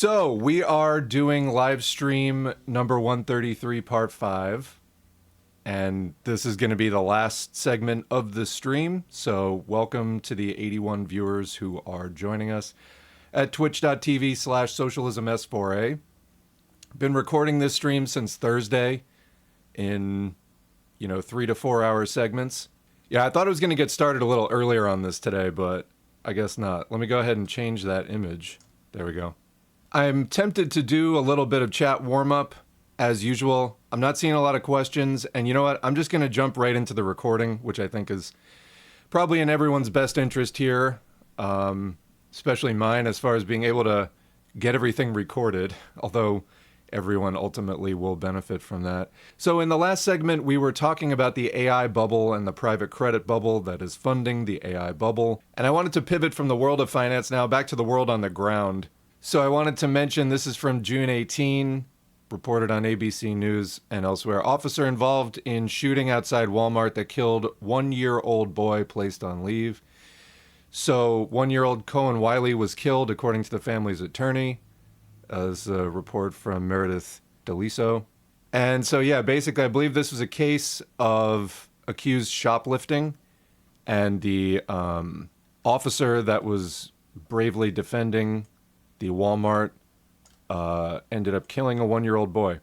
So we are doing live stream number 133, part 5. And this is going to be the last segment of the stream. So welcome to the 81 viewers who are joining us at twitch.tv/socialism S4A. Been recording this stream since Thursday in, 3 to 4 hour segments. Yeah, I thought it was going to get started a little earlier on this today, but I guess not. Let me go ahead and change that image. There we go. I'm tempted to do a little bit of chat warm-up, as usual. I'm not seeing a lot of questions, and you know what? I'm just going to jump right into the recording, which I think is probably in everyone's best interest here, especially mine, as far as being able to get everything recorded, although everyone ultimately will benefit from that. So in the last segment, we were talking about the AI bubble and the private credit bubble that is funding the AI bubble, and I wanted to pivot from the world of finance now back to the world on the ground. So I wanted to mention, this is from June 18, reported on ABC News and elsewhere. Officer involved in shooting outside Walmart that killed 1-year-old boy placed on leave. So 1-year-old Cohen Wiley was killed, according to the family's attorney. This is a report from Meredith Deliso. And so, yeah, basically, I believe this was a case of accused shoplifting. And the officer that was bravely defending the Walmart ended up killing a 1-year-old boy.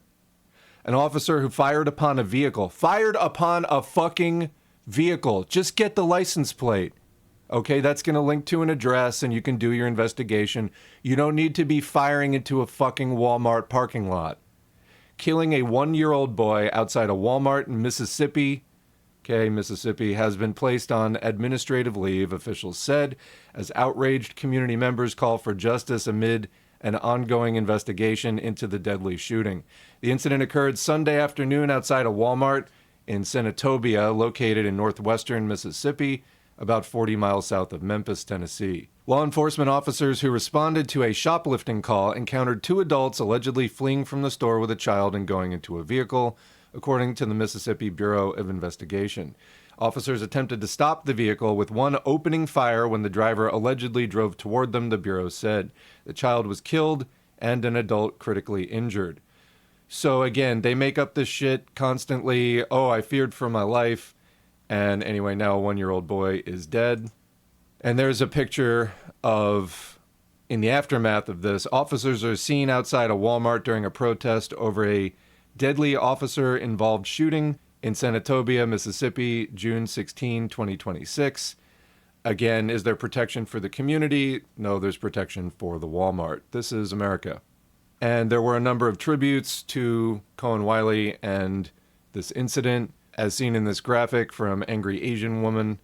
An officer who fired upon a vehicle. Fired upon a fucking vehicle. Just get the license plate. Okay, that's going to link to an address and you can do your investigation. You don't need to be firing into a fucking Walmart parking lot. Killing a 1-year-old boy outside a Walmart in Mississippi. Okay, Mississippi has been placed on administrative leave, officials said, as outraged community members call for justice amid an ongoing investigation into the deadly shooting. The incident occurred Sunday afternoon outside a Walmart in Senatobia, located in northwestern Mississippi, about 40 miles south of Memphis, Tennessee. Law enforcement officers who responded to a shoplifting call encountered 2 adults allegedly fleeing from the store with a child and going into a vehicle, according to the Mississippi Bureau of Investigation. Officers attempted to stop the vehicle with one opening fire when the driver allegedly drove toward them, the Bureau said. The child was killed and an adult critically injured. So again, they make up this shit constantly. Oh, I feared for my life. And anyway, now a 1-year-old boy is dead. And there's a picture of, in the aftermath of this, officers are seen outside a Walmart during a protest over a deadly officer-involved shooting in Senatobia, Mississippi, June 16, 2026. Again, is there protection for the community? No, there's protection for the Walmart. This is America. And there were a number of tributes to Cohen Wiley and this incident, as seen in this graphic from Angry Asian Woman.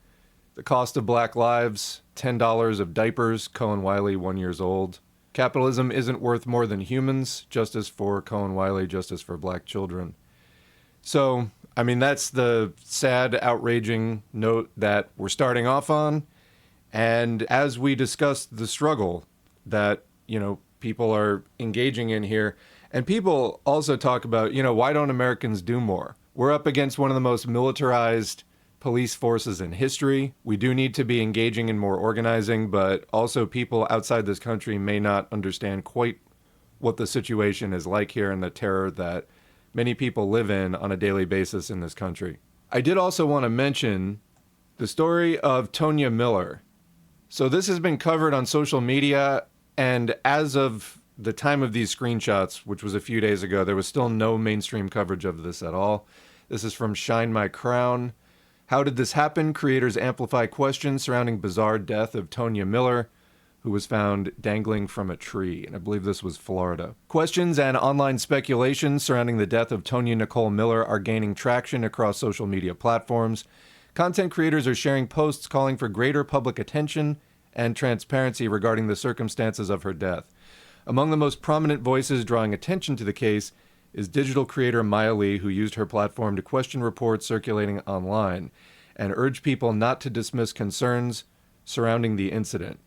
The cost of black lives, $10 of diapers, Cohen Wiley, 1 year old. Capitalism isn't worth more than humans. Justice for Cohen Wiley, justice for black children. So, I mean, that's the sad, outraging note that we're starting off on. And as we discussed the struggle that, people are engaging in here, and people also talk about, why don't Americans do more? We're up against one of the most militarized police forces in history. We do need to be engaging in more organizing, but also people outside this country may not understand quite what the situation is like here and the terror that many people live in on a daily basis in this country. I did also want to mention the story of Tonya Miller. So this has been covered on social media, and as of the time of these screenshots, which was a few days ago, there was still no mainstream coverage of this at all. This is from Shine My Crown. How did this happen? Creators amplify questions surrounding bizarre death of Tonya Miller, who was found dangling from a tree. And I believe this was Florida. Questions and online speculation surrounding the death of Tonya Nicole Miller are gaining traction across social media platforms. Content creators are sharing posts calling for greater public attention and transparency regarding the circumstances of her death. Among the most prominent voices drawing attention to the case is digital creator Maya Lee, who used her platform to question reports circulating online and urge people not to dismiss concerns surrounding the incident.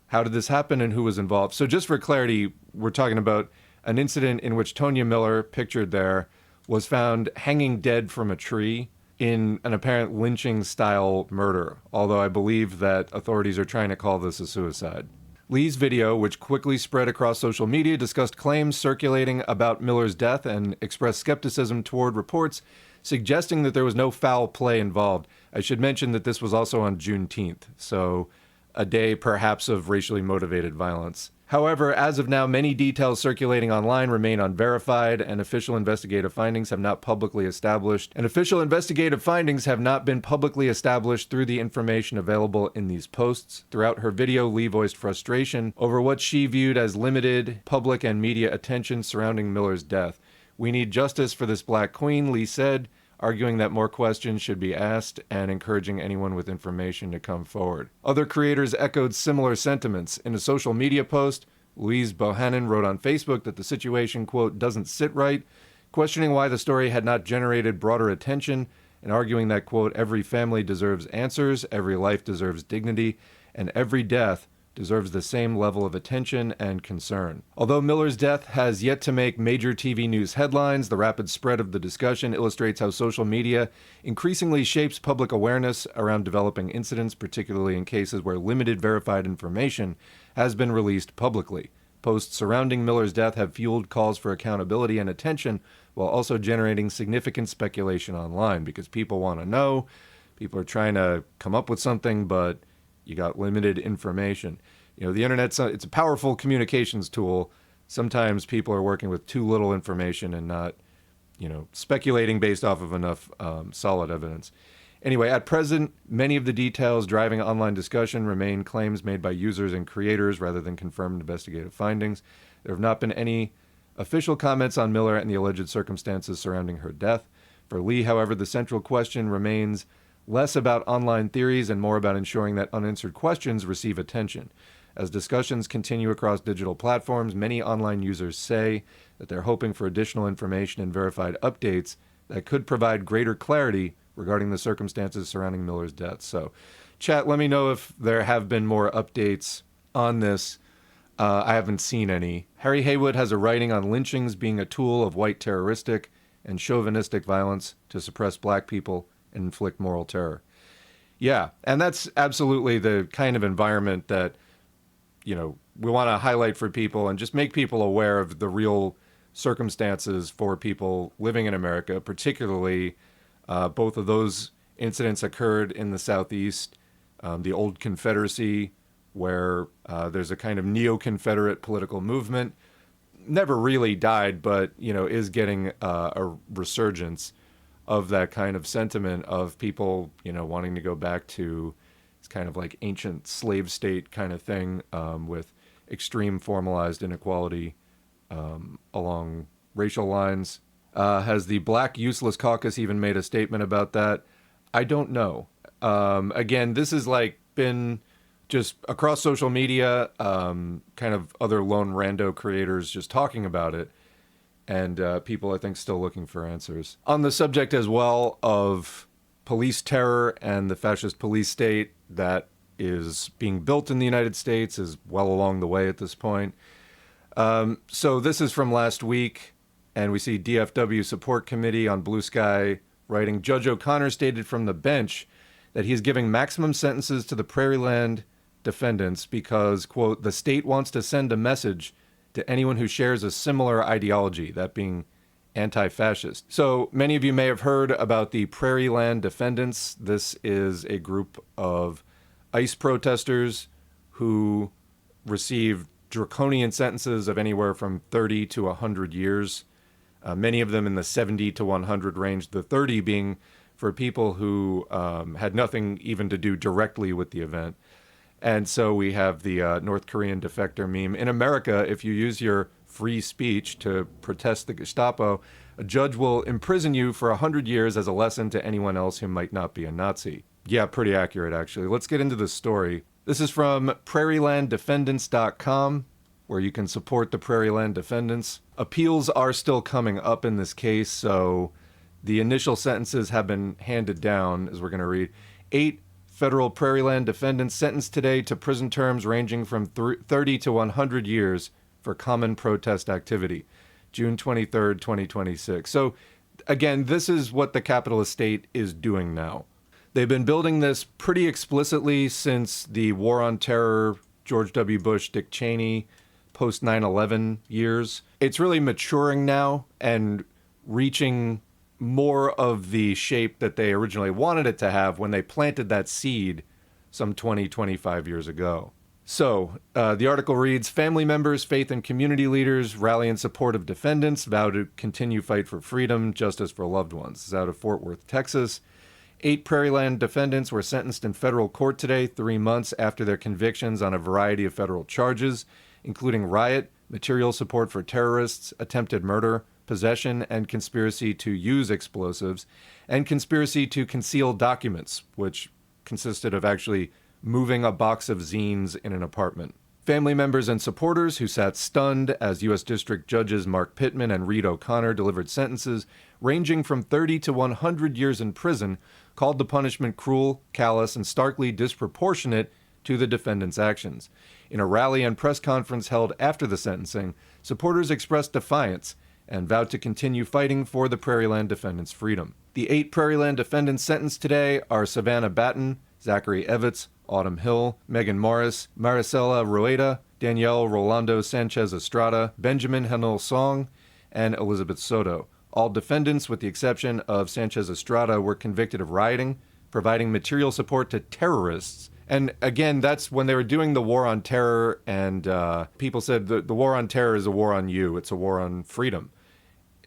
How did this happen and who was involved? So just for clarity, we're talking about an incident in which Tonya Miller, pictured there, was found hanging dead from a tree in an apparent lynching-style murder, although I believe that authorities are trying to call this a suicide. Lee's video, which quickly spread across social media, discussed claims circulating about Miller's death and expressed skepticism toward reports suggesting that there was no foul play involved. I should mention that this was also on Juneteenth, so a day perhaps of racially motivated violence. However, as of now, many details circulating online remain unverified, and official investigative findings have not been publicly established through the information available in these posts. Throughout her video, Lee voiced frustration over what she viewed as limited public and media attention surrounding Miller's death. "We need justice for this Black queen," Lee said, arguing that more questions should be asked and encouraging anyone with information to come forward. Other creators echoed similar sentiments. In a social media post, Louise Bohannon wrote on Facebook that the situation, quote, "doesn't sit right," questioning why the story had not generated broader attention and arguing that, quote, "every family deserves answers, every life deserves dignity, and every death deserves the same level of attention and concern." Although Miller's death has yet to make major TV news headlines, the rapid spread of the discussion illustrates how social media increasingly shapes public awareness around developing incidents, particularly in cases where limited verified information has been released publicly. Posts surrounding Miller's death have fueled calls for accountability and attention, while also generating significant speculation online because people want to know, people are trying to come up with something, but you got limited information. You know, the internet's it's a powerful communications tool. Sometimes people are working with too little information and not, speculating based off of enough solid evidence. Anyway, at present, many of the details driving online discussion remain claims made by users and creators rather than confirmed investigative findings. There have not been any official comments on Miller and the alleged circumstances surrounding her death. For Lee, however, the central question remains less about online theories and more about ensuring that unanswered questions receive attention. As discussions continue across digital platforms, many online users say that they're hoping for additional information and verified updates that could provide greater clarity regarding the circumstances surrounding Miller's death. So, chat, let me know if there have been more updates on this. I haven't seen any. Harry Haywood has a writing on lynchings being a tool of white terroristic and chauvinistic violence to suppress Black people and inflict moral terror. Yeah, and that's absolutely the kind of environment that, we want to highlight for people and just make people aware of the real circumstances for people living in America, particularly both of those incidents occurred in the Southeast, the old Confederacy, where there's a kind of neo-Confederate political movement. Never really died, but, is getting a resurgence of that kind of sentiment of people, wanting to go back to this kind of like ancient slave state kind of thing with extreme formalized inequality along racial lines. Has the Black Useless Caucus even made a statement about that? I don't know. Again, this has been just across social media, kind of other lone rando creators just talking about it. And people, I think, still looking for answers. On the subject as well of police terror and the fascist police state that is being built in the United States is well along the way at this point. So this is from last week, and we see DFW Support Committee on Blue Sky writing, Judge O'Connor stated from the bench that he's giving maximum sentences to the Prairieland defendants because, quote, the state wants to send a message to anyone who shares a similar ideology, that being anti-fascist. So many of you may have heard about the Prairieland defendants. This is a group of ICE protesters who received draconian sentences of anywhere from 30 to 100 years, many of them in the 70 to 100 range, the 30 being for people who had nothing even to do directly with the event. And so we have the North Korean defector meme. In America, if you use your free speech to protest the Gestapo, a judge will imprison you for 100 years as a lesson to anyone else who might not be a Nazi. Yeah, pretty accurate, actually. Let's get into the story. This is from prairielanddefendants.com, where you can support the Prairieland defendants. Appeals are still coming up in this case, so the initial sentences have been handed down, as we're going to read. 8 federal Prairieland defendants sentenced today to prison terms ranging from 30 to 100 years for common protest activity, June 23rd, 2026. So, again, this is what the capitalist state is doing now. They've been building this pretty explicitly since the War on Terror George W. Bush, Dick Cheney, post 9/11 years. It's really maturing now and reaching more of the shape that they originally wanted it to have when they planted that seed some 20, 25 years ago. So, the article reads, family members, faith and community leaders rally in support of defendants, vow to continue fight for freedom, justice for loved ones. This is out of Fort Worth, Texas. 8 Prairieland defendants were sentenced in federal court today, 3 months after their convictions on a variety of federal charges, including riot, material support for terrorists, attempted murder, possession and conspiracy to use explosives, and conspiracy to conceal documents, which consisted of actually moving a box of zines in an apartment. Family members and supporters who sat stunned as U.S. District Judges Mark Pittman and Reed O'Connor delivered sentences ranging from 30 to 100 years in prison called the punishment cruel, callous, and starkly disproportionate to the defendant's actions. In a rally and press conference held after the sentencing, supporters expressed defiance and vowed to continue fighting for the Prairieland defendants' freedom. The 8 Prairieland defendants sentenced today are Savannah Batten, Zachary Evitz, Autumn Hill, Megan Morris, Maricela Rueda, Danielle Rolando Sanchez Estrada, Benjamin Henel Song, and Elizabeth Soto. All defendants, with the exception of Sanchez Estrada, were convicted of rioting, providing material support to terrorists. And again, that's when they were doing the war on terror, and people said the war on terror is a war on you. It's a war on freedom.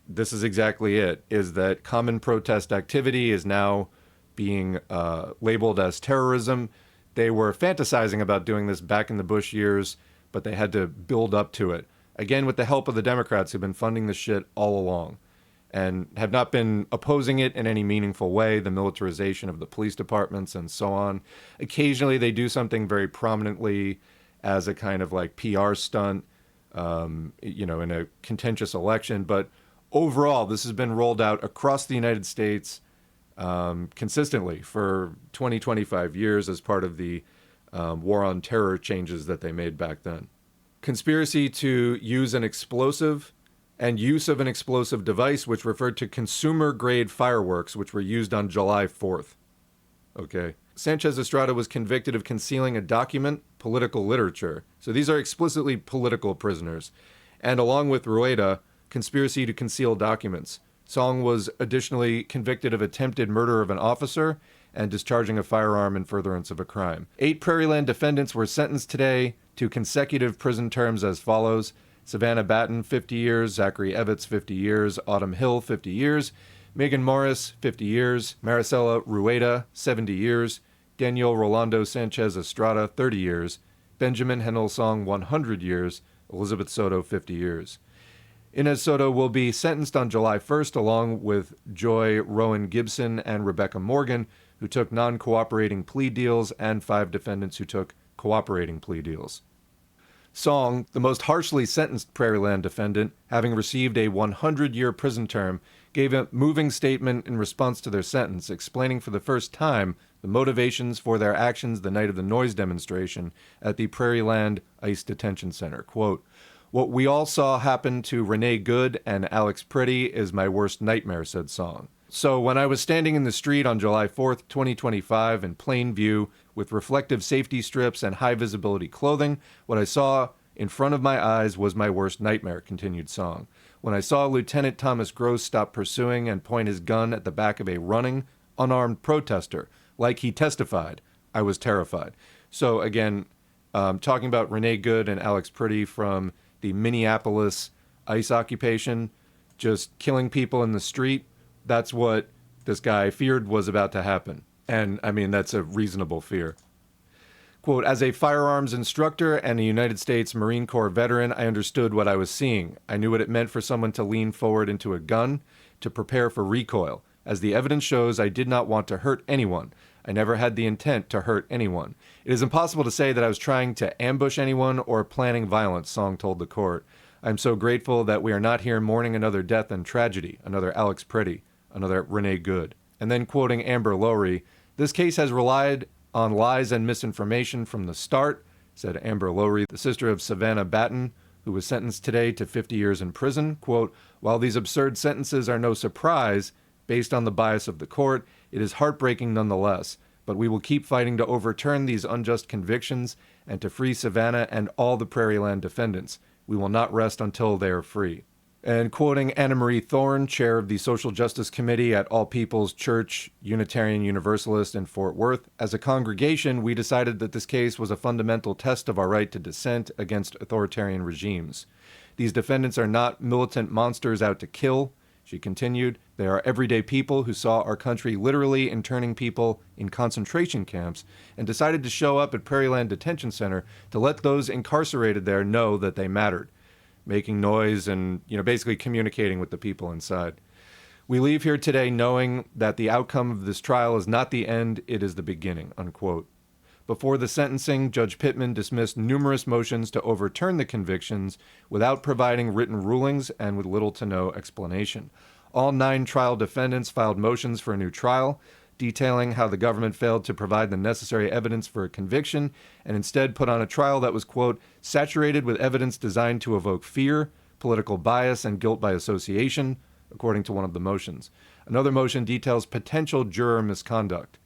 This is exactly it, is that common protest activity is now being labeled as terrorism. They were fantasizing about doing this back in the Bush years, but they had to build up to it. Again, with the help of the Democrats who've been funding this shit all along and have not been opposing it in any meaningful way, the militarization of the police departments and so on. Occasionally they do something very prominently as a kind of like PR stunt, in a contentious election. But overall, this has been rolled out across the United States consistently for 20, 25 years as part of the war on terror changes that they made back then. Conspiracy to use an explosive and use of an explosive device, which referred to consumer-grade fireworks, which were used on July 4th. Okay. Sanchez Estrada was convicted of concealing a document, political literature. So these are explicitly political prisoners. And along with Rueda, conspiracy to conceal documents. Song was additionally convicted of attempted murder of an officer and discharging a firearm in furtherance of a crime. 8 Prairieland defendants were sentenced today to consecutive prison terms as follows. Savannah Batten, 50 years. Zachary Evitz, 50 years. Autumn Hill, 50 years. Megan Morris, 50 years. Maricela Rueda, 70 years. Daniel Rolando Sanchez Estrada, 30 years. Benjamin Henel Song, 100 years. Elizabeth Soto, 50 years. Inez Soto will be sentenced on July 1st, along with Joy Rowan Gibson and Rebecca Morgan, who took non-cooperating plea deals, and 5 defendants who took cooperating plea deals. Song, the most harshly sentenced Prairieland defendant, having received a 100-year prison term, gave a moving statement in response to their sentence, explaining for the first time the motivations for their actions the night of the noise demonstration at the Prairieland ICE Detention Center. Quote, "What we all saw happen to Renee Good and Alex Pretty is my worst nightmare," said Song. So when I was standing in the street on July 4th, 2025, in plain view, with reflective safety strips and high-visibility clothing, what I saw in front of my eyes was my worst nightmare, continued Song. When I saw Lieutenant Thomas Gross stop pursuing and point his gun at the back of a running, unarmed protester, like he testified, I was terrified. So again, talking about Renee Good and Alex Pretty from the Minneapolis ICE occupation, just killing people in the street, that's what this guy feared was about to happen. And, I mean, that's a reasonable fear. Quote, "As a firearms instructor and a United States Marine Corps veteran, I understood what I was seeing. I knew what it meant for someone to lean forward into a gun, to prepare for recoil. As the evidence shows, I did not want to hurt anyone. I never had the intent to hurt anyone. It is impossible to say that I was trying to ambush anyone or planning violence," Song told the court. "I'm so grateful that we are not here mourning another death and tragedy, another Alex Pretty, another Renee Good." And then quoting Amber Lowry, "This case has relied on lies and misinformation from the start," said Amber Lowry, the sister of Savannah Batten, who was sentenced today to 50 years in prison. Quote, "While these absurd sentences are no surprise, based on the bias of the court, it is heartbreaking nonetheless. But we will keep fighting to overturn these unjust convictions and to free Savannah and all the Prairieland defendants. We will not rest until they are free. And quoting Anna Marie Thorne, chair of the Social Justice Committee at All People's Church, Unitarian Universalist in Fort Worth, as a congregation, we decided that this case was a fundamental test of our right to dissent against authoritarian regimes. These defendants are not militant monsters out to kill, she continued. They are everyday people who saw our country literally interning people in concentration camps and decided to show up at Prairieland Detention Center to let those incarcerated there know that they mattered, making noise and, basically communicating with the people inside. We leave here today knowing that the outcome of this trial is not the end, it is the beginning, unquote. Before the sentencing, Judge Pittman dismissed numerous motions to overturn the convictions without providing written rulings and with little to no explanation. All 9 trial defendants filed motions for a new trial, detailing how the government failed to provide the necessary evidence for a conviction and instead put on a trial that was, quote, saturated with evidence designed to evoke fear, political bias, and guilt by association, according to one of the motions. Another motion details potential juror misconduct.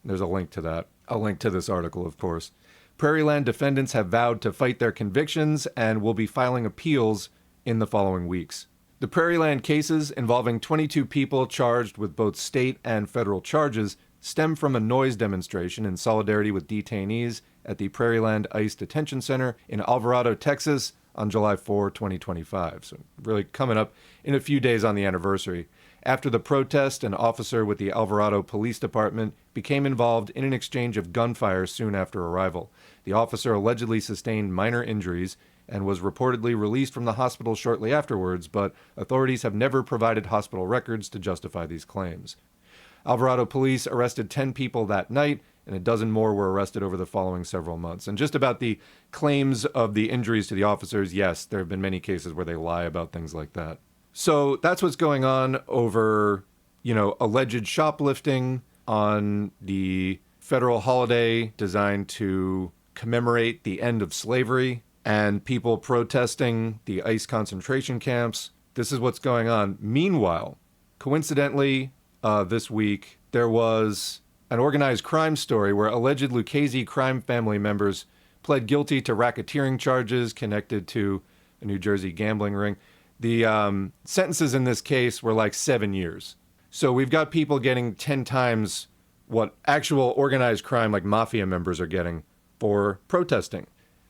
There's a link to that. I'll link to this article, of course. Prairieland defendants have vowed to fight their convictions and will be filing appeals in the following weeks. The Prairieland cases, involving 22 people charged with both state and federal charges, stem from a noise demonstration in solidarity with detainees at the Prairieland ICE Detention Center in Alvarado, Texas, on July 4, 2025. So really coming up in a few days on the anniversary. After the protest, an officer with the Alvarado Police Department became involved in an exchange of gunfire soon after arrival. The officer allegedly sustained minor injuries and was reportedly released from the hospital shortly afterwards, but authorities have never provided hospital records to justify these claims. Alvarado police arrested 10 people that night, and a dozen more were arrested over the following several months. And just about the claims of the injuries to the officers, yes, there have been many cases where they lie about things like that. So that's what's going on over, alleged shoplifting on the federal holiday designed to commemorate the end of slavery and people protesting the ICE concentration camps. This is what's going on. Meanwhile, coincidentally, this week, there was an organized crime story where alleged Lucchese crime family members pled guilty to racketeering charges connected to a New Jersey gambling ring. The sentences in this case were like 7 years. So we've got people getting 10 times what actual organized crime, like mafia members, are getting for protesting.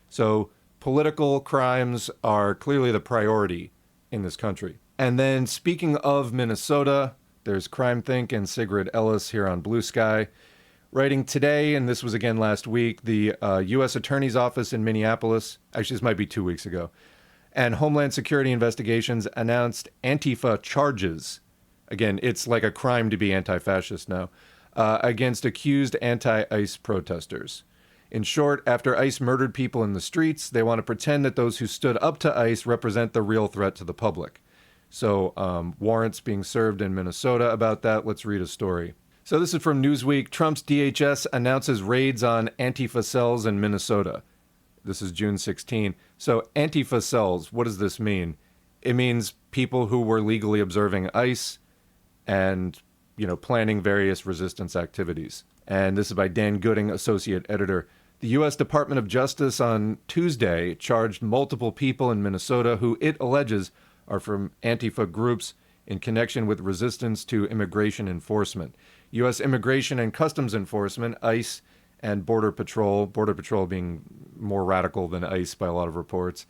So political crimes are clearly the priority in this country. And then speaking of Minnesota, there's Crime Think and Sigrid Ellis here on Blue Sky, writing today, and this was again last week, the U.S. Attorney's Office in Minneapolis, actually this might be 2 weeks ago, and Homeland Security Investigations announced Antifa charges. Again, it's like a crime to be anti-fascist now, against accused anti-ICE protesters. In short, after ICE murdered people in the streets, they want to pretend that those who stood up to ICE represent the real threat to the public. So warrants being served in Minnesota about that. Let's read a story. So this is from Newsweek. Trump's DHS announces raids on Antifa cells in Minnesota. This is June 16. So Antifa cells, what does this mean? It means people who were legally observing ICE and, planning various resistance activities. And this is by Dan Gooding, associate editor. The U.S. Department of Justice on Tuesday charged multiple people in Minnesota who it alleges are from Antifa groups in connection with resistance to immigration enforcement. U.S. Immigration and Customs Enforcement, ICE, and Border Patrol being more radical than ICE by a lot of reports,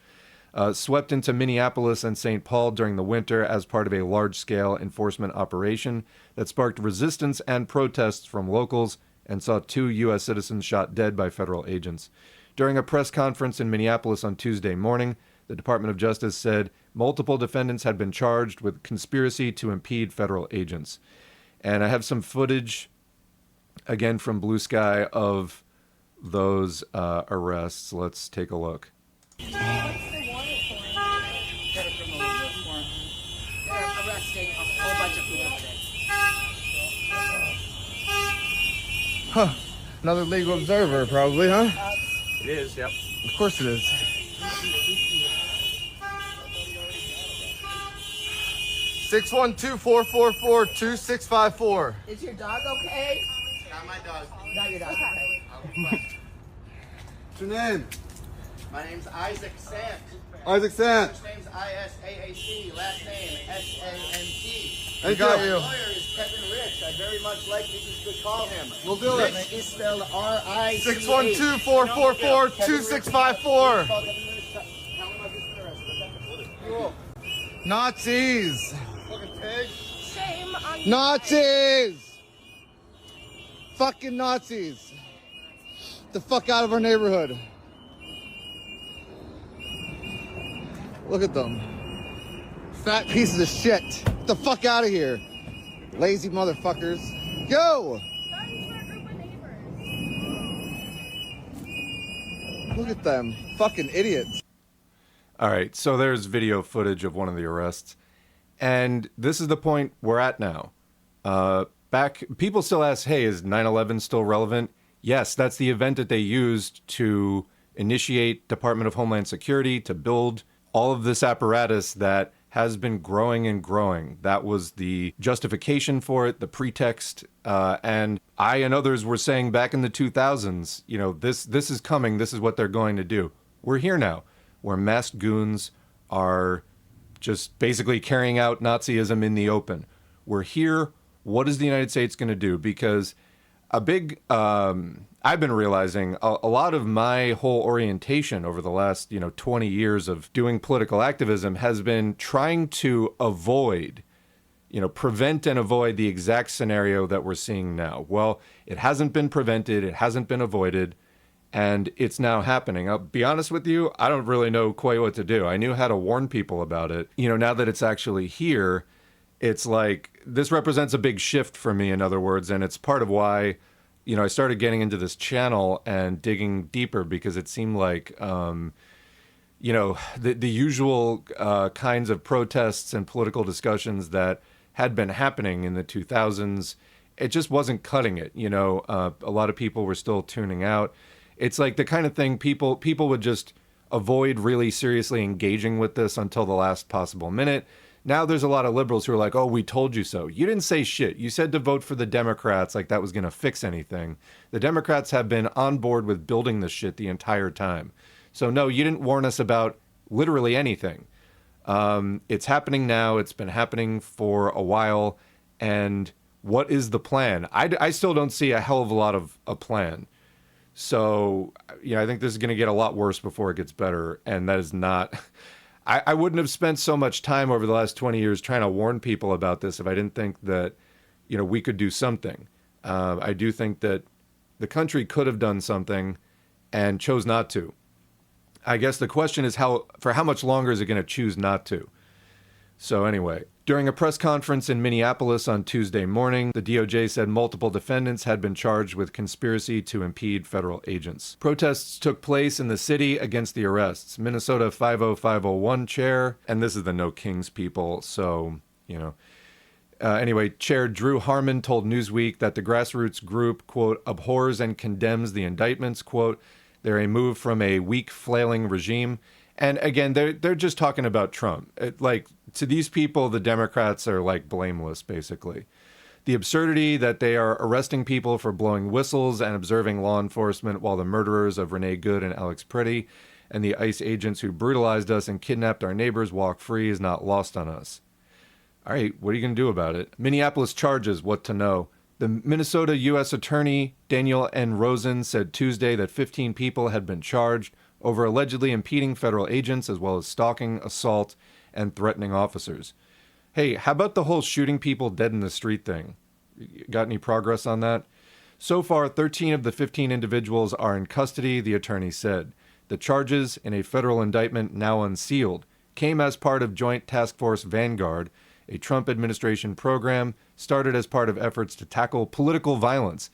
swept into Minneapolis and St. Paul during the winter as part of a large-scale enforcement operation that sparked resistance and protests from locals and saw 2 U.S. citizens shot dead by federal agents. During a press conference in Minneapolis on Tuesday morning, the Department of Justice said multiple defendants had been charged with conspiracy to impede federal agents. And I have some footage, again from Blue Sky, of those arrests. Let's take a look. What's the warrant for? They're arresting a whole bunch of people today. Huh. Another legal observer, probably, huh? It is, yep. Of course it is. 612-444-2654. Is your dog okay? Not my dog. Not your dog. Okay. What's your name? My name's Isaac Sant. Isaac Sant. First name's I-S-A-A-C. Last name S-A-N-T. I got you. My lawyer is Kevin Rich. I very much like that you could call him. We'll do it. Rich is spelled R-I-C-H. 612-444-2654. Call Kevin Rich. Tell him I'm just interested. Cool. Nazis. Fucking pig. Shame on you. Nazis. Fucking Nazis. Get the fuck out of our neighborhood. Look at them. Fat pieces of shit. Get the fuck out of here. Lazy motherfuckers. Go! Guns for a group of neighbors. Look at them. Fucking idiots. All right, so there's video footage of one of the arrests, and this is the point we're at now. People still ask, hey, is 9/11 still relevant? Yes, that's the event that they used to initiate Department of Homeland Security, to build all of this apparatus that has been growing and growing. That was the justification for it, the pretext, and I and others were saying back in the 2000s, you know, this is coming, this is what they're going to do. We're here now, where masked goons are just basically carrying out Nazism in the open. We're here. What is the United States going to do? Because I've been realizing a lot of my whole orientation over the last, 20 years of doing political activism has been trying to avoid, prevent and avoid the exact scenario that we're seeing now. Well, it hasn't been prevented. It hasn't been avoided. And it's now happening. I'll be honest with you, I don't really know quite what to do. I knew how to warn people about it. Now that it's actually here, it's like this represents a big shift for me, in other words. And it's part of why, I started getting into this channel and digging deeper, because it seemed like, the usual kinds of protests and political discussions that had been happening in the 2000s, it just wasn't cutting it. A lot of people were still tuning out. It's like the kind of thing people would just avoid really seriously engaging with this until the last possible minute. Now there's a lot of liberals who are like, oh, we told you so. You didn't say shit. You said to vote for the Democrats, like that was going to fix anything. The Democrats have been on board with building this shit the entire time. So no, you didn't warn us about literally anything. It's happening now. It's been happening for a while. And what is the plan? I still don't see a hell of a lot of a plan. So, I think this is going to get a lot worse before it gets better. And that is not... I wouldn't have spent so much time over the last 20 years trying to warn people about this if I didn't think that, we could do something. I do think that the country could have done something and chose not to. I guess the question is for how much longer is it going to choose not to? So anyway, during a press conference in Minneapolis on Tuesday morning, the DOJ said multiple defendants had been charged with conspiracy to impede federal agents. Protests took place in the city against the arrests. Minnesota 50501 chair, and this is the No Kings people, so, anyway, Chair Drew Harmon told Newsweek that the grassroots group, quote, abhors and condemns the indictments, quote, they're a move from a weak, flailing regime. And again, they're just talking about Trump. To these people, the Democrats are like blameless, basically. The absurdity that they are arresting people for blowing whistles and observing law enforcement while the murderers of Renee Good and Alex Pretty and the ICE agents who brutalized us and kidnapped our neighbors walk free is not lost on us. All right, what are you going to do about it? Minneapolis charges what to know. The Minnesota U.S. Attorney Daniel N. Rosen said Tuesday that 15 people had been charged over allegedly impeding federal agents, as well as stalking, assault, and threatening officers. Hey, how about the whole shooting people dead in the street thing? Got any progress on that? So far, 13 of the 15 individuals are in custody, the attorney said. The charges, in a federal indictment now unsealed, came as part of Joint Task Force Vanguard, a Trump administration program started as part of efforts to tackle political violence.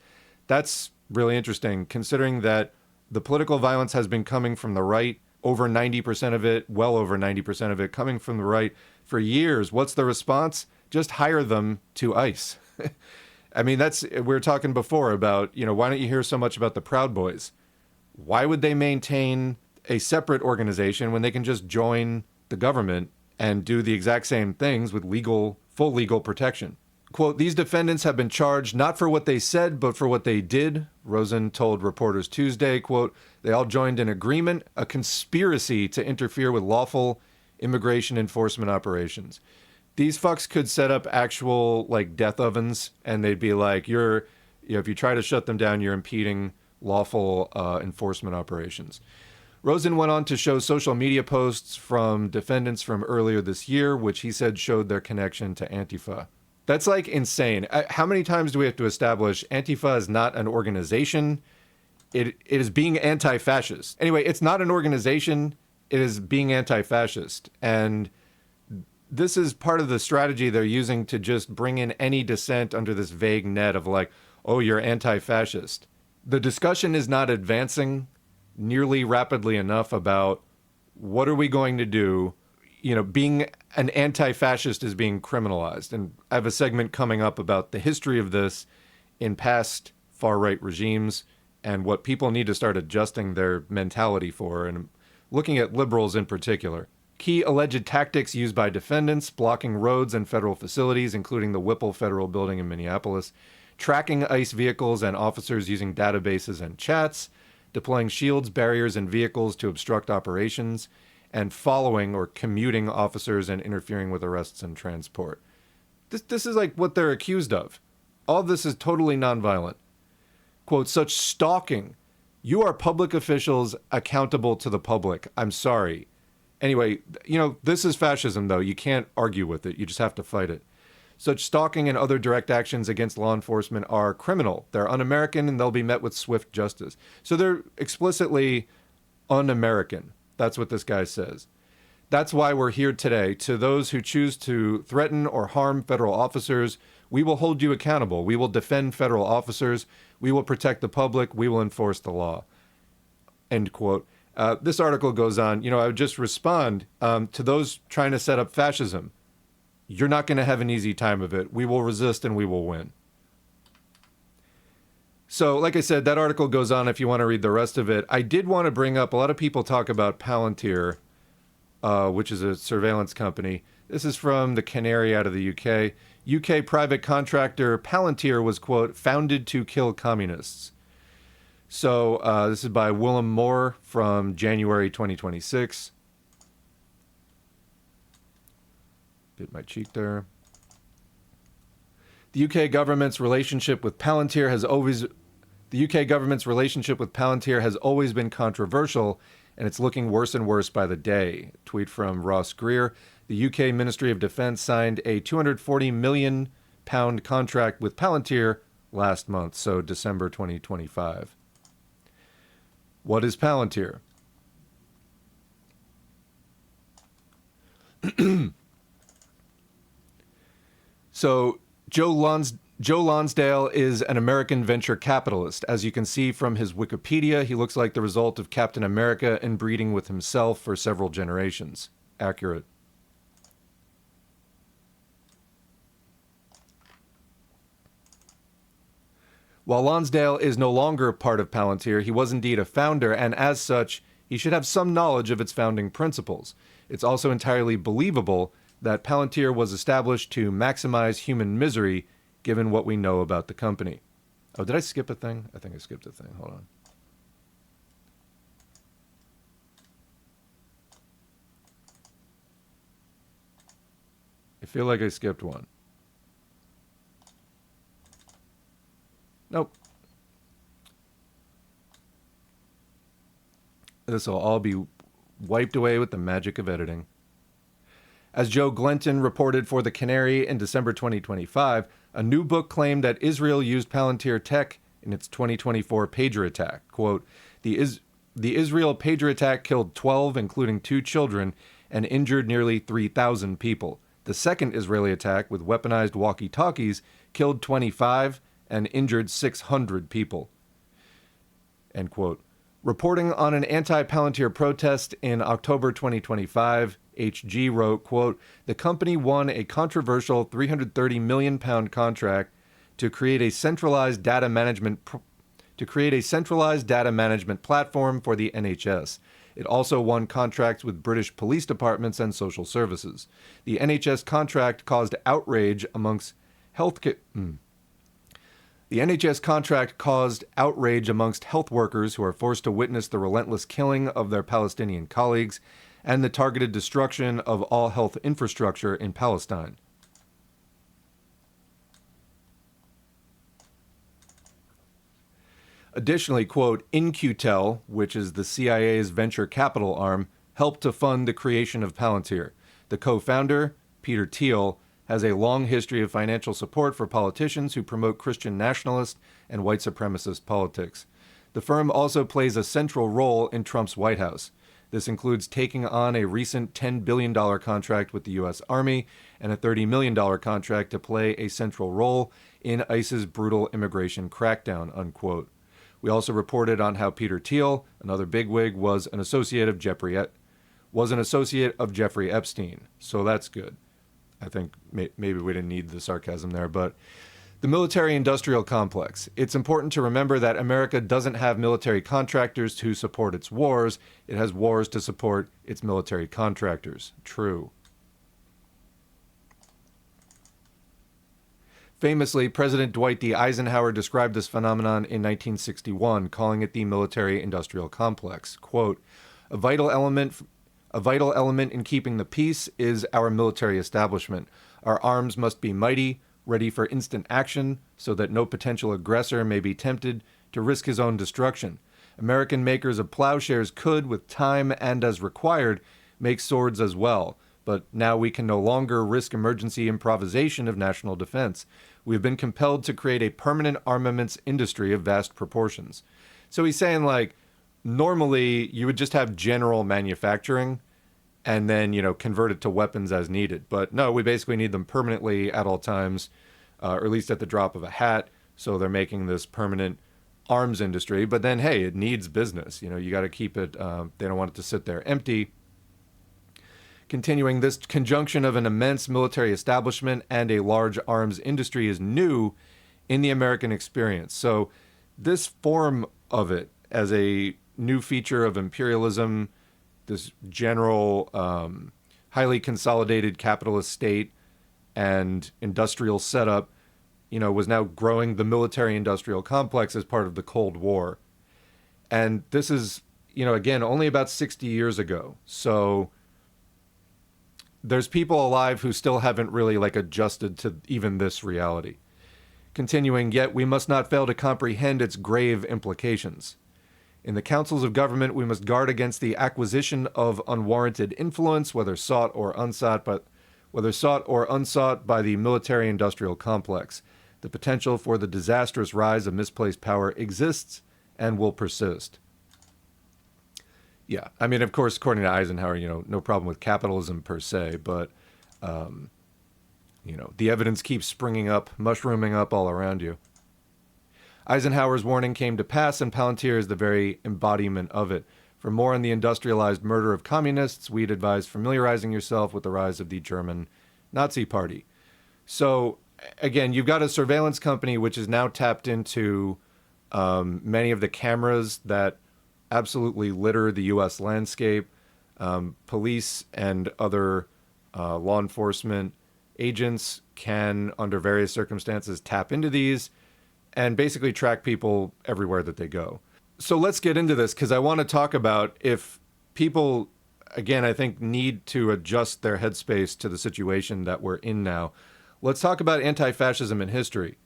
That's really interesting, considering that the political violence has been coming from the right, over 90% of it, well over 90% of it, coming from the right for years. What's the response? Just hire them to ICE. I mean, we were talking before about, why don't you hear so much about the Proud Boys? Why would they maintain a separate organization when they can just join the government and do the exact same things with full legal protection? Quote, these defendants have been charged not for what they said, but for what they did, Rosen told reporters Tuesday. Quote, they all joined an agreement, a conspiracy to interfere with lawful immigration enforcement operations. These fucks could set up actual, like, death ovens, and they'd be like, if you try to shut them down, you're impeding lawful enforcement operations. Rosen went on to show social media posts from defendants from earlier this year, which he said showed their connection to Antifa. That's, like, insane. How many times do we have to establish Antifa is not an organization? It is being anti-fascist. Anyway, it's not an organization. It is being anti-fascist. And this is part of the strategy they're using to just bring in any dissent under this vague net of like, oh, you're anti-fascist. The discussion is not advancing nearly rapidly enough about what are we going to do. You know, being an anti-fascist is being criminalized. And I have a segment coming up about the history of this in past far-right regimes and what people need to start adjusting their mentality for, and looking at liberals in particular. Key alleged tactics used by defendants: blocking roads and federal facilities, including the Whipple Federal Building in Minneapolis, tracking ICE vehicles and officers using databases and chats, deploying shields, barriers, and vehicles to obstruct operations, and following or commuting officers and interfering with arrests and transport. This is like what they're accused of. All of this is totally nonviolent. Quote, such stalking. You are public officials accountable to the public. I'm sorry. Anyway, you know, this is fascism, though. You can't argue with it. You just have to fight it. Such stalking and other direct actions against law enforcement are criminal. They're un-American, and they'll be met with swift justice. So they're explicitly un-American. That's what this guy says. That's why we're here today. To those who choose to threaten or harm federal officers, we will hold you accountable. We will defend federal officers. We will protect the public. We will enforce the law. End quote. This article goes on. You know, I would just respond to those trying to set up fascism. You're not going to have an easy time of it. We will resist and we will win. So, like I said, that article goes on if you want to read the rest of it. I did want to bring up, a lot of people talk about Palantir, which is a surveillance company. This is from the Canary out of the UK. UK private contractor Palantir was, quote, founded to kill communists. So this is by Willem Moore from January 2026. Bit my cheek there. The UK government's relationship with Palantir has always been controversial, and it's looking worse and worse by the day. Tweet from Ross Greer. The UK Ministry of Defence signed a £240 million contract with Palantir last month, so December 2025. What is Palantir? So Joe Lonsdale is an American venture capitalist. As you can see from his Wikipedia, he looks like the result of Captain America inbreeding with himself for several generations. Accurate. While Lonsdale is no longer part of Palantir, he was indeed a founder, and as such, he should have some knowledge of its founding principles. It's also entirely believable that Palantir was established to maximize human misery, given what we know about the company. Oh, did I skip a thing? I think I skipped a thing. Hold on. I feel like I skipped one. Nope. This will all be wiped away with the magic of editing. As Joe Glenton reported for The Canary in December 2025, a new book claimed that Israel used Palantir tech in its 2024 pager attack. Quote, the Israel pager attack killed 12, including 2 children, and injured nearly 3,000 people. The second Israeli attack with weaponized walkie-talkies killed 25 and injured 600 people. End quote. Reporting on an anti-Palantir protest in October 2025, HG wrote, quote, the company won a controversial £330 million contract to create a centralized data management platform for the NHS. It also won contracts with British police departments and social services. The NHS contract caused outrage amongst The NHS contract caused outrage amongst health workers who are forced to witness the relentless killing of their Palestinian colleagues and the targeted destruction of all health infrastructure in Palestine. Additionally, quote, In-Q-Tel, which is the CIA's venture capital arm, helped to fund the creation of Palantir. The co-founder, Peter Thiel, has a long history of financial support for politicians who promote Christian nationalist and white supremacist politics. The firm also plays a central role in Trump's White House. This includes taking on a recent $10 billion contract with the U.S. Army and a $30 million contract to play a central role in ICE's brutal immigration crackdown, unquote. We also reported on how Peter Thiel, another bigwig, was an associate of Jeffrey Epstein. So that's good. I think maybe we didn't need the sarcasm there, but the military-industrial complex. It's important to remember that America doesn't have military contractors to support its wars. It has wars to support its military contractors. True. Famously, President Dwight D. Eisenhower described this phenomenon in 1961, calling it the military-industrial complex. Quote, A vital element in keeping the peace is our military establishment. Our arms must be mighty, ready for instant action, so that no potential aggressor may be tempted to risk his own destruction. American makers of plowshares could, with time and as required, make swords as well. But now we can no longer risk emergency improvisation of national defense. We have been compelled to create a permanent armaments industry of vast proportions. So he's saying, like, normally you would just have general manufacturing and then, convert it to weapons as needed. But no, we basically need them permanently at all times, or at least at the drop of a hat. So they're making this permanent arms industry. But then, hey, it needs business. You got to keep it. They don't want it to sit there empty. Continuing, this conjunction of an immense military establishment and a large arms industry is new in the American experience. So this form of it as a new feature of imperialism, this general highly consolidated capitalist state and industrial setup, was now growing the military-industrial complex as part of the Cold War. And this is, again, only about 60 years ago. So there's people alive who still haven't really adjusted to even this reality. Continuing, yet we must not fail to comprehend its grave implications. In the councils of government, we must guard against the acquisition of unwarranted influence, whether sought or unsought by the military-industrial complex. The potential for the disastrous rise of misplaced power exists and will persist. Yeah, I mean, of course, according to Eisenhower, no problem with capitalism per se, but, the evidence keeps springing up, mushrooming up all around you. Eisenhower's warning came to pass, and Palantir is the very embodiment of it. For more on the industrialized murder of communists, we'd advise familiarizing yourself with the rise of the German Nazi Party. So, again, you've got a surveillance company which is now tapped into many of the cameras that absolutely litter the U.S. landscape. Police and other law enforcement agents can, under various circumstances, tap into these and basically track people everywhere that they go. So let's get into this, because I want to talk about if people, again, I think need to adjust their headspace to the situation that we're in now. Let's talk about anti-fascism in history.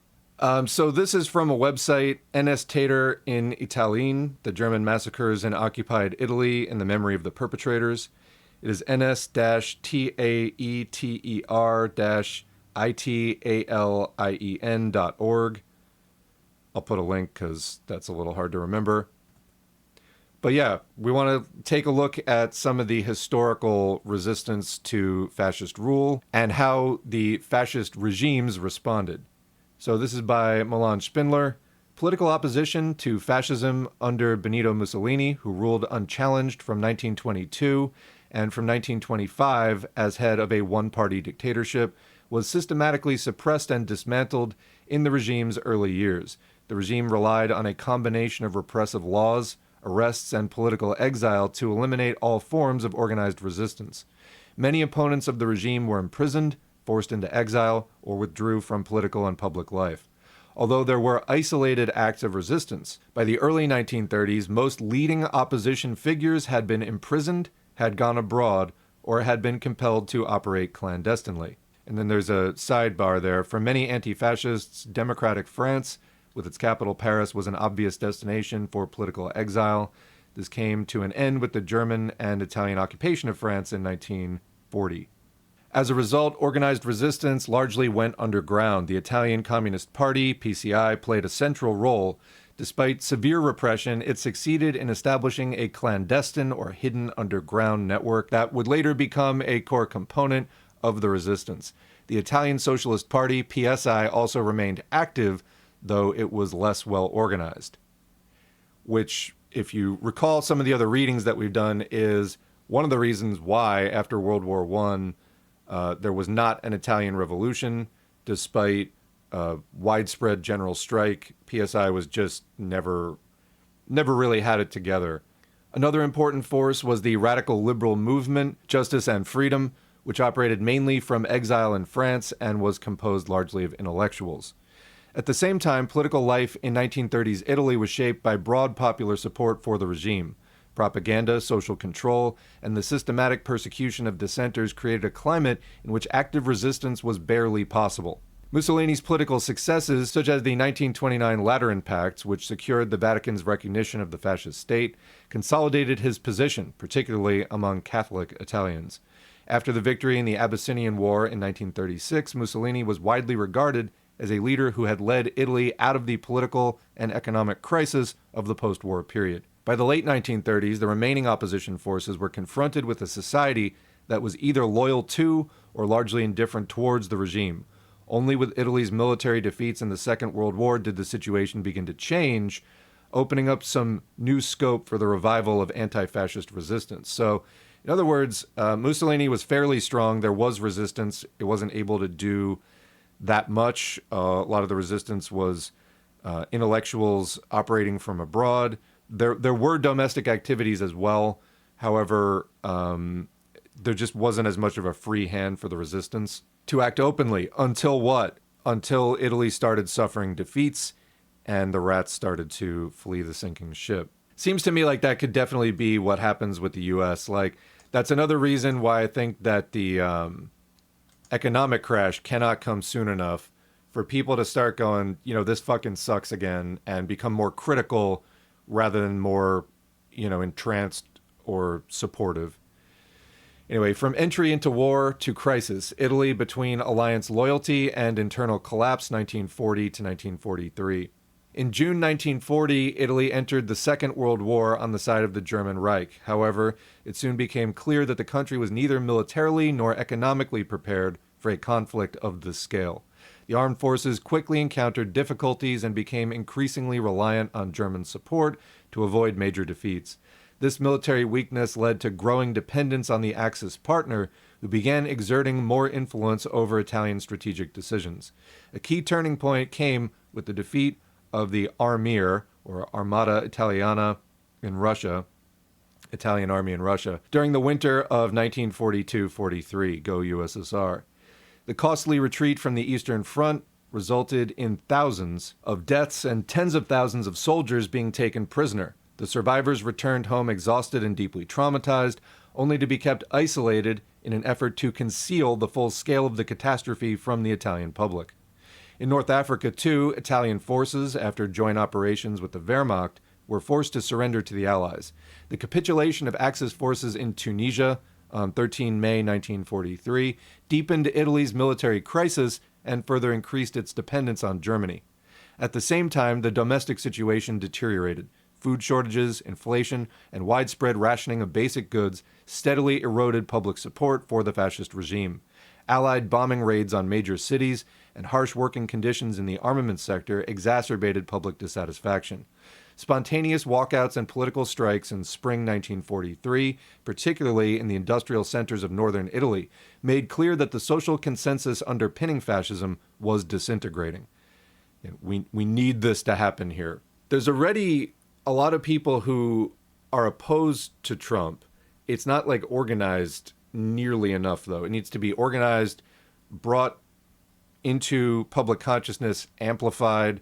So this is from a website, NS Tater in Italien, the German massacres in occupied Italy in the memory of the perpetrators. It is ns-taeter-italien.org. I'll put a link because that's a little hard to remember. But yeah, we want to take a look at some of the historical resistance to fascist rule and how the fascist regimes responded. So this is by Milan Spindler. Political opposition to fascism under Benito Mussolini, who ruled unchallenged from 1922 and from 1925 as head of a one-party dictatorship, was systematically suppressed and dismantled in the regime's early years. The regime relied on a combination of repressive laws, arrests, and political exile to eliminate all forms of organized resistance. Many opponents of the regime were imprisoned, forced into exile, or withdrew from political and public life. Although there were isolated acts of resistance, by the early 1930s, most leading opposition figures had been imprisoned, had gone abroad, or had been compelled to operate clandestinely. And then there's a sidebar there. For many anti-fascists, democratic France, with its capital Paris, was an obvious destination for political exile. This came to an end with the German and Italian occupation of France in 1940. As a result, organized resistance largely went underground. The Italian Communist Party, PCI, played a central role. Despite severe repression, it succeeded in establishing a clandestine or hidden underground network that would later become a core component of the resistance. The Italian Socialist Party, PSI, also remained active, though it was less well organized. Which, if you recall some of the other readings that we've done, is one of the reasons why, after World War I, there was not an Italian revolution, despite widespread general strike. PSI was just never really had it together. Another important force was the radical liberal movement, Justice and Freedom, which operated mainly from exile in France and was composed largely of intellectuals. At the same time, political life in 1930s Italy was shaped by broad popular support for the regime. Propaganda, social control, and the systematic persecution of dissenters created a climate in which active resistance was barely possible. Mussolini's political successes, such as the 1929 Lateran Pact, which secured the Vatican's recognition of the fascist state, consolidated his position, particularly among Catholic Italians. After the victory in the Abyssinian War in 1936, Mussolini was widely regarded as a leader who had led Italy out of the political and economic crisis of the post-war period. By the late 1930s, the remaining opposition forces were confronted with a society that was either loyal to or largely indifferent towards the regime. Only with Italy's military defeats in the Second World War did the situation begin to change, opening up some new scope for the revival of anti-fascist resistance. So, in other words, Mussolini was fairly strong. There was resistance. It wasn't able to do that much. A lot of the resistance was intellectuals operating from abroad. There were domestic activities as well. However, there just wasn't as much of a free hand for the resistance to act openly. Until what? Until Italy started suffering defeats and the rats started to flee the sinking ship. Seems to me like that could definitely be what happens with the U.S. Like, that's another reason why I think that the economic crash cannot come soon enough for people to start going, this fucking sucks again, and become more critical rather than more, entranced or supportive. Anyway, from entry into war to crisis, Italy between alliance loyalty and internal collapse, 1940 to 1943. In June 1940, Italy entered the Second World War on the side of the German Reich. However, it soon became clear that the country was neither militarily nor economically prepared for a conflict of this scale. The armed forces quickly encountered difficulties and became increasingly reliant on German support to avoid major defeats. This military weakness led to growing dependence on the Axis partner, who began exerting more influence over Italian strategic decisions. A key turning point came with the defeat of the Armir, or Armata Italiana in Russia, Italian army in Russia, during the winter of 1942-43, go USSR. The costly retreat from the Eastern Front resulted in thousands of deaths and tens of thousands of soldiers being taken prisoner. The survivors returned home exhausted and deeply traumatized, only to be kept isolated in an effort to conceal the full scale of the catastrophe from the Italian public. In North Africa, too, Italian forces, after joint operations with the Wehrmacht, were forced to surrender to the Allies. The capitulation of Axis forces in Tunisia on 13 May 1943 deepened Italy's military crisis and further increased its dependence on Germany. At the same time, the domestic situation deteriorated. Food shortages, inflation, and widespread rationing of basic goods steadily eroded public support for the fascist regime. Allied bombing raids on major cities and harsh working conditions in the armament sector exacerbated public dissatisfaction. Spontaneous walkouts and political strikes in spring 1943, particularly in the industrial centers of northern Italy, made clear that the social consensus underpinning fascism was disintegrating. We need this to happen here. There's already a lot of people who are opposed to Trump. It's not like organized nearly enough, though. It needs to be organized brought into public consciousness, amplified,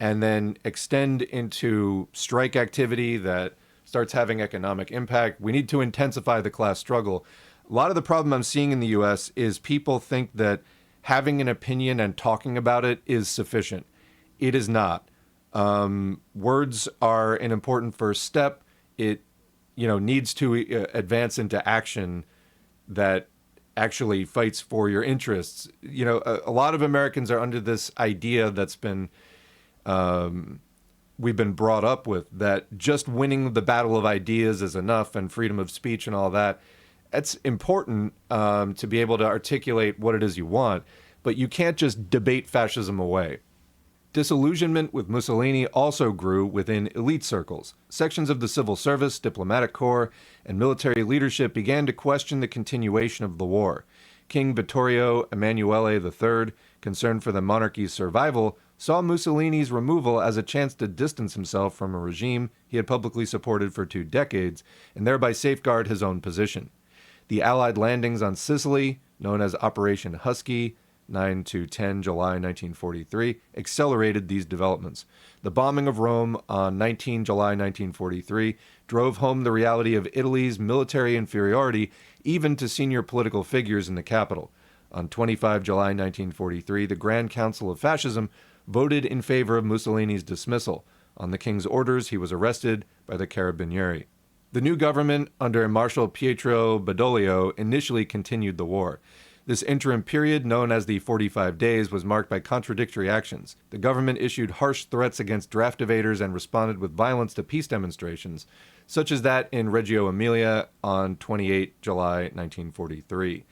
and then extend into strike activity that starts having economic impact. We need to intensify the class struggle. A lot of the problem I'm seeing in the US is people think that having an opinion and talking about it is sufficient. It is not. Words are an important first step. It, needs to advance into action that actually fights for your interests. A lot of Americans are under this idea that's been we've been brought up with, that just winning the battle of ideas is enough, and freedom of speech and all that. It's important to be able to articulate what it is you want, but you can't just debate fascism away. Disillusionment with Mussolini also grew within elite circles. Sections of the civil service, diplomatic corps, and military leadership began to question the continuation of the war. King Vittorio Emanuele III, concerned for the monarchy's survival, saw Mussolini's removal as a chance to distance himself from a regime he had publicly supported for 2 decades, and thereby safeguard his own position. The Allied landings on Sicily, known as Operation Husky, 9 to 10 July 1943, accelerated these developments. The bombing of Rome on 19 July 1943 drove home the reality of Italy's military inferiority even to senior political figures in the capital. On 25 July 1943, the Grand Council of Fascism voted in favor of Mussolini's dismissal. On the king's orders, he was arrested by the Carabinieri. The new government, under Marshal Pietro Badoglio, initially continued the war. This interim period, known as the 45 days, was marked by contradictory actions. The government issued harsh threats against draft evaders and responded with violence to peace demonstrations, such as that in Reggio Emilia on 28 July 1943.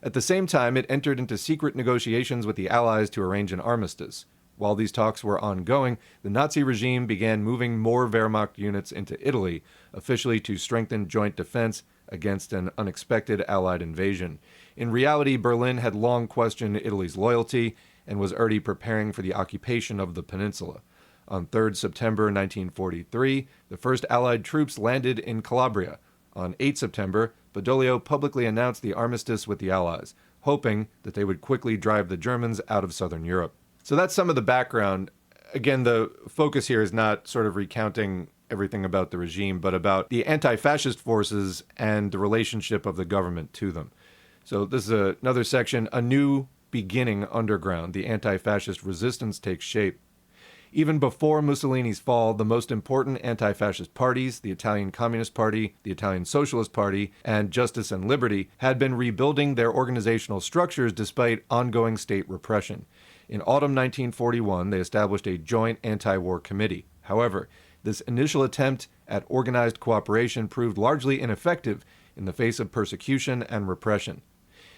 At the same time, it entered into secret negotiations with the Allies to arrange an armistice. While these talks were ongoing, the Nazi regime began moving more Wehrmacht units into Italy, officially to strengthen joint defense against an unexpected Allied invasion. In reality, Berlin had long questioned Italy's loyalty and was already preparing for the occupation of the peninsula. On 3 September 1943, the first Allied troops landed in Calabria. On 8 September, Badoglio publicly announced the armistice with the Allies, hoping that they would quickly drive the Germans out of southern Europe. So that's some of the background. Again, the focus here is not sort of recounting everything about the regime, but about the anti-fascist forces and the relationship of the government to them. So this is another section, a new beginning underground. The anti-fascist resistance takes shape. Even before Mussolini's fall, the most important anti-fascist parties, the Italian Communist Party, the Italian Socialist Party, and Justice and Liberty, had been rebuilding their organizational structures despite ongoing state repression. In autumn 1941, they established a joint anti-war committee. However, this initial attempt at organized cooperation proved largely ineffective in the face of persecution and repression.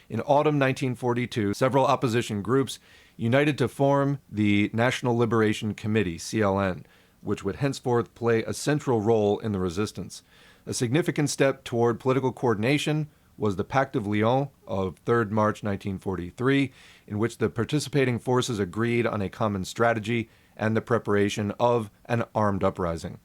In autumn 1942, several opposition groups united to form the National Liberation Committee, CLN, which would henceforth play a central role in the resistance. A significant step toward political coordination was the Pact of Lyon of 3 March 1943, in which the participating forces agreed on a common strategy and the preparation of an armed uprising.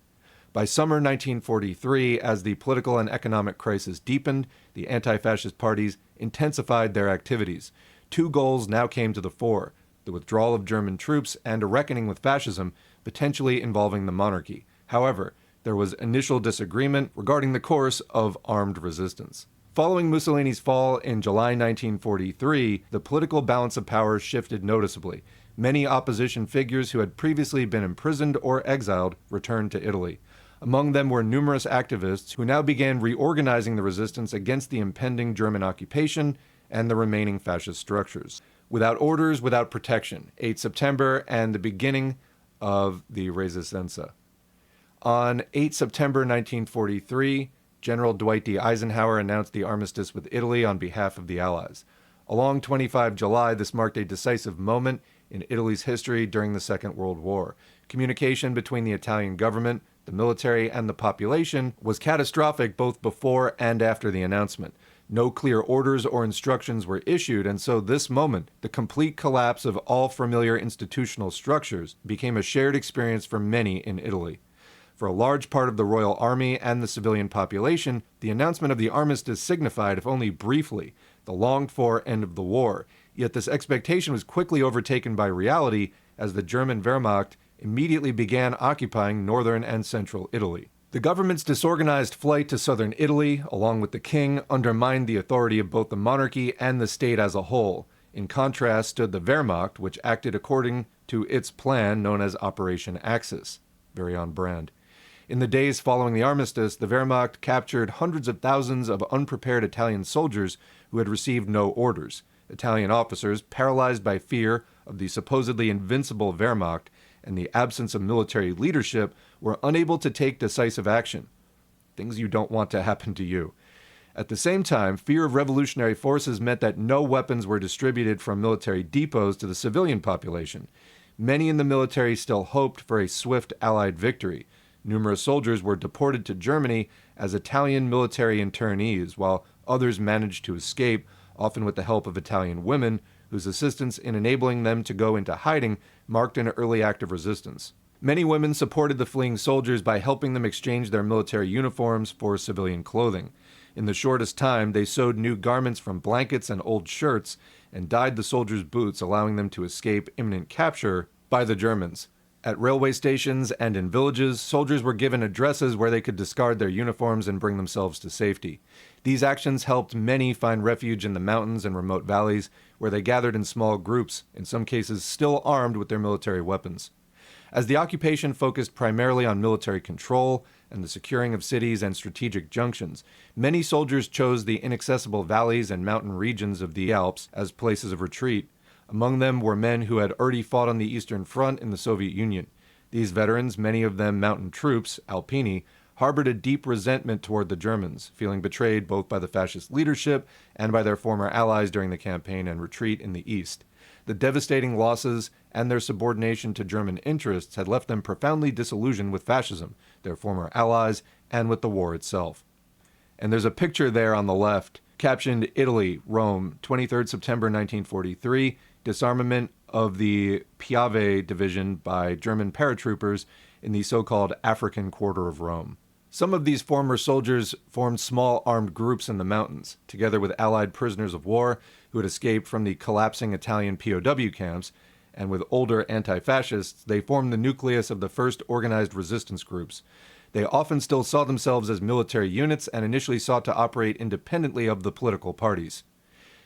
By summer 1943, as the political and economic crisis deepened, the anti-fascist parties intensified their activities. 2 goals now came to the fore: the withdrawal of German troops and a reckoning with fascism, potentially involving the monarchy. However, there was initial disagreement regarding the course of armed resistance. Following Mussolini's fall in July 1943, the political balance of power shifted noticeably. Many opposition figures who had previously been imprisoned or exiled returned to Italy. Among them were numerous activists who now began reorganizing the resistance against the impending German occupation and the remaining fascist structures. Without orders, without protection. 8 September and the beginning of the Resistenza. On 8 September 1943, General Dwight D. Eisenhower announced the armistice with Italy on behalf of the Allies. Along 25 July, this marked a decisive moment in Italy's history during the Second World War. Communication between the Italian government, the military, and the population was catastrophic both before and after the announcement. No clear orders or instructions were issued, and so this moment, the complete collapse of all familiar institutional structures, became a shared experience for many in Italy. For a large part of the Royal Army and the civilian population, the announcement of the armistice signified, if only briefly, the longed-for end of the war. Yet this expectation was quickly overtaken by reality as the German Wehrmacht immediately began occupying northern and central Italy. The government's disorganized flight to southern Italy, along with the king, undermined the authority of both the monarchy and the state as a whole. In contrast stood the Wehrmacht, which acted according to its plan known as Operation Axis. Very on brand. In the days following the armistice, the Wehrmacht captured hundreds of thousands of unprepared Italian soldiers who had received no orders. Italian officers, paralyzed by fear of the supposedly invincible Wehrmacht and the absence of military leadership, were unable to take decisive action. Things you don't want to happen to you. At the same time, fear of revolutionary forces meant that no weapons were distributed from military depots to the civilian population. Many in the military still hoped for a swift Allied victory. Numerous soldiers were deported to Germany as Italian military internees, while others managed to escape, often with the help of Italian women, whose assistance in enabling them to go into hiding marked an early act of resistance. Many women supported the fleeing soldiers by helping them exchange their military uniforms for civilian clothing. In the shortest time, they sewed new garments from blankets and old shirts and dyed the soldiers' boots, allowing them to escape imminent capture by the Germans. At railway stations and in villages, soldiers were given addresses where they could discard their uniforms and bring themselves to safety. These actions helped many find refuge in the mountains and remote valleys, where they gathered in small groups, in some cases still armed with their military weapons. As the occupation focused primarily on military control and the securing of cities and strategic junctions, many soldiers chose the inaccessible valleys and mountain regions of the Alps as places of retreat. Among them were men who had already fought on the Eastern Front in the Soviet Union. These veterans, many of them mountain troops, Alpini, harbored a deep resentment toward the Germans, feeling betrayed both by the fascist leadership and by their former allies during the campaign and retreat in the East. The devastating losses and their subordination to German interests had left them profoundly disillusioned with fascism, their former allies, and with the war itself. And there's a picture there on the left, captioned Italy, Rome, 23rd September 1943, disarmament of the Piave division by German paratroopers in the so-called African quarter of Rome. Some of these former soldiers formed small armed groups in the mountains, together with Allied prisoners of war who had escaped from the collapsing Italian POW camps, and with older anti-fascists, they formed the nucleus of the first organized resistance groups. They often still saw themselves as military units and initially sought to operate independently of the political parties.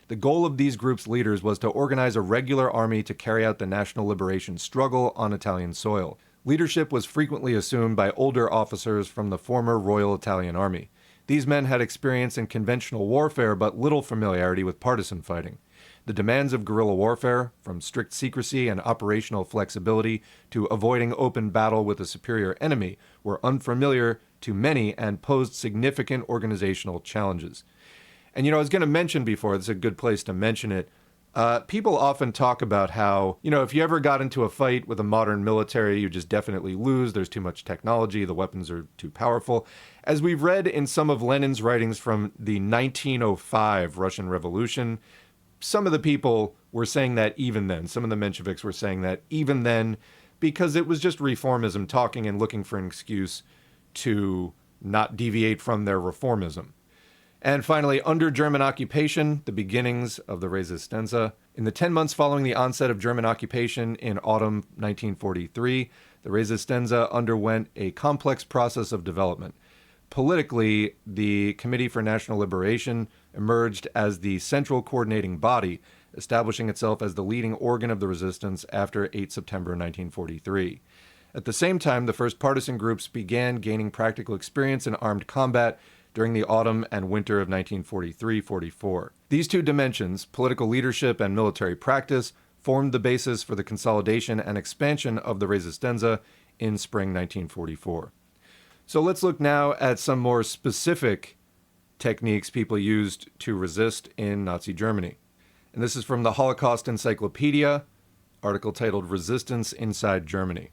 The goal of these groups' leaders was to organize a regular army to carry out the national liberation struggle on Italian soil. Leadership was frequently assumed by older officers from the former Royal Italian Army. These men had experience in conventional warfare but little familiarity with partisan fighting. The demands of guerrilla warfare, from strict secrecy and operational flexibility to avoiding open battle with a superior enemy, were unfamiliar to many and posed significant organizational challenges. And I was going to mention before, this is a good place to mention it, people often talk about how, if you ever got into a fight with a modern military, you just definitely lose. There's too much technology. The weapons are too powerful. As we've read in some of Lenin's writings from the 1905 Russian Revolution, some of the people were saying that even then. Some of the Mensheviks were saying that even then, because it was just reformism talking and looking for an excuse to not deviate from their reformism. And finally, under German occupation, the beginnings of the Resistenza. In the 10 months following the onset of German occupation in autumn 1943, the Resistenza underwent a complex process of development. Politically, the Committee for National Liberation emerged as the central coordinating body, establishing itself as the leading organ of the resistance after 8 September 1943. At the same time, the first partisan groups began gaining practical experience in armed combat during the autumn and winter of 1943-44. These two dimensions, political leadership and military practice, formed the basis for the consolidation and expansion of the Resistenza in spring 1944. So let's look now at some more specific techniques people used to resist in Nazi Germany. And this is from the Holocaust Encyclopedia, article titled Resistance Inside Germany.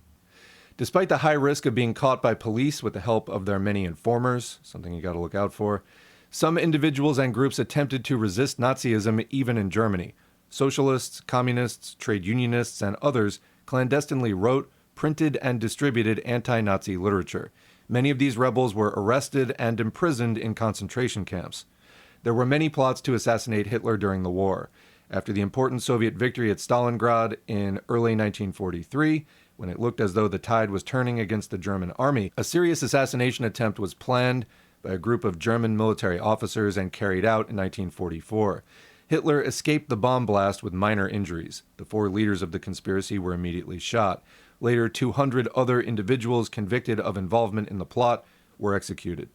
Despite the high risk of being caught by police with the help of their many informers, something you got to look out for, some individuals and groups attempted to resist Nazism even in Germany. Socialists, communists, trade unionists, and others clandestinely wrote, printed, and distributed anti-Nazi literature. Many of these rebels were arrested and imprisoned in concentration camps. There were many plots to assassinate Hitler during the war. After the important Soviet victory at Stalingrad in early 1943, when it looked as though the tide was turning against the German army, a serious assassination attempt was planned by a group of German military officers and carried out in 1944. Hitler escaped the bomb blast with minor injuries. The 4 leaders of the conspiracy were immediately shot. Later, 200 other individuals convicted of involvement in the plot were executed.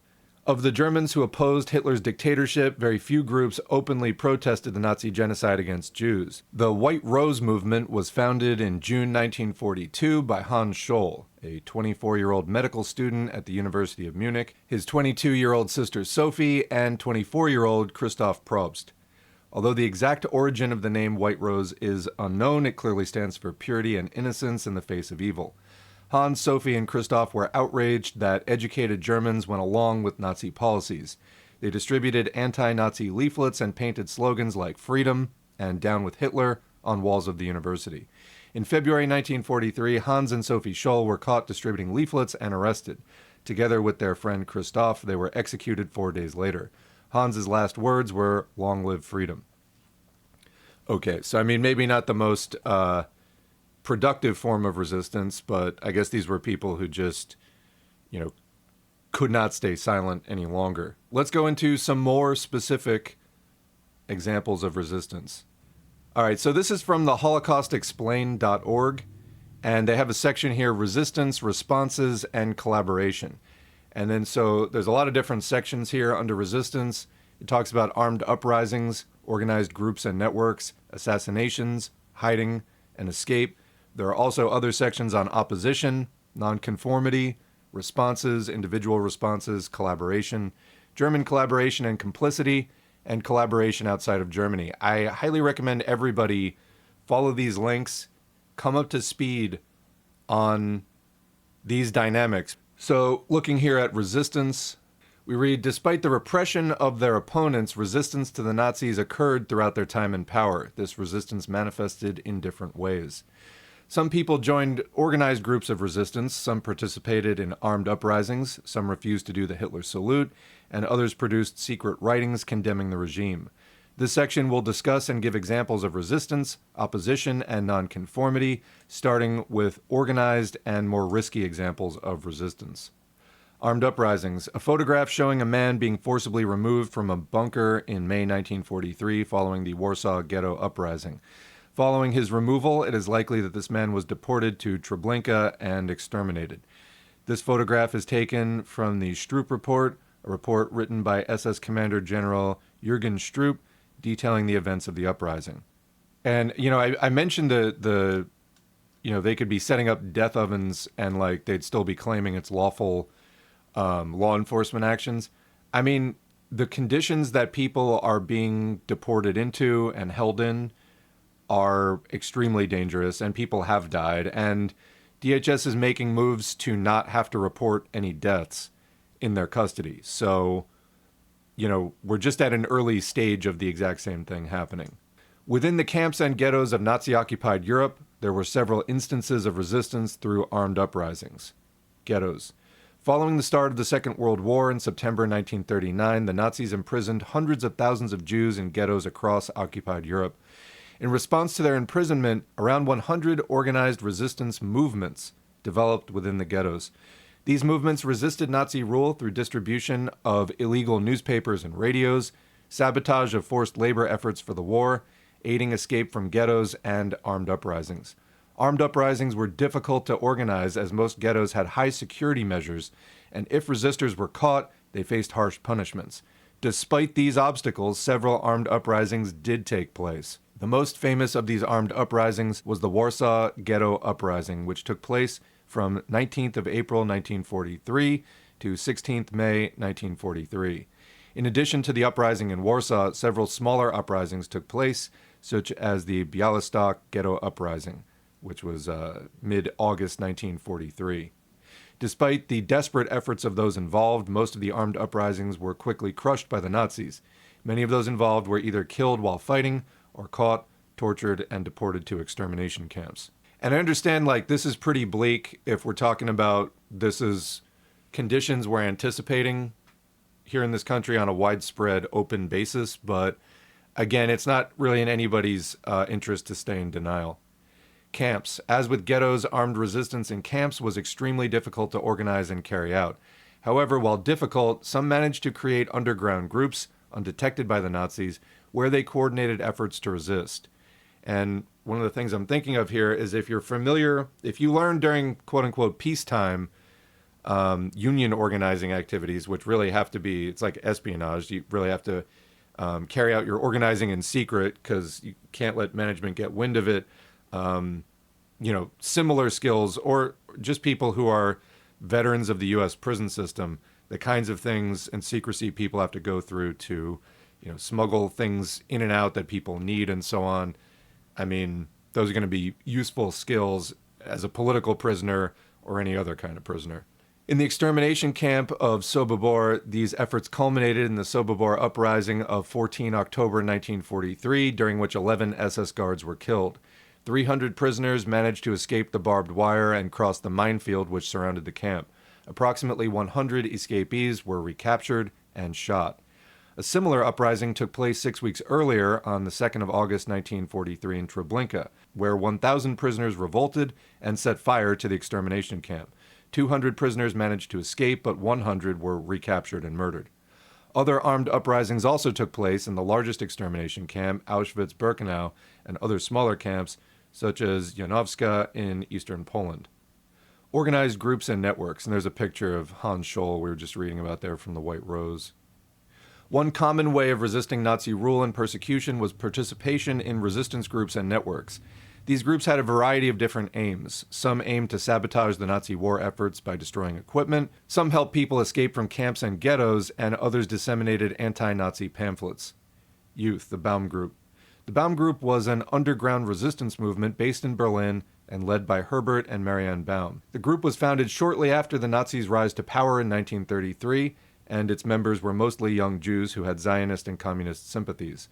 Of the Germans who opposed Hitler's dictatorship, very few groups openly protested the Nazi genocide against Jews. The White Rose movement was founded in June 1942 by Hans Scholl, a 24-year-old medical student at the University of Munich, his 22-year-old sister Sophie, and 24-year-old Christoph Probst. Although the exact origin of the name White Rose is unknown, it clearly stands for purity and innocence in the face of evil. Hans, Sophie, and Christoph were outraged that educated Germans went along with Nazi policies. They distributed anti-Nazi leaflets and painted slogans like freedom and down with Hitler on walls of the university. In February 1943, Hans and Sophie Scholl were caught distributing leaflets and arrested. Together with their friend Christoph, they were executed 4 days later. Hans's last words were, "Long live freedom." Okay, so I mean, maybe not the most productive form of resistance, but I guess these were people who just, could not stay silent any longer. Let's go into some more specific examples of resistance. All right, so this is from the holocaustexplained.org, and they have a section here, resistance, responses, and collaboration. And then so there's a lot of different sections here under resistance. It talks about armed uprisings, organized groups and networks, assassinations, hiding, and escape. There are also other sections on opposition, nonconformity, responses, individual responses, collaboration, German collaboration and complicity, and collaboration outside of Germany. I highly recommend everybody follow these links, come up to speed on these dynamics. So, looking here at resistance, we read, despite the repression of their opponents, resistance to the Nazis occurred throughout their time in power. This resistance manifested in different ways. Some people joined organized groups of resistance, some participated in armed uprisings, some refused to do the Hitler salute, and others produced secret writings condemning the regime. This section will discuss and give examples of resistance, opposition, and nonconformity, starting with organized and more risky examples of resistance. Armed uprisings. A photograph showing a man being forcibly removed from a bunker in May 1943 following the Warsaw Ghetto Uprising. Following his removal, it is likely that this man was deported to Treblinka and exterminated. This photograph is taken from the Stroop Report, a report written by SS Commander General Jürgen Stroop, detailing the events of the uprising. And, I mentioned the they could be setting up death ovens and, they'd still be claiming it's lawful law enforcement actions. I mean, the conditions that people are being deported into and held in are extremely dangerous, and people have died. And DHS is making moves to not have to report any deaths in their custody. So, we're just at an early stage of the exact same thing happening. Within the camps and ghettos of Nazi-occupied Europe, there were several instances of resistance through armed uprisings. Ghettos. Following the start of the Second World War in September 1939, the Nazis imprisoned hundreds of thousands of Jews in ghettos across occupied Europe. In response to their imprisonment, around 100 organized resistance movements developed within the ghettos. These movements resisted Nazi rule through distribution of illegal newspapers and radios, sabotage of forced labor efforts for the war, aiding escape from ghettos, and armed uprisings. Armed uprisings were difficult to organize as most ghettos had high security measures, and if resistors were caught, they faced harsh punishments. Despite these obstacles, several armed uprisings did take place. The most famous of these armed uprisings was the Warsaw Ghetto Uprising, which took place from 19th of April 1943 to 16th May 1943. In addition to the uprising in Warsaw, several smaller uprisings took place, such as the Białystok Ghetto Uprising, which was mid-August 1943. Despite the desperate efforts of those involved, most of the armed uprisings were quickly crushed by the Nazis. Many of those involved were either killed while fighting or caught, tortured, and deported to extermination camps. And I understand, this is pretty bleak if we're talking about this is conditions we're anticipating here in this country on a widespread, open basis, but Again, it's not really in anybody's interest to stay in denial. Camps. As with ghettos, armed resistance in camps was extremely difficult to organize and carry out. However, while difficult, some managed to create underground groups, undetected by the Nazis, where they coordinated efforts to resist. And one of the things I'm thinking of here is if you learn during quote-unquote peacetime union organizing activities, which really have to be, it's like espionage, you really have to carry out your organizing in secret because you can't let management get wind of it. Similar skills, or just people who are veterans of the U.S. prison system, the kinds of things and secrecy people have to go through to, smuggle things in and out that people need and so on. I mean, those are going to be useful skills as a political prisoner or any other kind of prisoner. In the extermination camp of Sobibor, these efforts culminated in the Sobibor uprising of 14 October 1943, during which 11 SS guards were killed. 300 prisoners managed to escape the barbed wire and cross the minefield which surrounded the camp. Approximately 100 escapees were recaptured and shot. A similar uprising took place 6 weeks earlier on the 2nd of August 1943 in Treblinka, where 1,000 prisoners revolted and set fire to the extermination camp. 200 prisoners managed to escape, but 100 were recaptured and murdered. Other armed uprisings also took place in the largest extermination camp, Auschwitz-Birkenau, and other smaller camps, such as Janowska in eastern Poland. Organized groups and networks, and there's a picture of Hans Scholl we were just reading about there from the White Rose. One common way of resisting Nazi rule and persecution was participation in resistance groups and networks. These groups had a variety of different aims. Some aimed to sabotage the Nazi war efforts by destroying equipment, some helped people escape from camps and ghettos, and others disseminated anti-Nazi pamphlets. Youth, the Baum Group. The Baum Group was an underground resistance movement based in Berlin and led by Herbert and Marianne Baum. The group was founded shortly after the Nazis' rise to power in 1933, and its members were mostly young Jews who had Zionist and communist sympathies.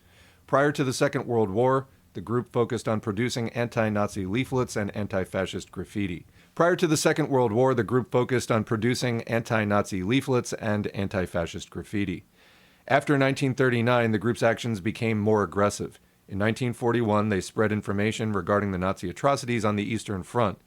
Prior to the Second World War, the group focused on producing anti-Nazi leaflets and anti-fascist graffiti. Prior to the Second World War, the group focused on producing anti-Nazi leaflets and anti-fascist graffiti. After 1939, the group's actions became more aggressive. In 1941, they spread information regarding the Nazi atrocities on the Eastern Front.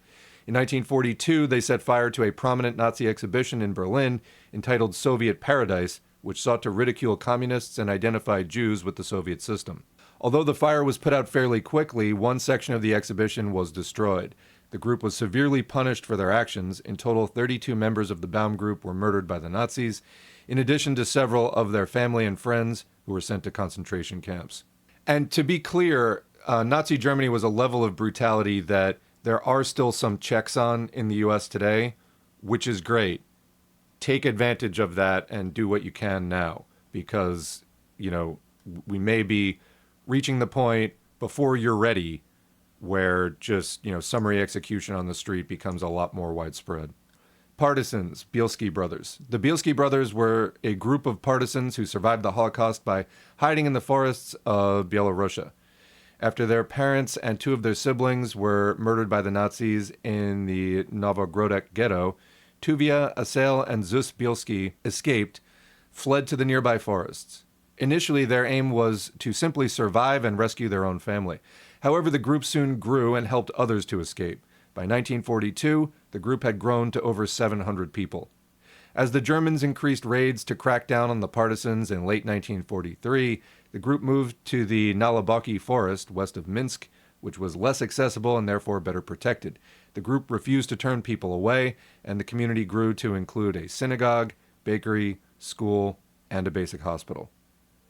In 1942, they set fire to a prominent Nazi exhibition in Berlin entitled Soviet Paradise, which sought to ridicule communists and identify Jews with the Soviet system. Although the fire was put out fairly quickly, one section of the exhibition was destroyed. The group was severely punished for their actions. In total, 32 members of the Baum Group were murdered by the Nazis, in addition to several of their family and friends who were sent to concentration camps. And to be clear, Nazi Germany was a level of brutality that there are still some checks on in the U.S. today, which is great. Take advantage of that and do what you can now, because, we may be reaching the point before you're ready where just, summary execution on the street becomes a lot more widespread. Partisans, Bielski brothers. The Bielski brothers were a group of partisans who survived the Holocaust by hiding in the forests of Byelorussia. After their parents and 2 of their siblings were murdered by the Nazis in the Novogrodek ghetto, Tuvia, Asel, and Zus Bielski escaped, fled to the nearby forests. Initially, their aim was to simply survive and rescue their own family. However, the group soon grew and helped others to escape. By 1942, the group had grown to over 700 people. As the Germans increased raids to crack down on the partisans in late 1943, the group moved to the Nalibaki forest west of Minsk, which was less accessible and therefore better protected. The group refused to turn people away, and the community grew to include a synagogue, bakery, school, and a basic hospital.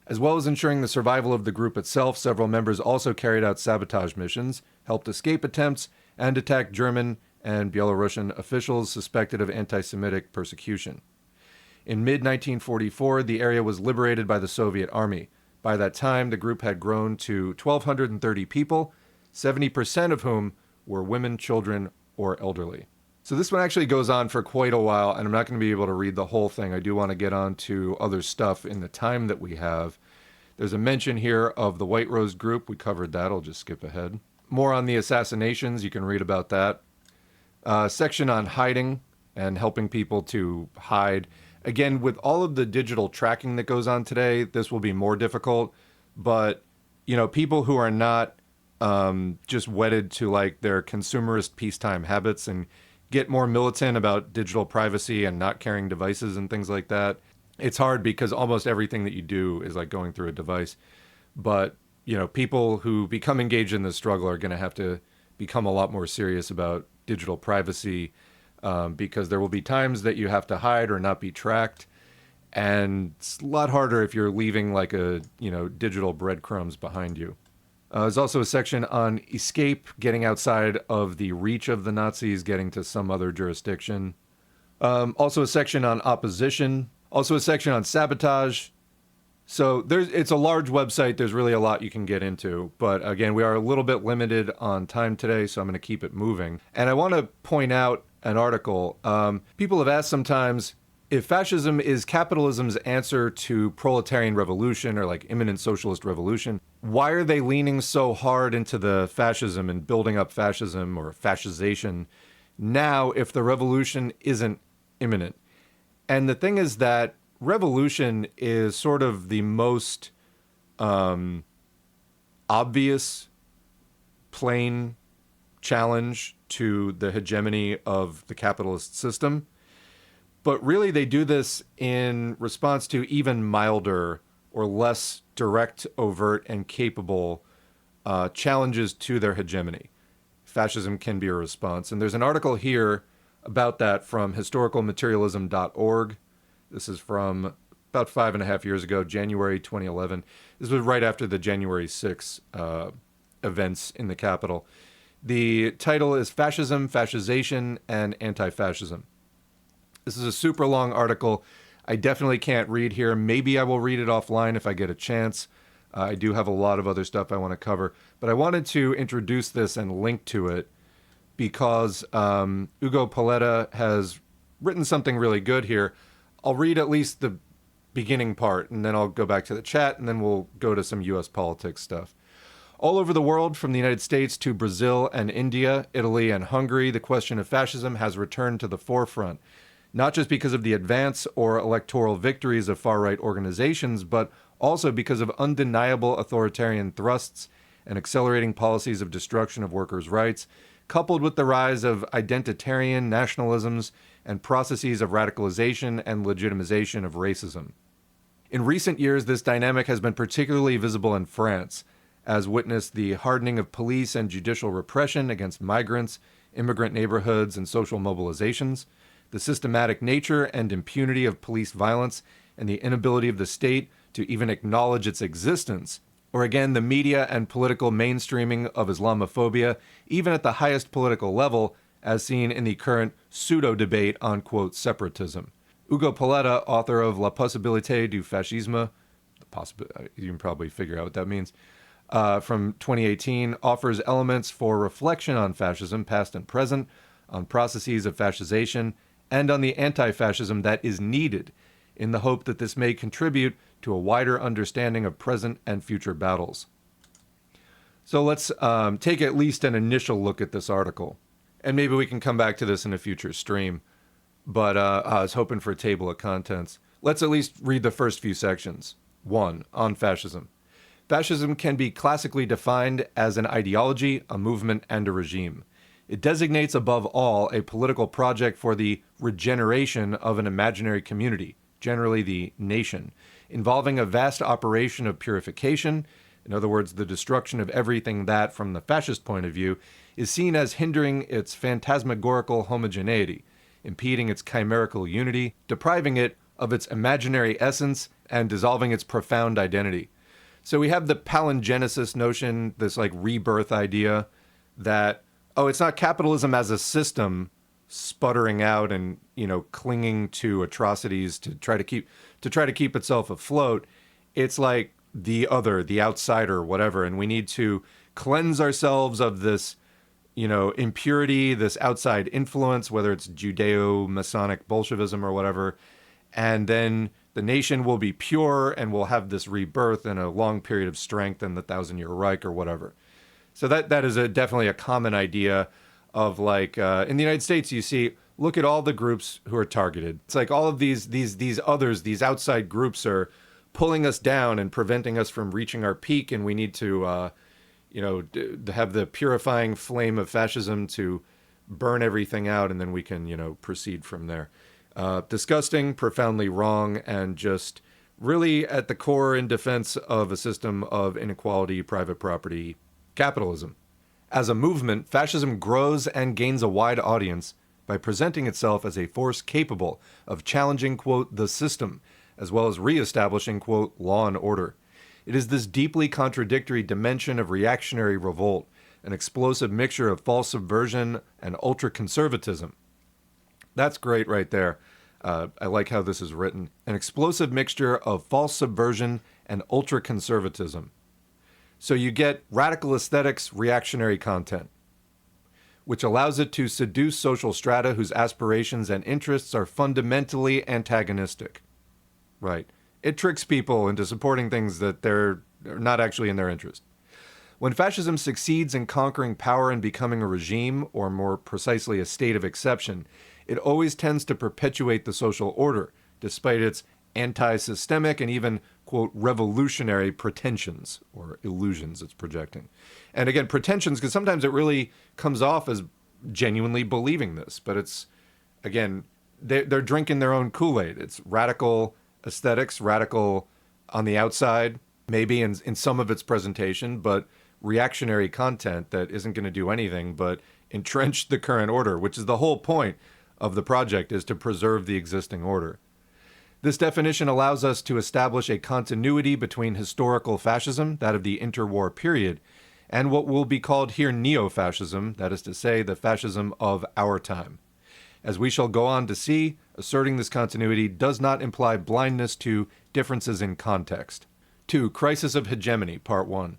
As well as ensuring the survival of the group itself, several members also carried out sabotage missions, helped escape attempts, and attacked German and Belarusian officials suspected of anti-Semitic persecution. In mid-1944, the area was liberated by the Soviet Army. By that time, the group had grown to 1,230 people, 70% of whom were women, children, or elderly. So this one actually goes on for quite a while, and I'm not going to be able to read the whole thing. I do want to get on to other stuff in the time that we have. There's a mention here of the White Rose group. We covered that. I'll just skip ahead. More on the assassinations. You can read about that. Section on hiding and helping people to hide. Again, with all of the digital tracking that goes on today, this will be more difficult, but people who are not just wedded to like their consumerist peacetime habits and get more militant about digital privacy and not carrying devices and things like that. It's hard because almost everything that you do is like going through a device. But, people who become engaged in this struggle are going to have to become a lot more serious about digital privacy because there will be times that you have to hide or not be tracked. And it's a lot harder if you're leaving like digital breadcrumbs behind you. There's also a section on escape, getting outside of the reach of the Nazis, getting to some other jurisdiction. Also a section on opposition. Also a section on sabotage. So it's a large website. There's really a lot you can get into. But again, we are a little bit limited on time today, so I'm going to keep it moving. And I want to point out an article. People have asked sometimes, if fascism is capitalism's answer to proletarian revolution or like imminent socialist revolution, why are they leaning so hard into the fascism and building up fascism or fascisation now if the revolution isn't imminent? And the thing is that revolution is sort of the most obvious, plain challenge to the hegemony of the capitalist system. But really, they do this in response to even milder or less direct, overt, and capable challenges to their hegemony. Fascism can be a response. And there's an article here about that from historicalmaterialism.org. This is from about 5.5 years ago, January 2011. This was right after the January 6 events in the Capitol. The title is Fascism, Fascisation, and Antifascism. This is a super long article. I definitely can't read here. Maybe I will read it offline if I get a chance. I do have a lot of other stuff I want to cover. But I wanted to introduce this and link to it because Ugo Paletta has written something really good here. I'll read at least the beginning part, and then I'll go back to the chat, and then we'll go to some U.S. politics stuff. All over the world, from the United States to Brazil and India, Italy and Hungary, the question of fascism has returned to the forefront. Not just because of the advance or electoral victories of far-right organizations, but also because of undeniable authoritarian thrusts and accelerating policies of destruction of workers' rights, coupled with the rise of identitarian nationalisms and processes of radicalization and legitimization of racism. In recent years, this dynamic has been particularly visible in France, as witnessed the hardening of police and judicial repression against migrants, immigrant neighborhoods, and social mobilizations, the systematic nature and impunity of police violence, and the inability of the state to even acknowledge its existence, or again, the media and political mainstreaming of Islamophobia, even at the highest political level, as seen in the current pseudo-debate on, quote, separatism. Ugo Paletta, author of La Possibilité du Fascisme, you can probably figure out what that means, from 2018, offers elements for reflection on fascism, past and present, on processes of fascisation, and on the anti-fascism that is needed, in the hope that this may contribute to a wider understanding of present and future battles. So let's take at least an initial look at this article. And maybe we can come back to this in a future stream. But I was hoping for a table of contents. Let's at least read the first few sections. 1. On fascism. Fascism can be classically defined as an ideology, a movement, and a regime. It designates above all a political project for the regeneration of an imaginary community, generally the nation, involving a vast operation of purification, in other words, the destruction of everything that, from the fascist point of view, is seen as hindering its phantasmagorical homogeneity, impeding its chimerical unity, depriving it of its imaginary essence, and dissolving its profound identity. So we have the palingenesis notion, this like rebirth idea that, oh, it's not capitalism as a system sputtering out and, clinging to atrocities to try to keep itself afloat. It's like the other, the outsider, whatever, and we need to cleanse ourselves of this, impurity, this outside influence, whether it's Judeo-Masonic Bolshevism or whatever, and then the nation will be pure and will have this rebirth and a long period of strength and the 1,000-year Reich or whatever. So that is definitely a common idea of like, in the United States, you see, look at all the groups who are targeted. It's like all of these others, these outside groups are pulling us down and preventing us from reaching our peak, and we need to, to have the purifying flame of fascism to burn everything out, and then we can, proceed from there. Disgusting, profoundly wrong, and just really at the core in defense of a system of inequality, private property, capitalism. As a movement, fascism grows and gains a wide audience by presenting itself as a force capable of challenging, quote, the system, as well as reestablishing, quote, law and order. It is this deeply contradictory dimension of reactionary revolt, an explosive mixture of false subversion and ultra-conservatism. That's great right there. I like how this is written. An explosive mixture of false subversion and ultra-conservatism. So you get radical aesthetics, reactionary content, which allows it to seduce social strata whose aspirations and interests are fundamentally antagonistic. Right. It tricks people into supporting things that they're not actually in their interest. When fascism succeeds in conquering power and becoming a regime, or more precisely a state of exception, it always tends to perpetuate the social order, despite its anti-systemic and even, quote, revolutionary pretensions, or illusions it's projecting. And again, pretensions, because sometimes it really comes off as genuinely believing this, but it's, again, they're drinking their own Kool-Aid. It's radical aesthetics, radical on the outside, maybe in some of its presentation, but reactionary content that isn't going to do anything but entrench the current order, which is the whole point of the project, is to preserve the existing order. This definition allows us to establish a continuity between historical fascism, that of the interwar period, and what will be called here neo-fascism, that is to say, the fascism of our time. As we shall go on to see, asserting this continuity does not imply blindness to differences in context. 2. Crisis of Hegemony, Part 1.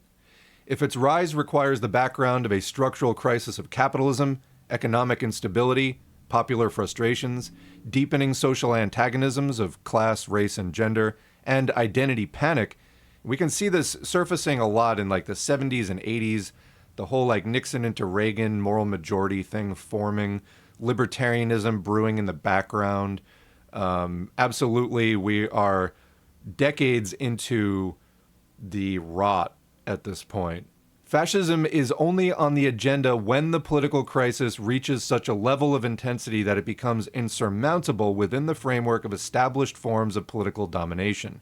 If its rise requires the background of a structural crisis of capitalism, economic instability, popular frustrations, deepening social antagonisms of class, race, and gender, and identity panic, we can see this surfacing a lot in like the 70s and 80s, the whole like Nixon into Reagan moral majority thing forming, libertarianism brewing in the background. Absolutely, we are decades into the rot at this point. Fascism is only on the agenda when the political crisis reaches such a level of intensity that it becomes insurmountable within the framework of established forms of political domination.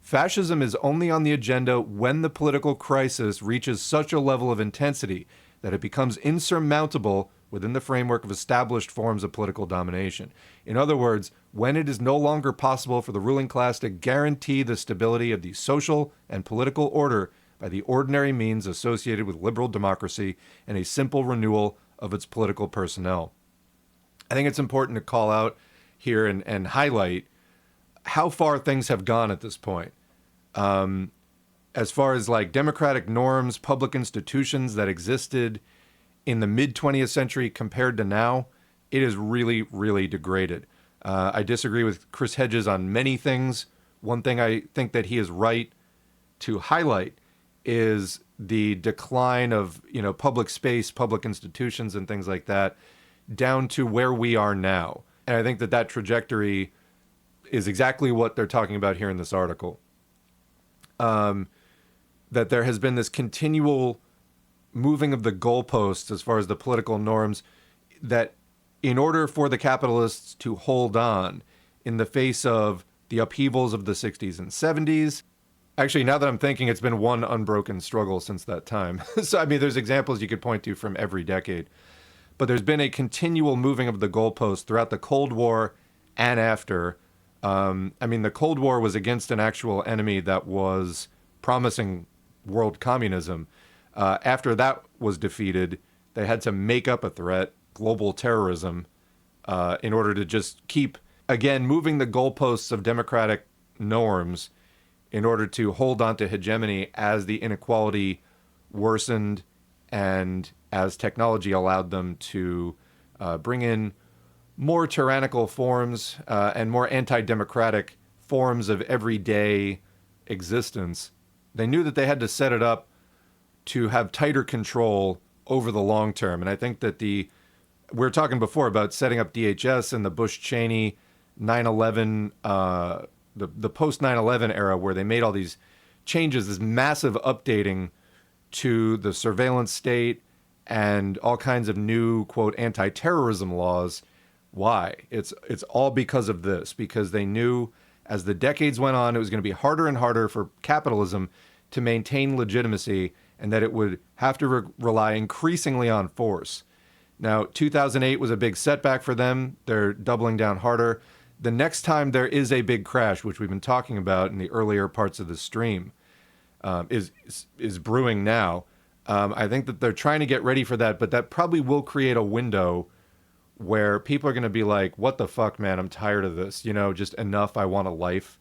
Fascism is only on the agenda when the political crisis reaches such a level of intensity that it becomes insurmountable within the framework of established forms of political domination. In other words, when it is no longer possible for the ruling class to guarantee the stability of the social and political order by the ordinary means associated with liberal democracy and a simple renewal of its political personnel. I think it's important to call out here and highlight how far things have gone at this point. As far as like democratic norms, public institutions that existed in the mid-20th century compared to now, it is really, really degraded. I disagree with Chris Hedges on many things. One thing I think that he is right to highlight is the decline of, public space, public institutions, and things like that, down to where we are now. And I think that trajectory is exactly what they're talking about here in this article. That there has been this continual moving of the goalposts as far as the political norms, that in order for the capitalists to hold on in the face of the upheavals of the 60s and 70s, actually, now that I'm thinking, it's been one unbroken struggle since that time. So, I mean, there's examples you could point to from every decade. But there's been a continual moving of the goalposts throughout the Cold War and after. The Cold War was against an actual enemy that was promising world communism. After that was defeated, they had to make up a threat, global terrorism, in order to just keep, again, moving the goalposts of democratic norms in order to hold on to hegemony as the inequality worsened and as technology allowed them to bring in more tyrannical forms and more anti-democratic forms of everyday existence. They knew that they had to set it up to have tighter control over the long term. And I think that we were talking before about setting up DHS and the Bush-Cheney 9/11 the post 9/11 era where they made all these changes, this massive updating to the surveillance state and all kinds of new, quote, anti-terrorism laws. Why? It's all because of this, because they knew as the decades went on, it was going to be harder and harder for capitalism to maintain legitimacy, and that it would have to rely increasingly on force. Now, 2008 was a big setback for them. They're doubling down harder. The next time there is a big crash, which we've been talking about in the earlier parts of the stream, is brewing now. I think that they're trying to get ready for that, but that probably will create a window where people are going to be like, what the fuck, man, I'm tired of this. You know, just enough. I want a life.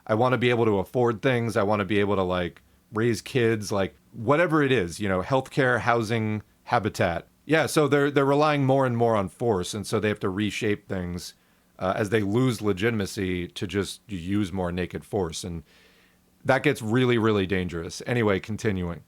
I want to be able to afford things. I want to be able to, like, raise kids, like, whatever it is, you know, healthcare, housing, habitat. Yeah, so they're relying more and more on force, and so they have to reshape things as they lose legitimacy to just use more naked force. And that gets really, really dangerous. Anyway, continuing.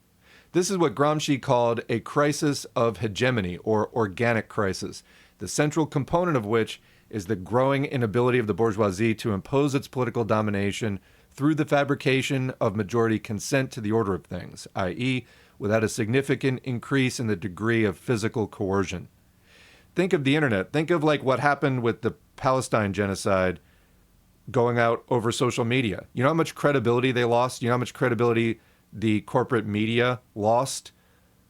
This is what Gramsci called a crisis of hegemony, or organic crisis, the central component of which is the growing inability of the bourgeoisie to impose its political domination through the fabrication of majority consent to the order of things, i.e., without a significant increase in the degree of physical coercion. Think of the internet. Think of like what happened with the Palestine genocide going out over social media. You know how much credibility they lost? You know how much credibility the corporate media lost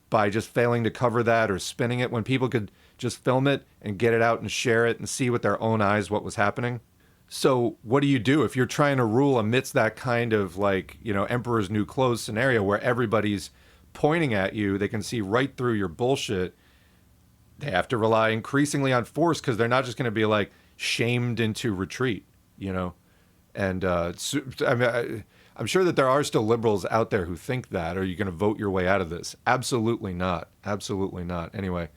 by just failing to cover that or spinning it when people could just film it and get it out and share it and see with their own eyes what was happening? So what do you do if you're trying to rule amidst that kind of, like, you know, Emperor's New Clothes scenario where everybody's pointing at you, they can see right through your bullshit? They have to rely increasingly on force because they're not just going to be like shamed into retreat, you know? And I'm sure that there are still liberals out there who think that. Are you going to vote your way out of this? Absolutely not. Absolutely not. Anyway,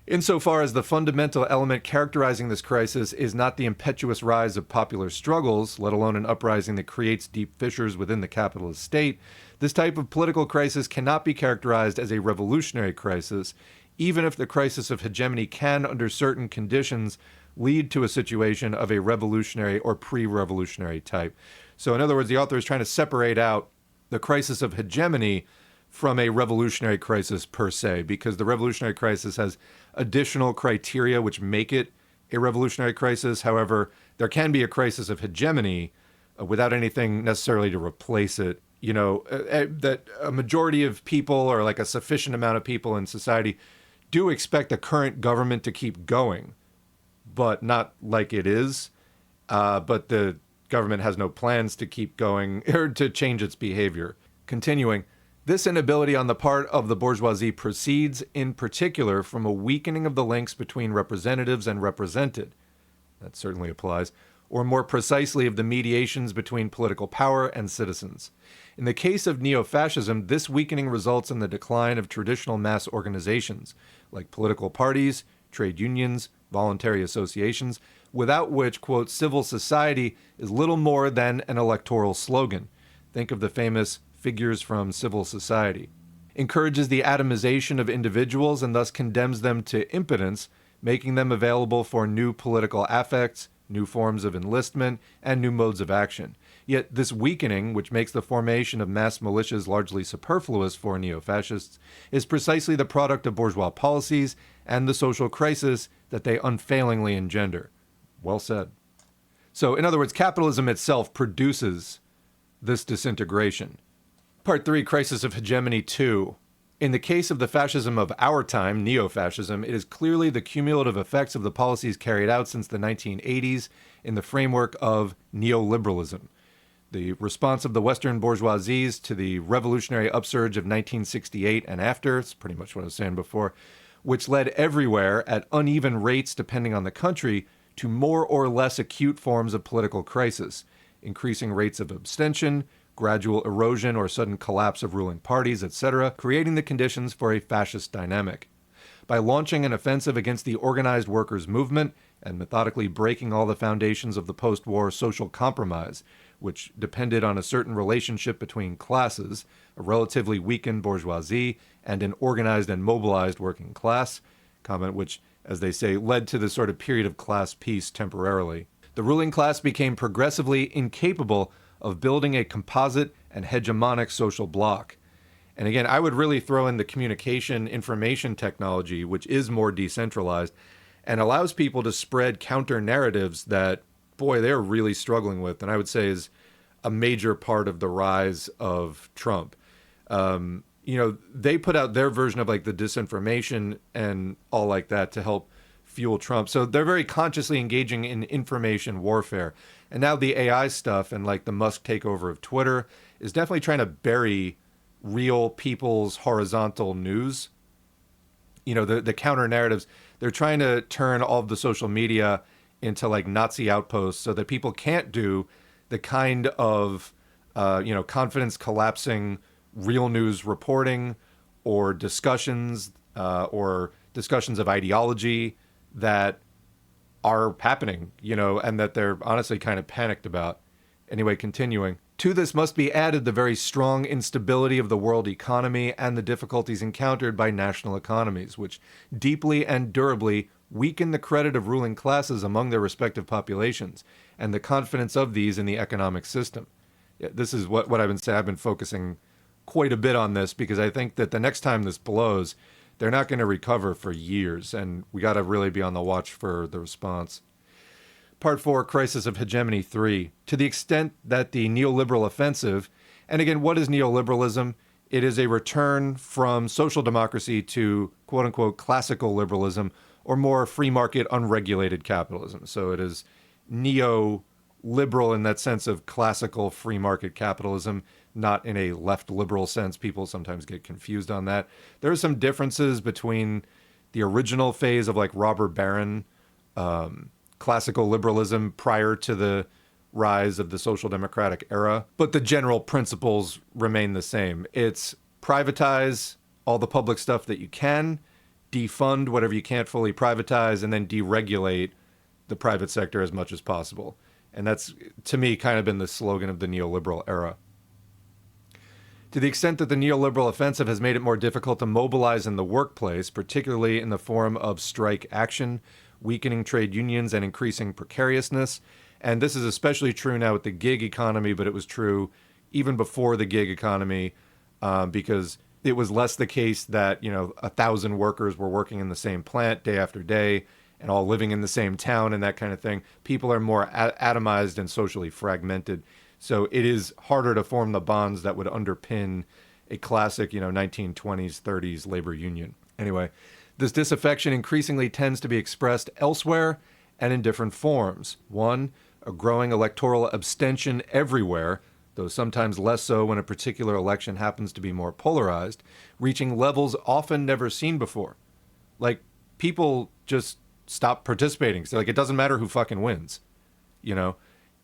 insofar as the fundamental element characterizing this crisis is not the impetuous rise of popular struggles, let alone an uprising that creates deep fissures within the capitalist state, this type of political crisis cannot be characterized as a revolutionary crisis, even if the crisis of hegemony can, under certain conditions, lead to a situation of a revolutionary or pre-revolutionary type. So in other words, the author is trying to separate out the crisis of hegemony from a revolutionary crisis per se, because the revolutionary crisis has additional criteria which make it a revolutionary crisis. However, there can be a crisis of hegemony without anything necessarily to replace it. You know, that a majority of people, or like a sufficient amount of people in society, do expect the current government to keep going, but not like it is. But the government has no plans to keep going or to change its behavior. Continuing, this inability on the part of the bourgeoisie proceeds in particular from a weakening of the links between representatives and represented. That certainly applies. Or more precisely, of the mediations between political power and citizens. In the case of neo-fascism, this weakening results in the decline of traditional mass organizations, like political parties, trade unions, voluntary associations, without which, quote, civil society is little more than an electoral slogan. Think of the famous figures from civil society. Encourages the atomization of individuals and thus condemns them to impotence, making them available for new political affects, new forms of enlistment, and new modes of action. Yet this weakening, which makes the formation of mass militias largely superfluous for neo-fascists, is precisely the product of bourgeois policies and the social crisis that they unfailingly engender. Well said. So, in other words, capitalism itself produces this disintegration. Part 3, Crisis of Hegemony 2. In the case of the fascism of our time, neo-fascism, it is clearly the cumulative effects of the policies carried out since the 1980s in the framework of neoliberalism. The response of the Western bourgeoisies to the revolutionary upsurge of 1968 and after, it's pretty much what I was saying before, which led everywhere at uneven rates depending on the country to more or less acute forms of political crisis, increasing rates of abstention, gradual erosion or sudden collapse of ruling parties, etc., creating the conditions for a fascist dynamic. By launching an offensive against the organized workers' movement and methodically breaking all the foundations of the post-war social compromise, which depended on a certain relationship between classes, a relatively weakened bourgeoisie, and an organized and mobilized working class, comment which, as they say, led to the sort of period of class peace temporarily. the ruling class became progressively incapable of building a composite and hegemonic social bloc. And again, I would really throw in the communication information technology, which is more decentralized and allows people to spread counter narratives that, boy, they're really struggling with. And I would say is a major part of the rise of Trump. They put out their version of like the disinformation and all like that to help fuel Trump. So they're very consciously engaging in information warfare. And now the AI stuff and like the Musk takeover of Twitter is definitely trying to bury real people's horizontal news. The counter narratives, they're trying to turn all of the social media into like Nazi outposts so that people can't do the kind of, confidence collapsing real news reporting or discussions of ideology that are happening, and that they're honestly kind of panicked about. Anyway, continuing. To this must be added the very strong instability of the world economy and the difficulties encountered by national economies, which deeply and durably weaken the credit of ruling classes among their respective populations and the confidence of these in the economic system. This is what I've been saying. I've been focusing quite a bit on this because I think that the next time this blows, they're not going to recover for years, and we got to really be on the watch for the response. Part 4, Crisis of Hegemony 3. To the extent that the neoliberal offensive, and again, what is neoliberalism? It is a return from social democracy to quote-unquote classical liberalism, or more free market, unregulated capitalism. So it is neo-liberal in that sense of classical free market capitalism, not in a left liberal sense. People sometimes get confused on that. There are some differences between the original phase of like robber baron, classical liberalism prior to the rise of the social democratic era, but the general principles remain the same. It's privatize all the public stuff that you can, defund whatever you can't fully privatize, and then deregulate the private sector as much as possible. And that's, to me, kind of been the slogan of the neoliberal era. To the extent that the neoliberal offensive has made it more difficult to mobilize in the workplace, particularly in the form of strike action, weakening trade unions, and increasing precariousness. And this is especially true now with the gig economy, but it was true even before the gig economy, because it was less the case that, 1,000 workers were working in the same plant day after day and all living in the same town and that kind of thing. People are more atomized and socially fragmented. So it is harder to form the bonds that would underpin a classic, 1920s, 30s labor union. Anyway, this disaffection increasingly tends to be expressed elsewhere and in different forms. One, a growing electoral abstention everywhere, though sometimes less so when a particular election happens to be more polarized, reaching levels often never seen before. Like, people just stop participating. So, it doesn't matter who fucking wins,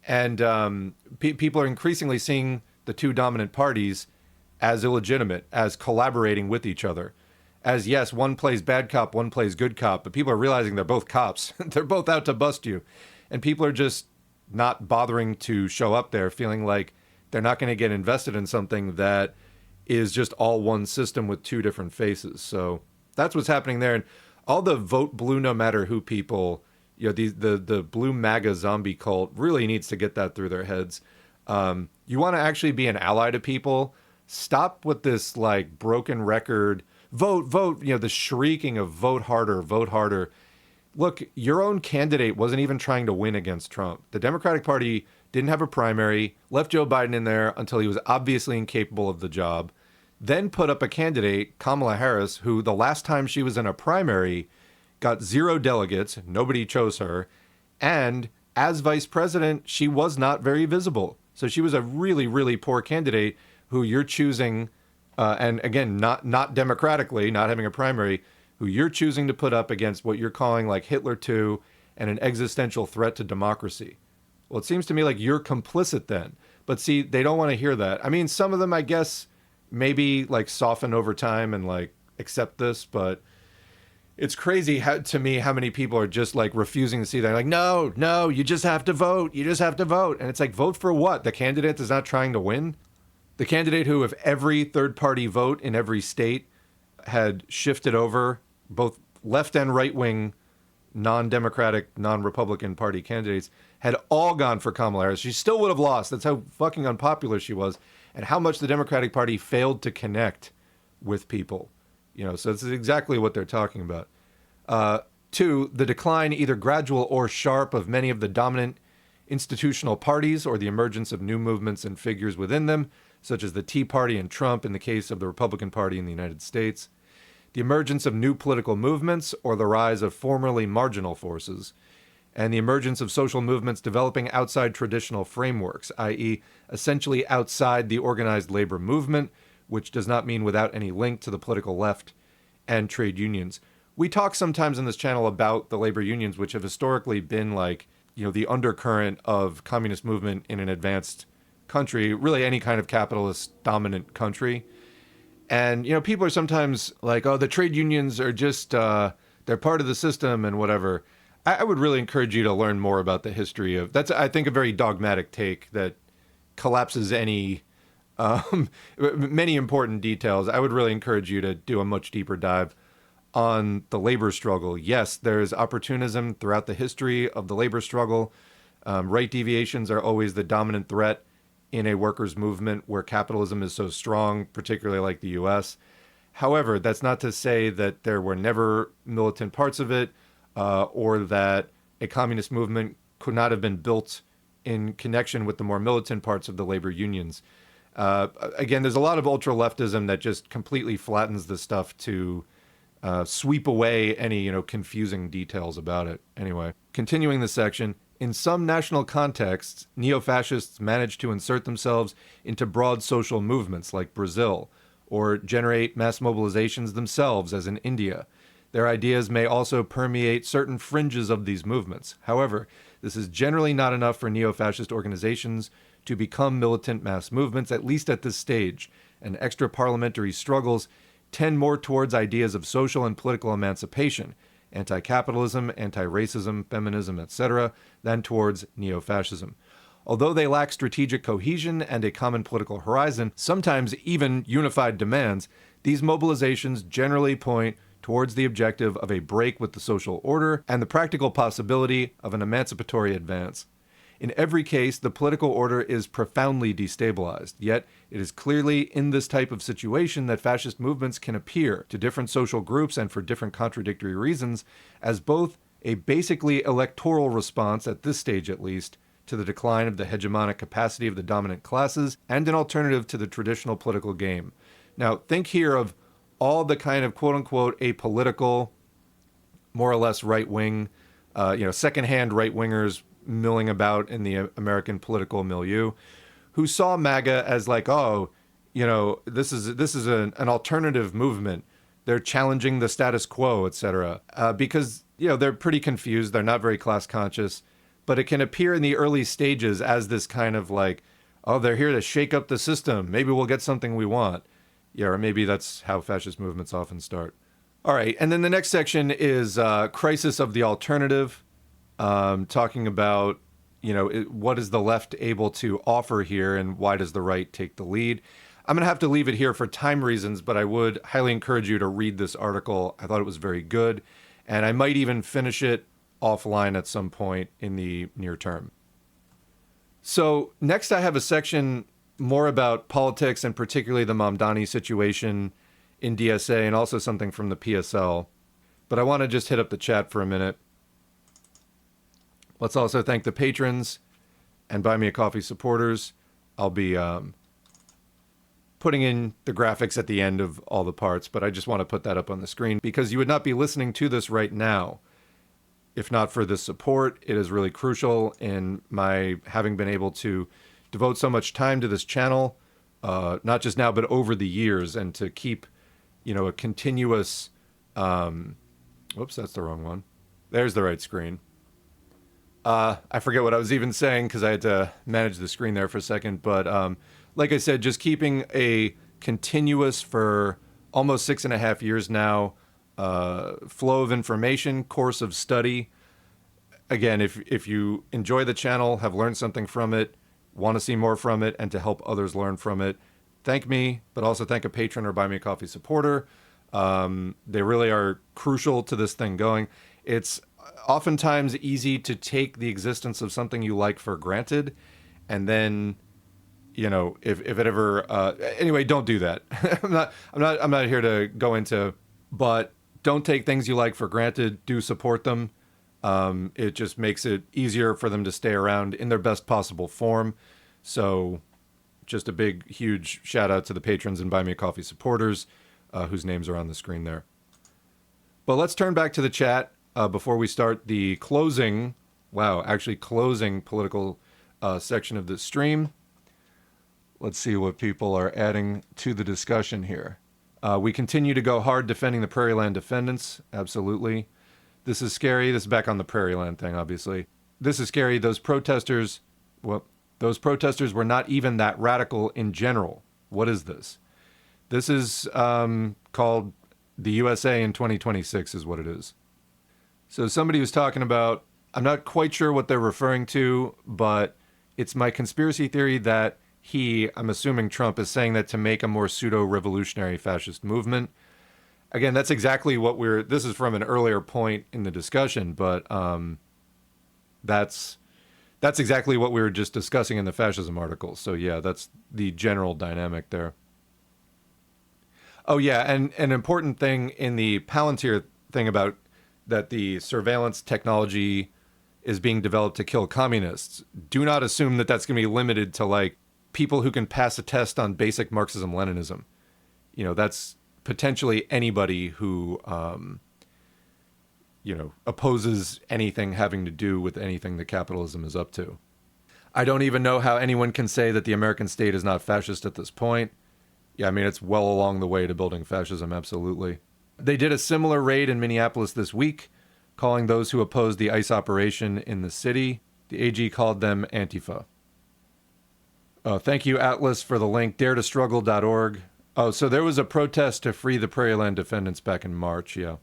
And people are increasingly seeing the two dominant parties as illegitimate, as collaborating with each other. As, yes, one plays bad cop, one plays good cop, but people are realizing they're both cops. They're both out to bust you. And people are just not bothering to show up there, feeling like they're not going to get invested in something that is just all one system with two different faces. So that's what's happening there. And all the vote blue no matter who people, the blue MAGA zombie cult really needs to get that through their heads. You want to actually be an ally to people, stop with this broken record, vote, the shrieking of vote harder, vote harder. Look, your own candidate wasn't even trying to win against Trump. The Democratic Party didn't have a primary, left Joe Biden in there until he was obviously incapable of the job, then put up a candidate, Kamala Harris, who the last time she was in a primary got 0 delegates, nobody chose her, and as vice president, she was not very visible. So she was a really, really poor candidate who you're choosing, and again, not democratically, not having a primary, who you're choosing to put up against what you're calling Hitler 2 and an existential threat to democracy. Well, it seems to me like you're complicit then. But see, they don't want to hear that. I mean, some of them, I guess, maybe soften over time and accept this, but it's crazy to me how many people are just refusing to see that. No, you just have to vote. You just have to vote. And it's vote for what? The candidate is not trying to win? The candidate who, if every third-party vote in every state had shifted over, both left and right-wing, non-Democratic, non-Republican Party candidates had all gone for Kamala Harris, she still would have lost. That's how fucking unpopular she was, and how much the Democratic Party failed to connect with people. So this is exactly what they're talking about. 2, the decline, either gradual or sharp, of many of the dominant institutional parties, or the emergence of new movements and figures within them, such as the Tea Party and Trump in the case of the Republican Party in the United States. The emergence of new political movements, or the rise of formerly marginal forces. And the emergence of social movements developing outside traditional frameworks, i.e., essentially outside the organized labor movement, which does not mean without any link to the political left and trade unions. We talk sometimes in this channel about the labor unions, which have historically been like, the undercurrent of communist movement in an advanced country, really any kind of capitalist dominant country. And, people are sometimes like, oh, the trade unions are just, they're part of the system and whatever. I would really encourage you to learn more about the history of, that's, I think, a very dogmatic take that collapses any, many important details. I would really encourage you to do a much deeper dive on the labor struggle. Yes, there's opportunism throughout the history of the labor struggle. Right deviations are always the dominant threat in a workers' movement where capitalism is so strong, particularly like the US. However, that's not to say that there were never militant parts of it, or that a communist movement could not have been built in connection with the more militant parts of the labor unions. Again, there's a lot of ultra-leftism that just completely flattens this stuff to sweep away any, confusing details about it. Anyway, continuing this section, in some national contexts, neo-fascists manage to insert themselves into broad social movements like Brazil, or generate mass mobilizations themselves, as in India. Their ideas may also permeate certain fringes of these movements. However, this is generally not enough for neo-fascist organizations to become militant mass movements, at least at this stage, and extra-parliamentary struggles tend more towards ideas of social and political emancipation, anti-capitalism, anti-racism, feminism, etc., than towards neo-fascism. Although they lack strategic cohesion and a common political horizon, sometimes even unified demands, these mobilizations generally point towards the objective of a break with the social order and the practical possibility of an emancipatory advance. In every case, the political order is profoundly destabilized, yet it is clearly in this type of situation that fascist movements can appear to different social groups and for different contradictory reasons as both a basically electoral response, at this stage at least, to the decline of the hegemonic capacity of the dominant classes and an alternative to the traditional political game. Now, think here of all the kind of quote-unquote apolitical, more or less right-wing, second-hand right-wingers milling about in the American political milieu, who saw MAGA as like, this is an alternative movement. They're challenging the status quo, etc. Because they're pretty confused. They're not very class conscious, but it can appear in the early stages as this kind of like, oh, they're here to shake up the system. Maybe we'll get something we want. Yeah, or maybe that's how fascist movements often start. All right, and then the next section is Crisis of the Alternative. Talking about, what is the left able to offer here and why does the right take the lead? I'm going to have to leave it here for time reasons, but I would highly encourage you to read this article. I thought it was very good, and I might even finish it offline at some point in the near term. So next I have a section more about politics and particularly the Mamdani situation in DSA and also something from the PSL. But I want to just hit up the chat for a minute. Let's also thank the patrons and Buy Me a Coffee supporters. I'll be putting in the graphics at the end of all the parts, but I just want to put that up on the screen because you would not be listening to this right now if not for this support. It is really crucial in my having been able to devote so much time to this channel, not just now, but over the years, and to keep, a continuous, whoops, that's the wrong one. There's the right screen. I forget what I was even saying because I had to manage the screen there for a second. But like I said, just keeping a continuous for almost 6.5 years now, flow of information, course of study. Again, if you enjoy the channel, have learned something from it, want to see more from it, and to help others learn from it, thank me, but also thank a patron or Buy Me a Coffee supporter. They really are crucial to this thing going. It's oftentimes easy to take the existence of something you like for granted, and then, you know, if it ever anyway, don't do that. I'm not here to go into, but don't take things you like for granted. Do support them. It just makes it easier for them to stay around in their best possible form. So just a big, huge shout out to the patrons and Buy Me a Coffee supporters, whose names are on the screen there. But let's turn back to the chat before we start the closing political section of this stream. Let's see what people are adding to the discussion here. We continue to go hard defending the Prairieland defendants. Absolutely. This is scary. This is back on the Prairieland thing, obviously. This is scary. Those protesters were not even that radical in general. What is this? This is called the USA in 2026 is what it is. So somebody was talking about, I'm not quite sure what they're referring to, but it's my conspiracy theory that I'm assuming Trump is saying that to make a more pseudo-revolutionary fascist movement. Again, that's exactly what this is from an earlier point in the discussion, but that's exactly what we were just discussing in the fascism article. So yeah, that's the general dynamic there. Oh yeah, and an important thing in the Palantir thing about that the surveillance technology is being developed to kill communists. Do not assume that that's going to be limited to like people who can pass a test on basic Marxism-Leninism. You know, that's potentially anybody who, opposes anything having to do with anything that capitalism is up to. I don't even know how anyone can say that the American state is not fascist at this point. Yeah, I mean, it's well along the way to building fascism, absolutely. They did a similar raid in Minneapolis this week, calling those who opposed the ICE operation in the city. The AG called them Antifa. Oh, thank you, Atlas, for the link, daretostruggle.org. Oh, so there was a protest to free the Prairieland defendants back in March, yeah.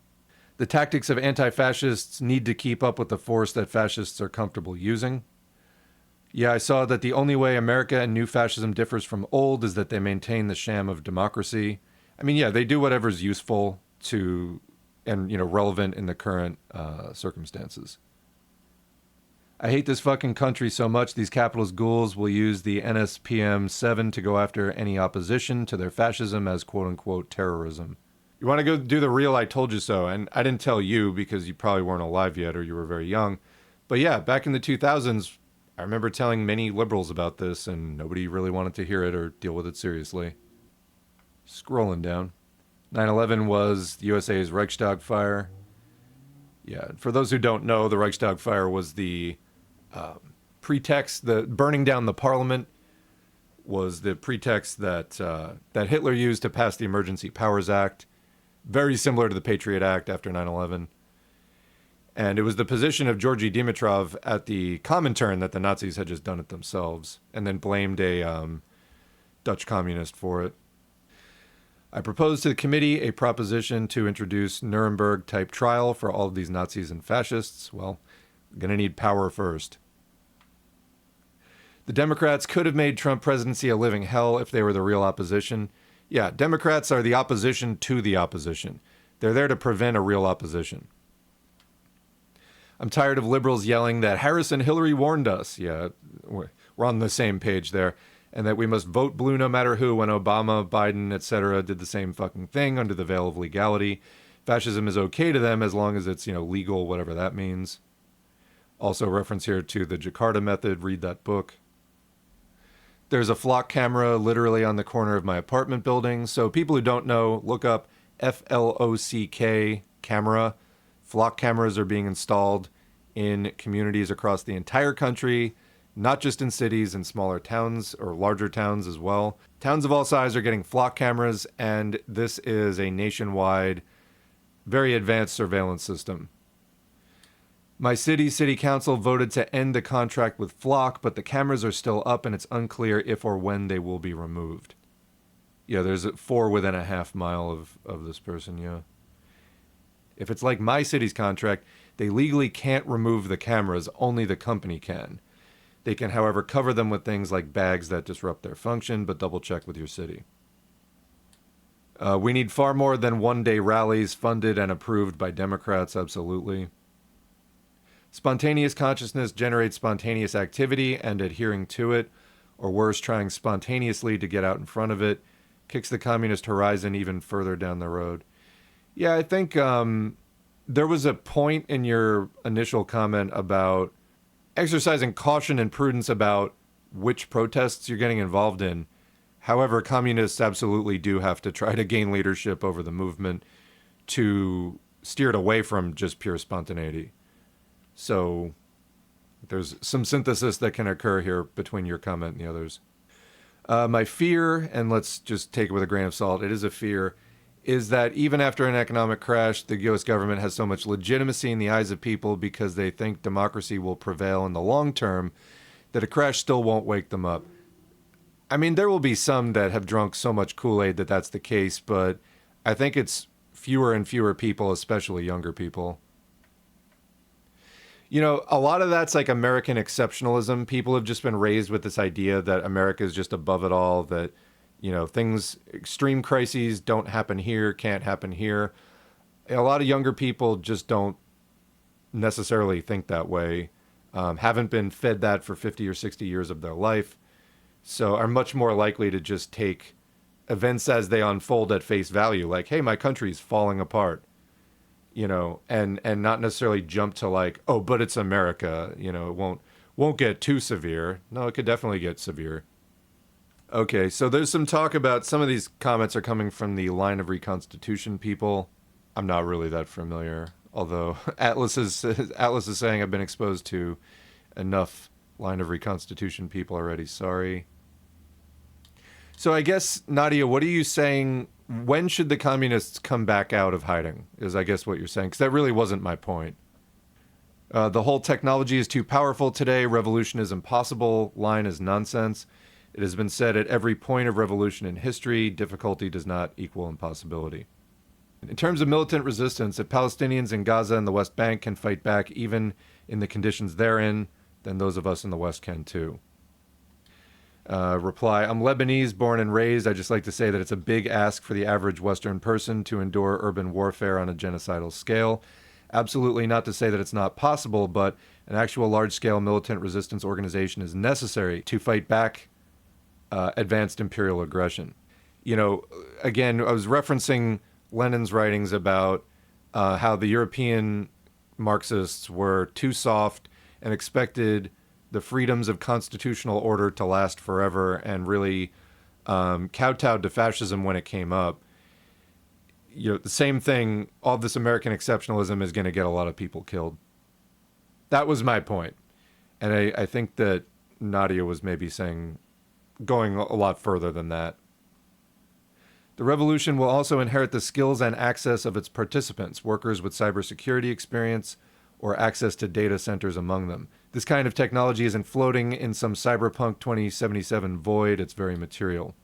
The tactics of anti-fascists need to keep up with the force that fascists are comfortable using. Yeah, I saw that the only way America and new fascism differs from old is that they maintain the sham of democracy. I mean, yeah, they do whatever's useful to and, relevant in the current circumstances. I hate this fucking country so much these capitalist ghouls will use the NSPM-7 to go after any opposition to their fascism as quote-unquote terrorism. You want to go do the real I told you so, and I didn't tell you because you probably weren't alive yet or you were very young. But yeah, back in the 2000s, I remember telling many liberals about this and nobody really wanted to hear it or deal with it seriously. Scrolling down. 9/11 was the USA's Reichstag fire. Yeah, for those who don't know, the Reichstag fire was the pretext. The burning down the parliament was the pretext that Hitler used to pass the Emergency Powers Act, very similar to the Patriot Act after 9/11. And it was the position of Georgy Dimitrov at the Comintern that the Nazis had just done it themselves, and then blamed a Dutch communist for it. I proposed to the committee a proposition to introduce Nuremberg-type trial for all of these Nazis and fascists. Well, I'm going to need power first. The Democrats could have made Trump presidency a living hell if they were the real opposition. Yeah, Democrats are the opposition to the opposition. They're there to prevent a real opposition. I'm tired of liberals yelling that Harris and Hillary warned us. Yeah, we're on the same page there. And that we must vote blue no matter who when Obama, Biden, etc. did the same fucking thing under the veil of legality. Fascism is okay to them as long as it's, legal, whatever that means. Also reference here to the Jakarta method. Read that book. There's a flock camera literally on the corner of my apartment building. So people who don't know, look up FLOCK camera. Flock cameras are being installed in communities across the entire country, not just in cities and smaller towns or larger towns as well. Towns of all sizes are getting flock cameras, and this is a nationwide, very advanced surveillance system. My city council voted to end the contract with Flock, but the cameras are still up and it's unclear if or when they will be removed. Yeah, there's 4 within a half mile of this person, yeah. If it's like my city's contract, they legally can't remove the cameras, only the company can. They can, however, cover them with things like bags that disrupt their function, but double check with your city. We need far more than one-day rallies funded and approved by Democrats, absolutely. Spontaneous consciousness generates spontaneous activity, and adhering to it, or worse, trying spontaneously to get out in front of it, kicks the communist horizon even further down the road. Yeah, I think there was a point in your initial comment about exercising caution and prudence about which protests you're getting involved in. However, communists absolutely do have to try to gain leadership over the movement to steer it away from just pure spontaneity. So there's some synthesis that can occur here between your comment and the others. My fear, and let's just take it with a grain of salt, it is a fear, is that even after an economic crash, the U.S. government has so much legitimacy in the eyes of people because they think democracy will prevail in the long term that a crash still won't wake them up. I mean, there will be some that have drunk so much Kool-Aid that that's the case, but I think it's fewer and fewer people, especially younger people. You know, a lot of that's like American exceptionalism. People have just been raised with this idea that America is just above it all, that, you know, things, extreme crises don't happen here, can't happen here. A lot of younger people just don't necessarily think that way, haven't been fed that for 50 or 60 years of their life, so are much more likely to just take events as they unfold at face value, like, hey, my country's falling apart, you know, and not necessarily jump to like, oh, but it's America, you know, it won't get too severe. No, it could definitely get severe. Okay, so there's some talk about some of these comments are coming from the Line of Reconstitution people. I'm not really that familiar, although Atlas is saying I've been exposed to enough Line of Reconstitution people already. Sorry. So I guess, Nadia, what are you saying? When should the communists come back out of hiding, is I guess what you're saying, because that really wasn't my point. The whole technology is too powerful today. Revolution is impossible. Line is nonsense. It has been said at every point of revolution in history, difficulty does not equal impossibility. In terms of militant resistance, if Palestinians in Gaza and the West Bank can fight back even in the conditions they're in, then those of us in the West can too. Reply, I'm Lebanese, born and raised. I just like to say that it's a big ask for the average Western person to endure urban warfare on a genocidal scale. Absolutely not to say that it's not possible, but an actual large-scale militant resistance organization is necessary to fight back advanced imperial aggression. You know, again, I was referencing Lenin's writings about how the European Marxists were too soft and expected the freedoms of constitutional order to last forever and really kowtowed to fascism when it came up. You know, the same thing, all this American exceptionalism is going to get a lot of people killed. That was my point. And I think that Nadia was maybe saying, going a lot further than that. The revolution will also inherit the skills and access of its participants, workers with cybersecurity experience or access to data centers among them. This kind of technology isn't floating in some cyberpunk 2077 void, it's very material.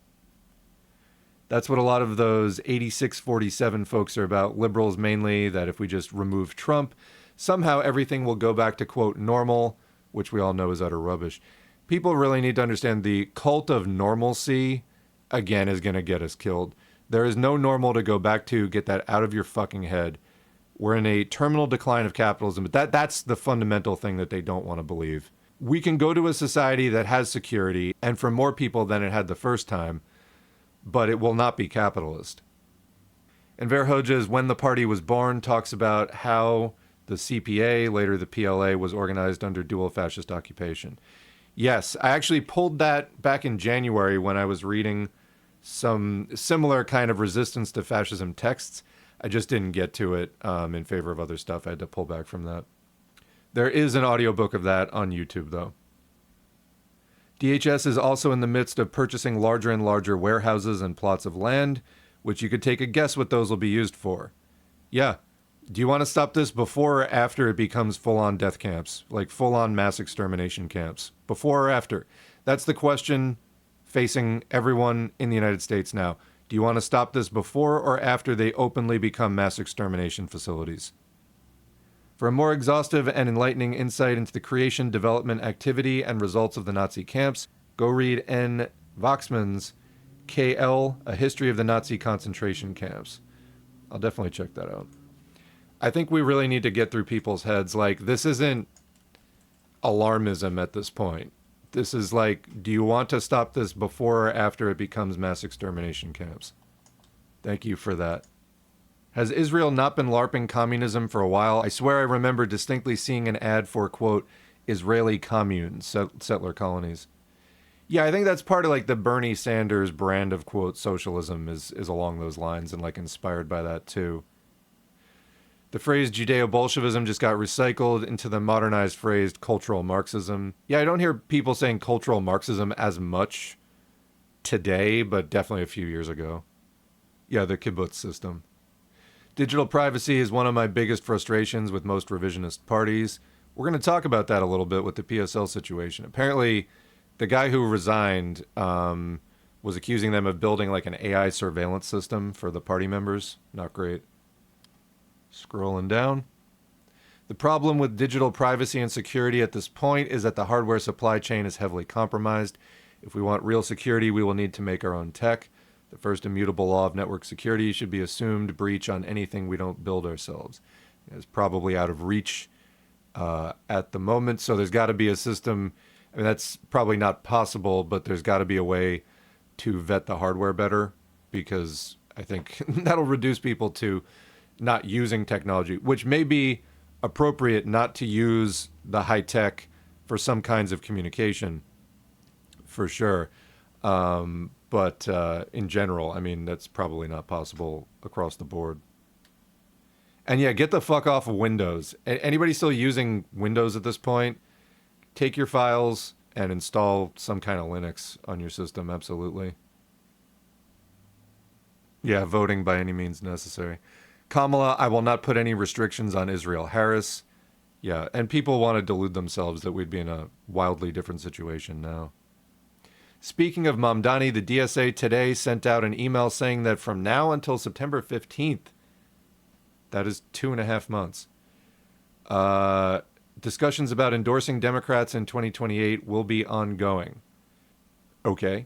That's what a lot of those 8647 folks are about, liberals mainly, that if we just remove Trump, somehow everything will go back to, quote, normal, which we all know is utter rubbish. People really need to understand the cult of normalcy, again, is going to get us killed. There is no normal to go back to. Get that out of your fucking head. We're in a terminal decline of capitalism, but that's the fundamental thing that they don't want to believe. We can go to a society that has security, and for more people than it had the first time, but it will not be capitalist. And Verhoeven's When the Party Was Born talks about how the CPA, later the PLA, was organized under dual fascist occupation. Yes, I actually pulled that back in January when I was reading some similar kind of resistance to fascism texts. I just didn't get to it in favor of other stuff. I had to pull back from that. There is an audiobook of that on YouTube, though. DHS is also in the midst of purchasing larger and larger warehouses and plots of land, which you could take a guess what those will be used for. Yeah. Do you want to stop this before or after it becomes full-on death camps, like full-on mass extermination camps? Before or after? That's the question facing everyone in the United States now. Do you want to stop this before or after they openly become mass extermination facilities? For a more exhaustive and enlightening insight into the creation, development, activity, and results of the Nazi camps, go read N. Waxman's KL, A History of the Nazi Concentration Camps. I'll definitely check that out. I think we really need to get through people's heads, like, this isn't alarmism at this point. This is like, do you want to stop this before or after it becomes mass extermination camps? Thank you for that. Has Israel not been LARPing communism for a while? I swear I remember distinctly seeing an ad for, quote, Israeli communes, settler colonies. Yeah, I think that's part of like the Bernie Sanders brand of, quote, socialism is along those lines and like inspired by that too. The phrase Judeo-Bolshevism just got recycled into the modernized phrase cultural Marxism. Yeah, I don't hear people saying cultural Marxism as much today, but definitely a few years ago. Yeah, the kibbutz system. Digital privacy is one of my biggest frustrations with most revisionist parties. We're going to talk about that a little bit with the PSL situation. Apparently, the guy who resigned was accusing them of building like an AI surveillance system for the party members. Not great. Scrolling down. The problem with digital privacy and security at this point is that the hardware supply chain is heavily compromised. If we want real security, we will need to make our own tech. The first immutable law of network security should be assumed breach on anything we don't build ourselves. It's probably out of reach at the moment, so there's got to be a system. I mean, that's probably not possible, but there's got to be a way to vet the hardware better, because I think that'll reduce people to not using technology, which may be appropriate not to use the high tech for some kinds of communication, for sure. But in general, I mean, that's probably not possible across the board. And yeah, get the fuck off of Windows. Anybody still using Windows at this point? Take your files and install some kind of Linux on your system, absolutely. Yeah, voting by any means necessary. Kamala, I will not put any restrictions on Israel. Harris, yeah, and people want to delude themselves that we'd be in a wildly different situation now. Speaking of Mamdani, the DSA today sent out an email saying that from now until September 15th, that is 2.5 months, discussions about endorsing Democrats in 2028 will be ongoing. Okay.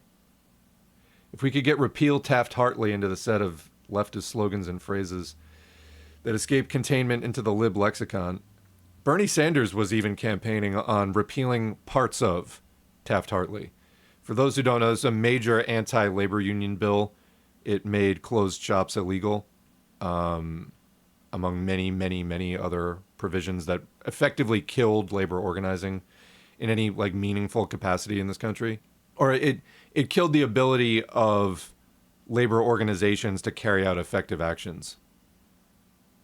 If we could get repeal Taft-Hartley into the set of leftist slogans and phrases that escape containment into the lib lexicon. Bernie Sanders was even campaigning on repealing parts of Taft-Hartley. For those who don't know, it's a major anti-labor union bill. It made closed shops illegal, among many, many, many other provisions that effectively killed labor organizing in any like meaningful capacity in this country. Or it killed the ability of labor organizations to carry out effective actions.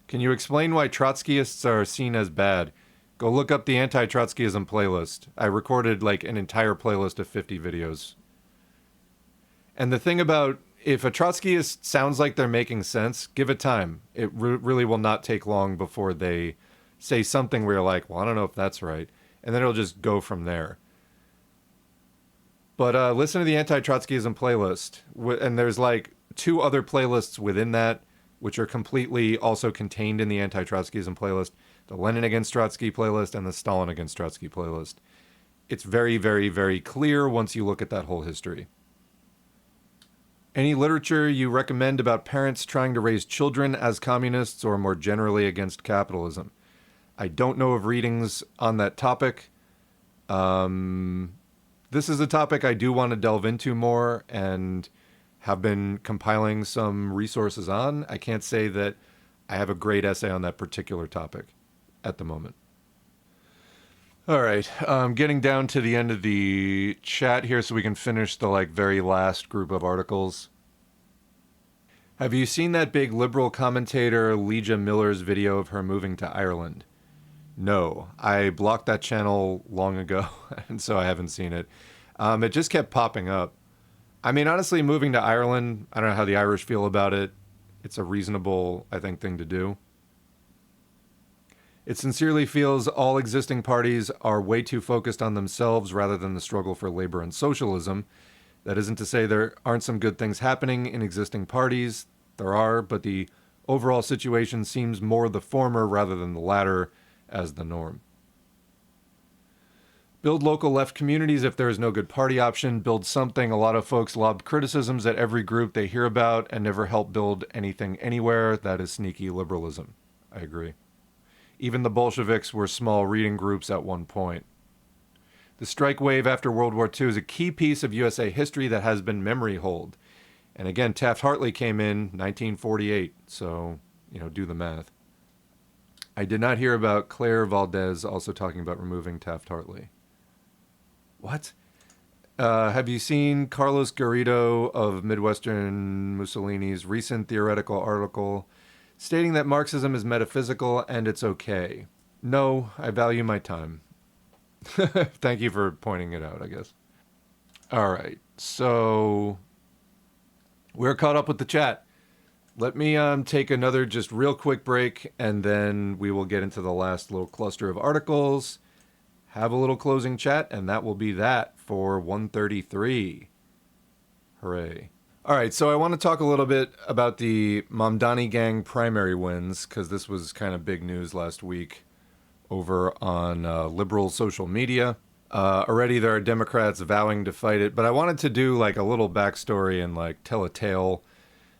Can you explain why Trotskyists are seen as bad? Go look up the anti-Trotskyism playlist. I recorded like an entire playlist of 50 videos. And the thing about, if a Trotskyist sounds like they're making sense, give it time. It really will not take long before they say something where you're like, well, I don't know if that's right. And then it'll just go from there. But listen to the anti-Trotskyism playlist. And there's like 2 other playlists within that, which are completely also contained in the anti-Trotskyism playlist. The Lenin Against Trotsky playlist and the Stalin Against Trotsky playlist. It's very, very, very clear once you look at that whole history. Any literature you recommend about parents trying to raise children as communists or more generally against capitalism? I don't know of readings on that topic. This is a topic I do want to delve into more and have been compiling some resources on. I can't say that I have a great essay on that particular topic at the moment. All right, getting down to the end of the chat here so we can finish the like very last group of articles. Have you seen that big liberal commentator Legia Miller's video of her moving to Ireland? No, I blocked that channel long ago, and so I haven't seen it. It just kept popping up. I mean, honestly, moving to Ireland, I don't know how the Irish feel about it. It's a reasonable, I think, thing to do. It sincerely feels all existing parties are way too focused on themselves rather than the struggle for labor and socialism. That isn't to say there aren't some good things happening in existing parties. There are, but the overall situation seems more the former rather than the latter as the norm. Build local left communities if there is no good party option. Build something. A lot of folks lob criticisms at every group they hear about and never help build anything anywhere. That is sneaky liberalism. I agree. Even the Bolsheviks were small reading groups at one point. The strike wave after World War II is a key piece of USA history that has been memory hold. And again, Taft-Hartley came in 1948, so, do the math. I did not hear about Claire Valdez also talking about removing Taft-Hartley. What? Have you seen Carlos Garrido of Midwestern Mussolini's recent theoretical article stating that Marxism is metaphysical and it's okay? No, I value my time. Thank you for pointing it out, I guess. All right, so we're caught up with the chat. Let me take another just real quick break, and then we will get into the last little cluster of articles, have a little closing chat, and that will be that for 133. Hooray. All right, so I want to talk a little bit about the Mamdani gang primary wins, because this was kind of big news last week over on liberal social media. Already there are Democrats vowing to fight it, but I wanted to do like a little backstory and like tell a tale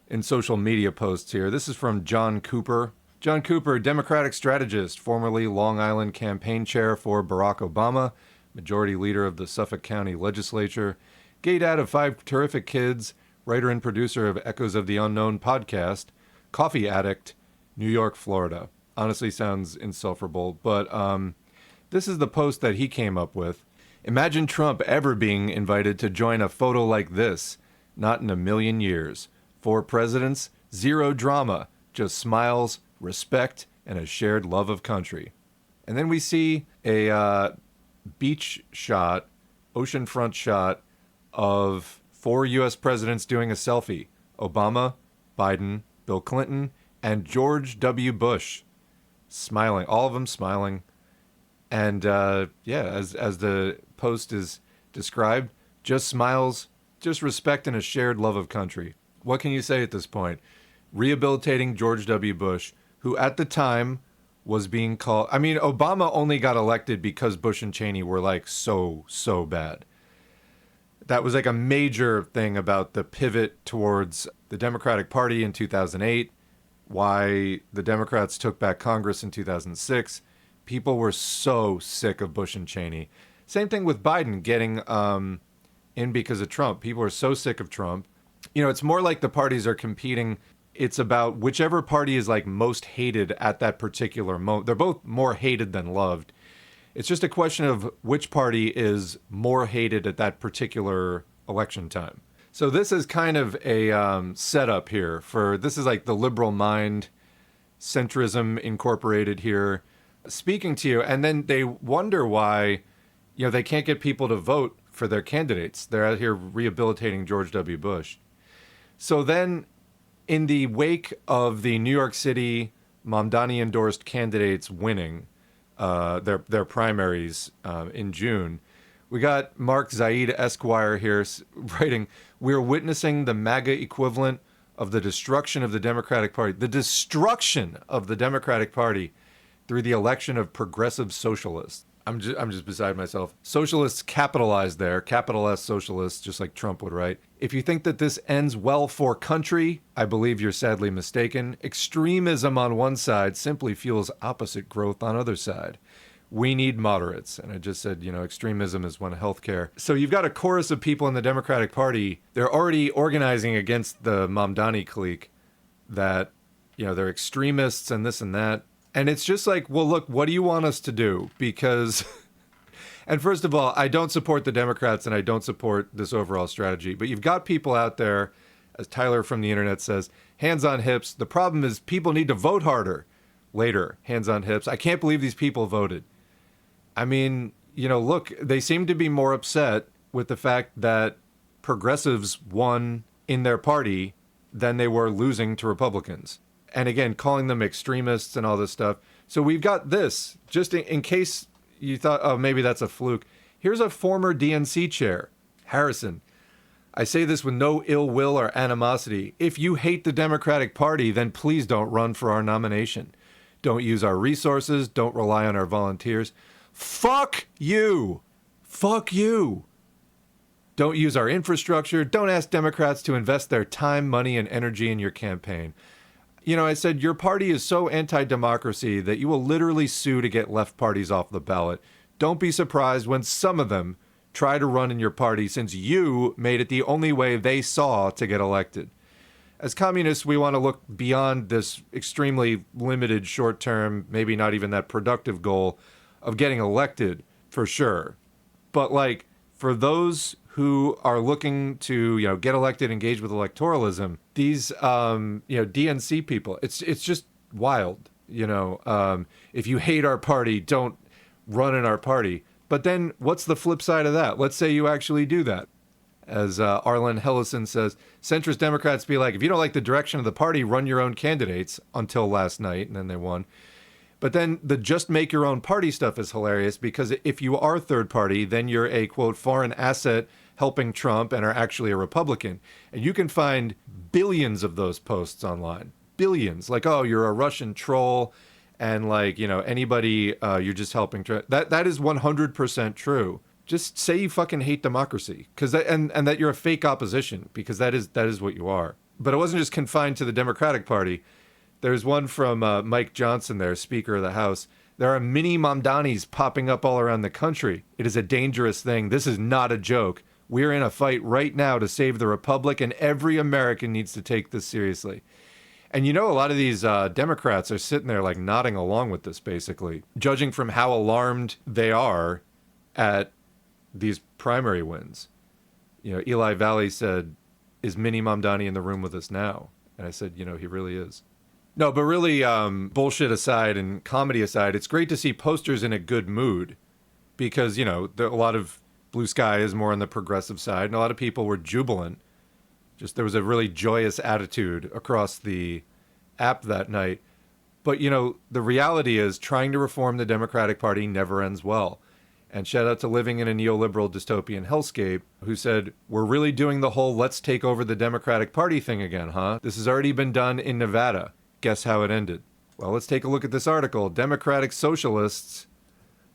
in social media posts here. This is from John Cooper. John Cooper, Democratic strategist, formerly Long Island campaign chair for Barack Obama, majority leader of the Suffolk County Legislature, gay dad of 5 terrific kids, writer and producer of Echoes of the Unknown podcast, coffee addict, New York, Florida. Honestly sounds insufferable, but this is the post that he came up with. Imagine Trump ever being invited to join a photo like this. Not in a million years. 4 presidents, 0 drama, just smiles, respect, and a shared love of country. And then we see a beach shot, oceanfront shot of 4 U.S. presidents doing a selfie. Obama, Biden, Bill Clinton, and George W. Bush. Smiling, all of them smiling. And as the post is described, just smiles, just respect and a shared love of country. What can you say at this point? Rehabilitating George W. Bush, who at the time was being called... I mean, Obama only got elected because Bush and Cheney were like so bad. That was like a major thing about the pivot towards the Democratic Party in 2008, why the Democrats took back Congress in 2006. People were so sick of Bush and Cheney. Same thing with Biden getting in because of Trump. People are so sick of Trump. It's more like the parties are competing. It's about whichever party is like most hated at that particular moment. They're both more hated than loved. It's just a question of which party is more hated at that particular election time. So this is kind of a setup here for, this is like the liberal mind, centrism incorporated here, speaking to you. And then they wonder why, they can't get people to vote for their candidates. They're out here rehabilitating George W. Bush. So then in the wake of the New York City Mamdani endorsed candidates winning their primaries in June, we got Mark Zaid Esquire here writing, "We're witnessing the MAGA equivalent of the destruction of the Democratic Party. The destruction of the Democratic Party through the election of progressive socialists." I'm just beside myself. Socialists capitalized there, capital S socialists, just like Trump would write. "If you think that this ends well for country, I believe you're sadly mistaken. Extremism on one side simply fuels opposite growth on other side. We need moderates." And I just said, extremism is one healthcare. So you've got a chorus of people in the Democratic Party. They're already organizing against the Mamdani clique that, they're extremists and this and that. And it's just like, well, look, what do you want us to do? Because, and first of all, I don't support the Democrats and I don't support this overall strategy. But you've got people out there, as Tyler from the internet says, hands on hips. The problem is people need to vote harder. Later, hands on hips. I can't believe these people voted. I mean, look, they seem to be more upset with the fact that progressives won in their party than they were losing to Republicans. And again, calling them extremists and all this stuff. So we've got this, just in case you thought, oh, maybe that's a fluke. Here's a former DNC chair, Harrison. "I say this with no ill will or animosity. If you hate the Democratic Party, then please don't run for our nomination. Don't use our resources. Don't rely on our volunteers. Fuck you. Fuck you. Don't use our infrastructure. Don't ask Democrats to invest their time, money, and energy in your campaign." I said, your party is so anti-democracy that you will literally sue to get left parties off the ballot. Don't be surprised when some of them try to run in your party, since you made it the only way they saw to get elected. As communists, we want to look beyond this extremely limited, short-term, maybe not even that productive goal of getting elected, for sure. But like, for those who are looking to, get elected, engage with electoralism, these, DNC people, it's just wild. If you hate our party, don't run in our party. But then what's the flip side of that? Let's say you actually do that. As Arlen Hellison says, centrist Democrats be like, if you don't like the direction of the party, run your own candidates, until last night, and then they won. But then the just make your own party stuff is hilarious, because if you are third party, then you're a, quote, foreign asset helping Trump and are actually a Republican. And you can find billions of those posts online. Billions. Like, oh, you're a Russian troll, and like, anybody, you're just helping Trump. That is 100% true. Just say you fucking hate democracy, and that you're a fake opposition, because that is what you are. But it wasn't just confined to the Democratic Party. There's one from Mike Johnson there, Speaker of the House. There are mini Mamdanis popping up all around the country. It is a dangerous thing. This is not a joke. We're in a fight right now to save the Republic, and every American needs to take this seriously. And a lot of these Democrats are sitting there like nodding along with this, basically, judging from how alarmed they are at these primary wins. Eli Valley said, is Mini Mamdani in the room with us now? And I said, he really is. No, but really, bullshit aside and comedy aside, it's great to see posters in a good mood, because, a lot of blue sky is more on the progressive side, and a lot of people were jubilant. Just there was a really joyous attitude across the app that night. But, the reality is trying to reform the Democratic Party never ends well. And shout out to Living in a Neoliberal Dystopian Hellscape, who said, we're really doing the whole let's take over the Democratic Party thing again, huh? This has already been done in Nevada. Guess how it ended? Well, let's take a look at this article. Democratic Socialists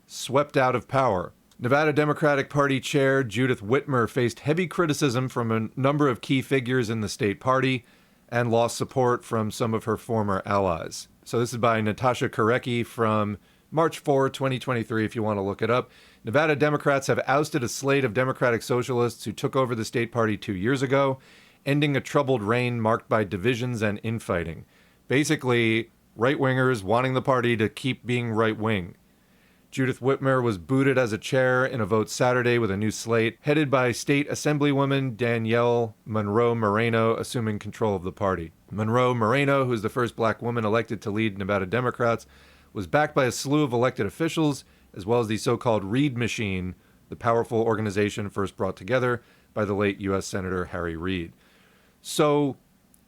swept out of power. Nevada Democratic Party Chair Judith Whitmer faced heavy criticism from a number of key figures in the state party and lost support from some of her former allies. So this is by Natasha Korecki from March 4, 2023, if you want to look it up. Nevada Democrats have ousted a slate of Democratic Socialists who took over the state party 2 years ago, ending a troubled reign marked by divisions and infighting. Basically, right-wingers wanting the party to keep being right-wing. Judith Whitmer was booted as a chair in a vote Saturday with a new slate, headed by State Assemblywoman Danielle Monroe Moreno, assuming control of the party. Monroe Moreno, who is the first black woman elected to lead Nevada Democrats, was backed by a slew of elected officials, as well as the so-called Reid Machine, the powerful organization first brought together by the late U.S. Senator Harry Reid. So,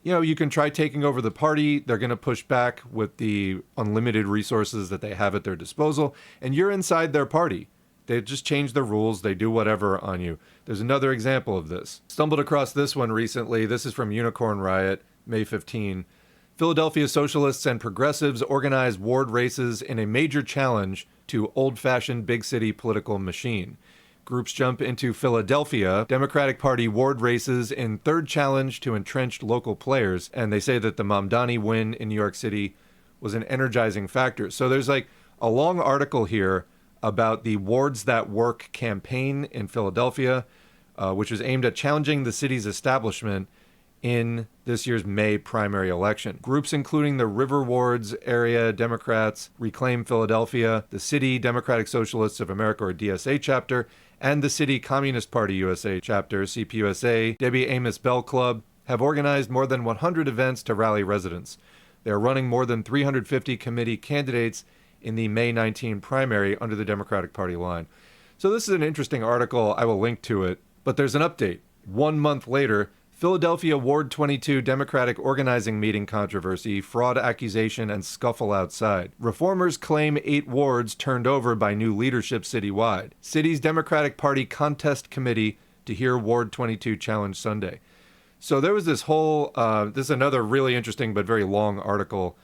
you can try taking over the party. They're going to push back with the unlimited resources that they have at their disposal, and you're inside their party. They just change the rules. They do whatever on you. There's another example of this. Stumbled across this one recently. This is from Unicorn Riot, May 15. Philadelphia socialists and progressives organize ward races in a major challenge to old-fashioned big city political machine. Groups jump into Philadelphia Democratic Party ward races in third challenge to entrenched local players, and they say that the Mamdani win in New York City was an energizing factor. So there's like a long article here about the Wards That Work campaign in Philadelphia, which was aimed at challenging the city's establishment in this year's May primary election. Groups including the River Wards Area Democrats, Reclaim Philadelphia, the City Democratic Socialists of America, or DSA chapter, and the City Communist Party USA chapter, CPUSA, Debbie Amos Bell Club, have organized more than 100 events to rally residents. They are running more than 350 committee candidates in the May 19 primary under the Democratic Party line. So this is an interesting article. I will link to it. But there's an update. 1 month later, Philadelphia Ward 22 Democratic organizing meeting controversy, fraud accusation, and scuffle outside. Reformers claim 8 wards turned over by new leadership citywide. City's Democratic Party contest committee to hear Ward 22 challenge Sunday. So there was this whole, this is another really interesting but very long article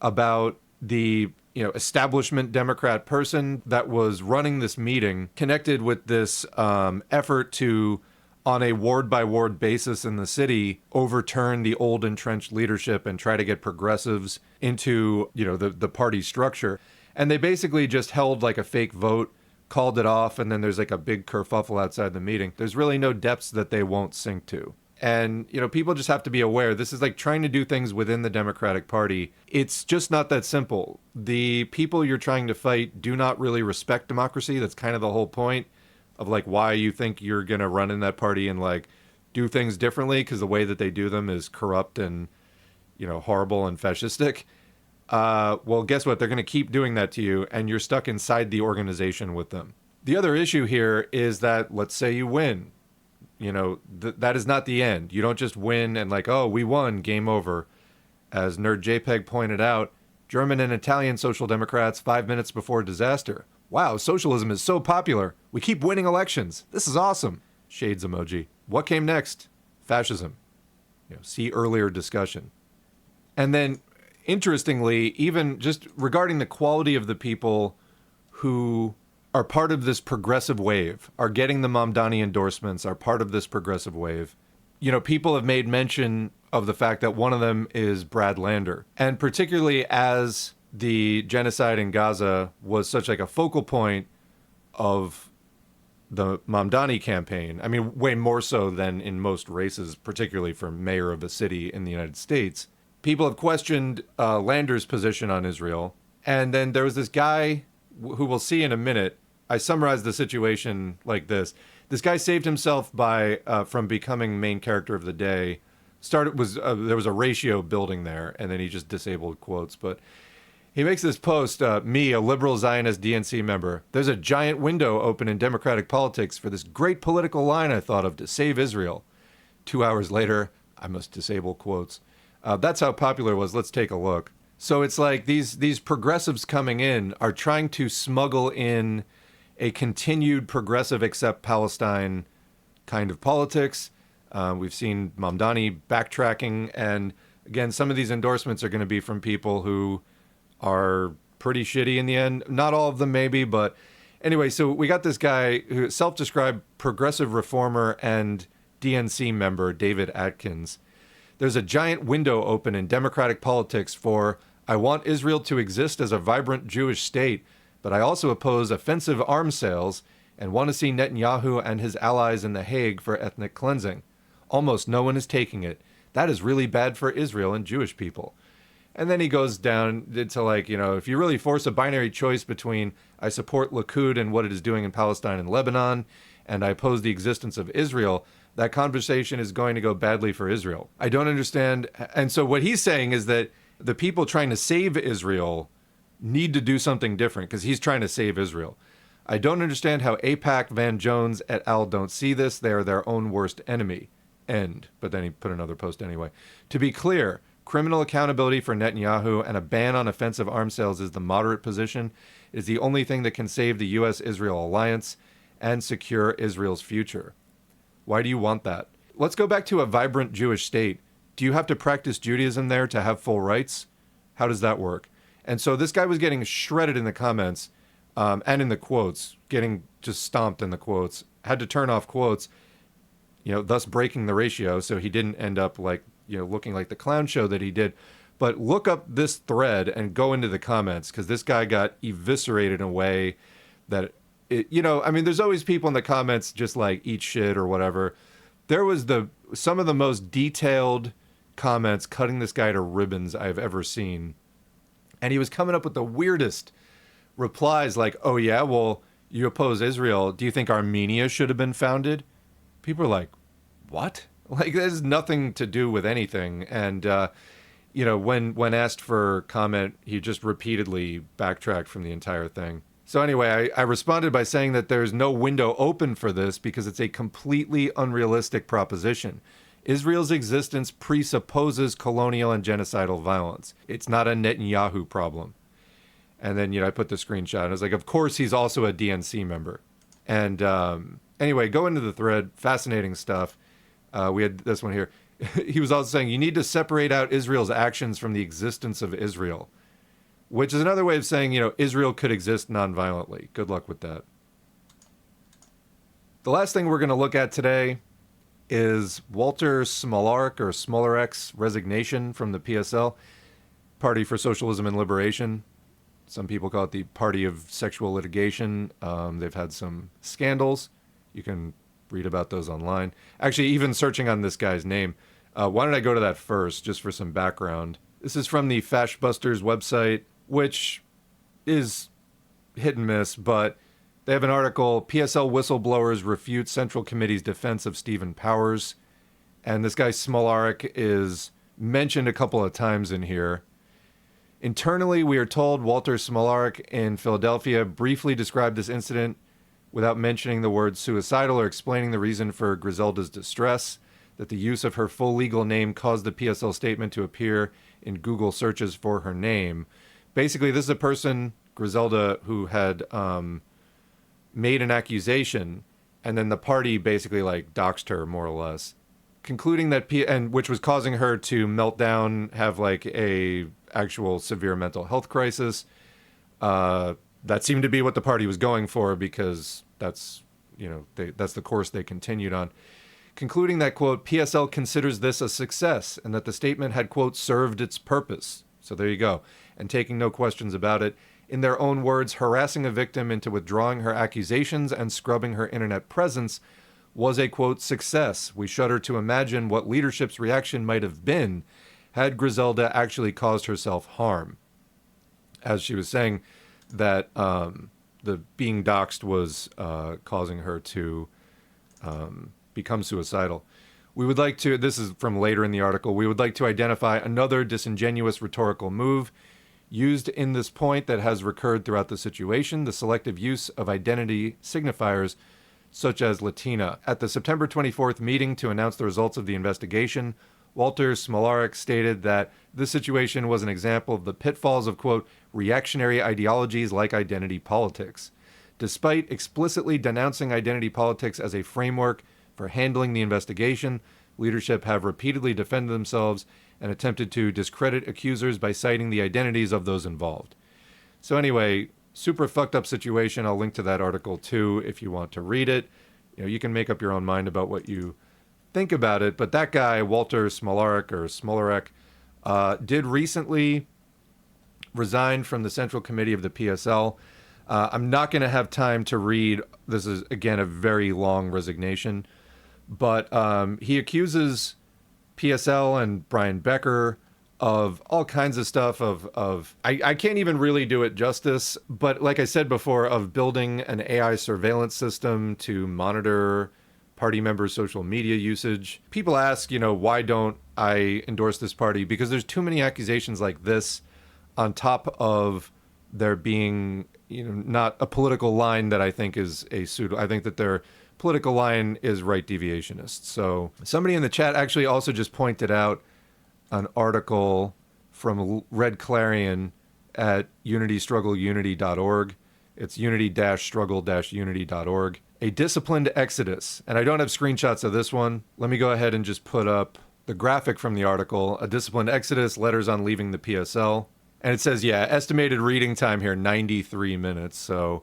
about the establishment Democrat person that was running this meeting, connected with this effort to, on a ward-by-ward basis in the city, overturn the old entrenched leadership and try to get progressives into, the party structure. And they basically just held like a fake vote called it off, and then there's like a big kerfuffle outside the meeting. There's really no depths that they won't sink to. And, you know, people just have to be aware. This is like trying to do things within the Democratic Party. It's just not that simple. The people you're trying to fight do not really respect democracy. That's kind of the whole point of like why you think you're going to run in that party and like do things differently, because the way that they do them is corrupt and, you know, horrible and fascistic. Well, guess what? They're going to keep doing that to you, and you're stuck inside the organization with them. The other issue here is that, let's say you win. You know, that is not the end. You don't just win and like, oh, we won, game over. As Nerd JPEG pointed out, German and Italian social democrats 5 minutes before disaster. Wow, socialism is so popular. We keep winning elections. This is awesome. Shades emoji. What came next? Fascism. You know, see earlier discussion. And then, interestingly, even just regarding the quality of the people who are part of this progressive wave, are getting the Mamdani endorsements, are part of this progressive wave. You know, people have made mention of the fact that one of them is Brad Lander. And particularly as the genocide in Gaza was such like a focal point of the Mamdani campaign. I mean, way more so than in most races, particularly for mayor of a city in the United States. People have questioned Lander's position on Israel. And then there was this guy who we'll see in a minute. I summarized the situation like this. This guy saved himself by from becoming main character of the day. There was a ratio building there, and then he just disabled quotes. But he makes this post, me, a liberal Zionist DNC member. There's a giant window open in Democratic politics for this great political line I thought of to save Israel. 2 hours later, I must disable quotes. That's how popular it was. Let's take a look. So it's like these progressives coming in are trying to smuggle in a continued progressive accept Palestine kind of politics. We've seen Mamdani backtracking. And again, some of these endorsements are going to be from people who are pretty shitty in the end. Not all of them, maybe. But anyway, so we got this guy who self-described progressive reformer and DNC member, David Atkins. There's a giant window open in Democratic politics for, I want Israel to exist as a vibrant Jewish state, but I also oppose offensive arms sales and want to see Netanyahu and his allies in The Hague for ethnic cleansing. Almost no one is taking it. That is really bad for Israel and Jewish people. And then he goes down into like, you know, if you really force a binary choice between I support Likud and what it is doing in Palestine and Lebanon, and I oppose the existence of Israel, that conversation is going to go badly for Israel. I don't understand. And so what he's saying is that the people trying to save Israel need to do something different because he's trying to save Israel. I don't understand how AIPAC, Van Jones, et al. Don't see this. They are their own worst enemy. End. But then he put another post anyway. To be clear, criminal accountability for Netanyahu and a ban on offensive arms sales is the moderate position. It is the only thing that can save the U.S.-Israel alliance and secure Israel's future. Why do you want that? Let's go back to a vibrant Jewish state. Do you have to practice Judaism there to have full rights? How does that work? And so this guy was getting shredded in the comments and in the quotes, getting just stomped in the quotes, had to turn off quotes, you know, thus breaking the ratio. So he didn't end up like, you know, looking like the clown show that he did. But look up this thread and go into the comments because this guy got eviscerated in a way that, you know, I mean, there's always people in the comments just like eat shit or whatever. There was some of the most detailed comments cutting this guy to ribbons I've ever seen. And he was coming up with the weirdest replies like, oh, yeah, well, you oppose Israel. Do you think Armenia should have been founded? People are like, what? Like, there's nothing to do with anything. And, you know, when asked for comment, he just repeatedly backtracked from the entire thing. So anyway, I responded by saying that there's no window open for this because it's a completely unrealistic proposition. Israel's existence presupposes colonial and genocidal violence. It's not a Netanyahu problem. And then, you know, I put the screenshot. And I was like, of course, he's also a DNC member. And anyway, go into the thread. Fascinating stuff. We had this one here. He was also saying, you need to separate out Israel's actions from the existence of Israel, which is another way of saying, you know, Israel could exist nonviolently. Good luck with that. The last thing we're going to look at today is Walter Smolarik's resignation from the PSL, Party for Socialism and Liberation. Some people call it the party of sexual litigation. They've had some scandals. You can read about those online. Actually, even searching on this guy's name. Why don't I go to that first, just for some background? This is from the Fashbusters website, which is hit and miss, but they have an article, PSL whistleblowers refute Central Committee's defense of Stephen Powers. And this guy Smolarek is mentioned a couple of times in here. Internally, we are told Walter Smolarek in Philadelphia briefly described this incident without mentioning the word suicidal or explaining the reason for Griselda's distress, that the use of her full legal name caused the PSL statement to appear in Google searches for her name. Basically, this is a person, Griselda, who had made an accusation, and then the party basically like doxed her, more or less, concluding that and which was causing her to melt down, have like a actual severe mental health crisis. That seemed to be what the party was going for, because that's, you know, that's the course they continued on. Concluding that, quote, PSL considers this a success and that the statement had, quote, served its purpose. So there you go. And taking no questions about it. In their own words, harassing a victim into withdrawing her accusations and scrubbing her internet presence was a, quote, success. We shudder to imagine what leadership's reaction might have been had Griselda actually caused herself harm. As she was saying that the being doxxed was causing her to become suicidal. We would like to, this is from later in the article, we would like to identify another disingenuous rhetorical move used in this point that has recurred throughout the situation, the selective use of identity signifiers such as Latina. At the September 24th meeting to announce the results of the investigation, Walter Smolarek stated that this situation was an example of the pitfalls of, quote, reactionary ideologies like identity politics. Despite explicitly denouncing identity politics as a framework for handling the investigation, leadership have repeatedly defended themselves and attempted to discredit accusers by citing the identities of those involved. So anyway, super fucked up situation. I'll link to that article too if you want to read it. You know, you can make up your own mind about what you think about it. But that guy, Walter Smolarek, did recently resign from the Central Committee of the PSL. I'm not going to have time to read. This is, again, a very long resignation. But he accuses PSL and Brian Becker of all kinds of stuff I can't even really do it justice, but like I said before, of building an AI surveillance system to monitor party members' social media usage. People ask, you know, why don't I endorse this party? Because there's too many accusations like this on top of there being, you know, not a political line that I think is a pseudo. I think that their political line is right deviationist. So somebody in the chat actually also just pointed out an article from Red Clarion at unitystruggleunity.org. It's unity-struggle-unity.org. A disciplined exodus. And I don't have screenshots of this one. Let me go ahead and just put up the graphic from the article. A disciplined exodus, letters on leaving the PSL. And it says, yeah, estimated reading time here, 93 minutes. So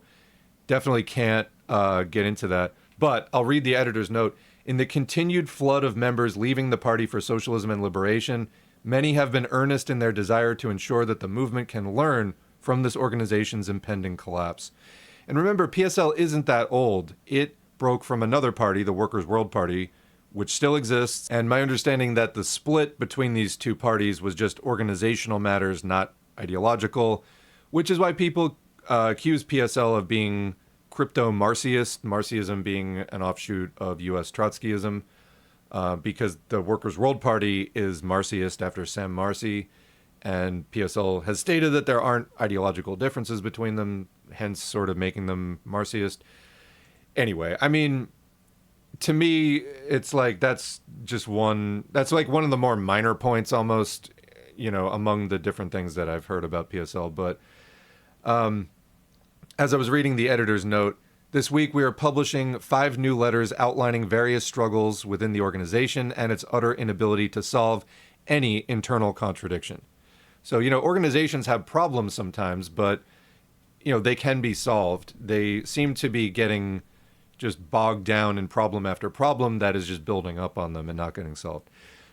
definitely can't get into that. But I'll read the editor's note. In the continued flood of members leaving the Party for Socialism and Liberation, many have been earnest in their desire to ensure that the movement can learn from this organization's impending collapse. And remember, PSL isn't that old. It broke from another party, the Workers' World Party, which still exists. And my understanding that the split between these two parties was just organizational matters, not ideological, which is why people accuse PSL of being crypto-Marxist, Marxism being an offshoot of U.S. Trotskyism, because the Workers' World Party is Marxist after Sam Marcy, and PSL has stated that there aren't ideological differences between them, hence sort of making them Marxist. Anyway, I mean, to me, it's like that's like one of the more minor points almost, you know, among the different things that I've heard about PSL. But as I was reading the editor's note, this week we are publishing 5 new letters outlining various struggles within the organization and its utter inability to solve any internal contradiction. So, you know, organizations have problems sometimes, but, you know, they can be solved. They seem to be getting just bogged down in problem after problem that is just building up on them and not getting solved.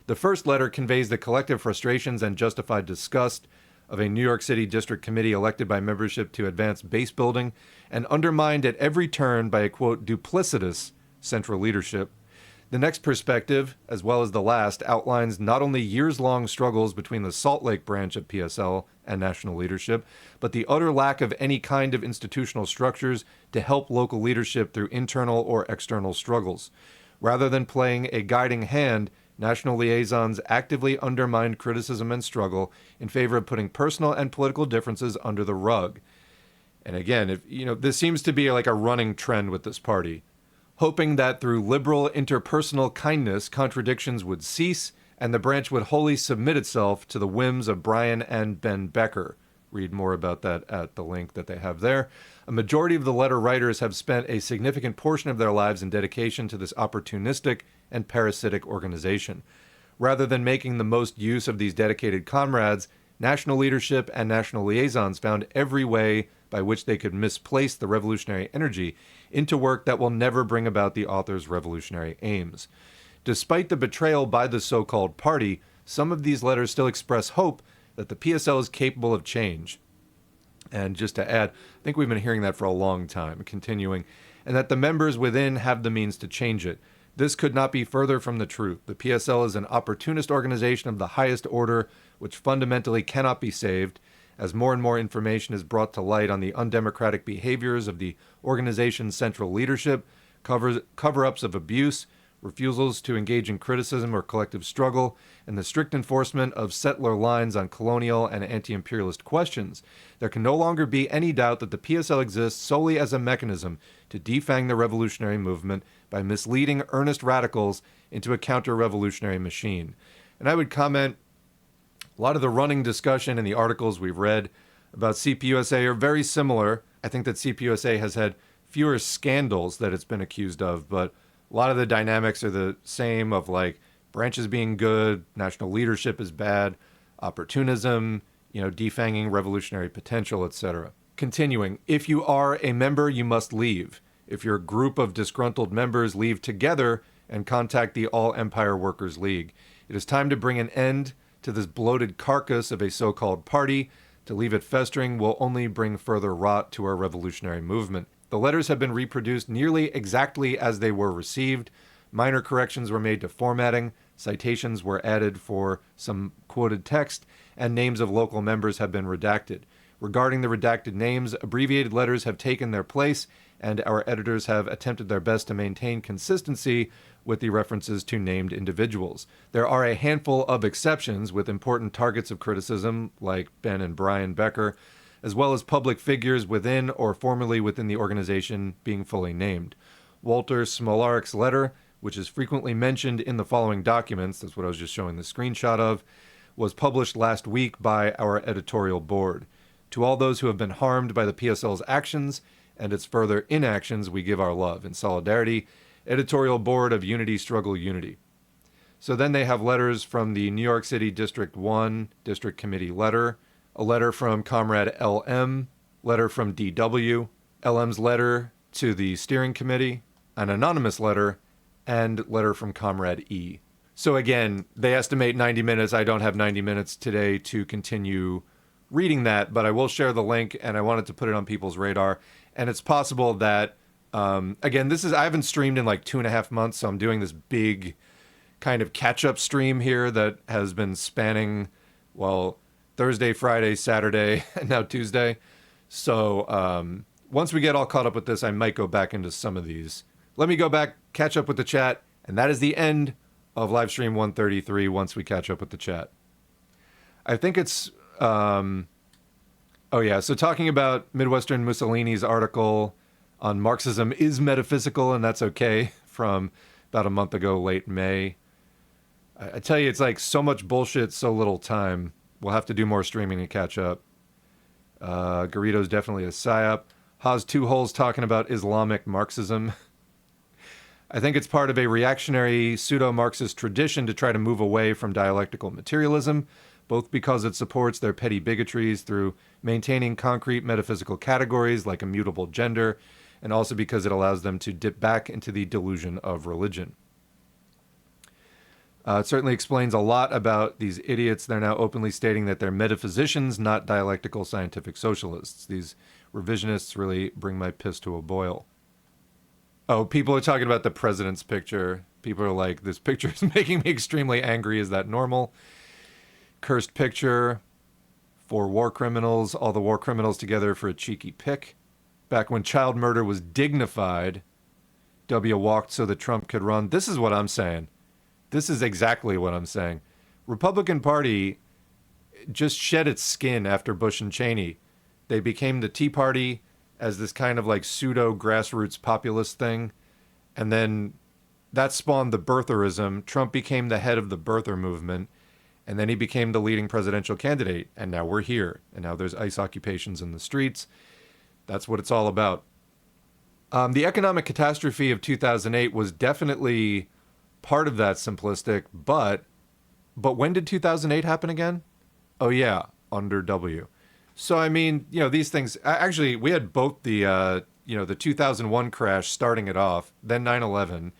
The first letter conveys the collective frustrations and justified disgust of a New York City district committee elected by membership to advance base building and undermined at every turn by a, quote, duplicitous central leadership. The next perspective, as well as the last, outlines not only years-long struggles between the Salt Lake branch of PSL and national leadership, but the utter lack of any kind of institutional structures to help local leadership through internal or external struggles. Rather than playing a guiding hand, national liaisons actively undermined criticism and struggle in favor of putting personal and political differences under the rug. And again, this seems to be like a running trend with this party, hoping that through liberal interpersonal kindness, contradictions would cease and the branch would wholly submit itself to the whims of Brian and Ben Becker. Read more about that at the link that they have there. A majority of the letter writers have spent a significant portion of their lives in dedication to this opportunistic and parasitic organization. Rather than making the most use of these dedicated comrades, national leadership and national liaisons found every way by which they could misplace the revolutionary energy into work that will never bring about the author's revolutionary aims. Despite the betrayal by the so-called party, some of these letters still express hope that the PSL is capable of change. And just to add, I think we've been hearing that for a long time, continuing, and that the members within have the means to change it. This could not be further from the truth. The PSL is an opportunist organization of the highest order, which fundamentally cannot be saved. As more and more information is brought to light on the undemocratic behaviors of the organization's central leadership, cover-ups of abuse, refusals to engage in criticism or collective struggle, and the strict enforcement of settler lines on colonial and anti-imperialist questions, there can no longer be any doubt that the PSL exists solely as a mechanism to defang the revolutionary movement by misleading earnest radicals into a counter-revolutionary machine. And I would comment, a lot of the running discussion in the articles we've read about CPUSA are very similar. I think that CPUSA has had fewer scandals that it's been accused of, but a lot of the dynamics are the same, of like branches being good, national leadership is bad, opportunism, defanging revolutionary potential, etc. Continuing, if you are a member, you must leave. If your group of disgruntled members leave together and contact the All Empire Workers League, it is time to bring an end to this bloated carcass of a so-called party. To leave it festering will only bring further rot to our revolutionary movement. The letters have been reproduced nearly exactly as they were received. Minor corrections were made to formatting, citations were added for some quoted text, and names of local members have been redacted. Regarding the redacted names, abbreviated letters have taken their place, and our editors have attempted their best to maintain consistency with the references to named individuals. There are a handful of exceptions with important targets of criticism, like Ben and Brian Becker, as well as public figures within or formerly within the organization being fully named. Walter Smolarik's letter, which is frequently mentioned in the following documents, that's what I was just showing the screenshot of, was published last week by our editorial board. To all those who have been harmed by the PSL's actions and its further inactions, we give our love. In solidarity, Editorial Board of Unity Struggle Unity. So then they have letters from the New York City District 1 District Committee letter, a letter from Comrade LM, letter from DW, LM's letter to the steering committee, an anonymous letter, and letter from Comrade E. So again, they estimate 90 minutes. I don't have 90 minutes today to continue reading that, but I will share the link, and I wanted to put it on people's radar. And it's possible that, again, I haven't streamed in like 2.5 months, so I'm doing this big kind of catch-up stream here that has been spanning, Thursday, Friday, Saturday, and now Tuesday. So once we get all caught up with this, I might go back into some of these. Let me go back, catch up with the chat, and that is the end of Livestream 133 once we catch up with the chat. I think it's... so talking about Midwestern Mussolini's article on Marxism is metaphysical, and that's okay, from about a month ago, late May. I tell you, it's like so much bullshit, so little time. We'll have to do more streaming to catch up. Garrido's definitely a psyop. Haas Two Holes talking about Islamic Marxism. I think it's part of a reactionary pseudo-Marxist tradition to try to move away from dialectical materialism, both because it supports their petty bigotries through maintaining concrete metaphysical categories like immutable gender, and also because it allows them to dip back into the delusion of religion. It certainly explains a lot about these idiots. They're now openly stating that they're metaphysicians, not dialectical scientific socialists. These revisionists really bring my piss to a boil. Oh, people are talking about the president's picture. People are like, this picture is making me extremely angry. Is that normal? Cursed picture. 4 war criminals, all the war criminals together for a cheeky pic. Back when child murder was dignified, W walked so that Trump could run. This is what I'm saying. This is exactly what I'm saying. Republican Party just shed its skin after Bush and Cheney. They became the Tea Party as this kind of like pseudo grassroots populist thing. And then that spawned the birtherism. Trump became the head of the birther movement. And then he became the leading presidential candidate. And now we're here. And now there's ICE occupations in the streets. That's what it's all about. The economic catastrophe of 2008 was definitely part of that simplistic, but when did 2008 happen again? Oh yeah, under W. So I mean, these things, actually we had both the the 2001 crash starting it off, then 9/11,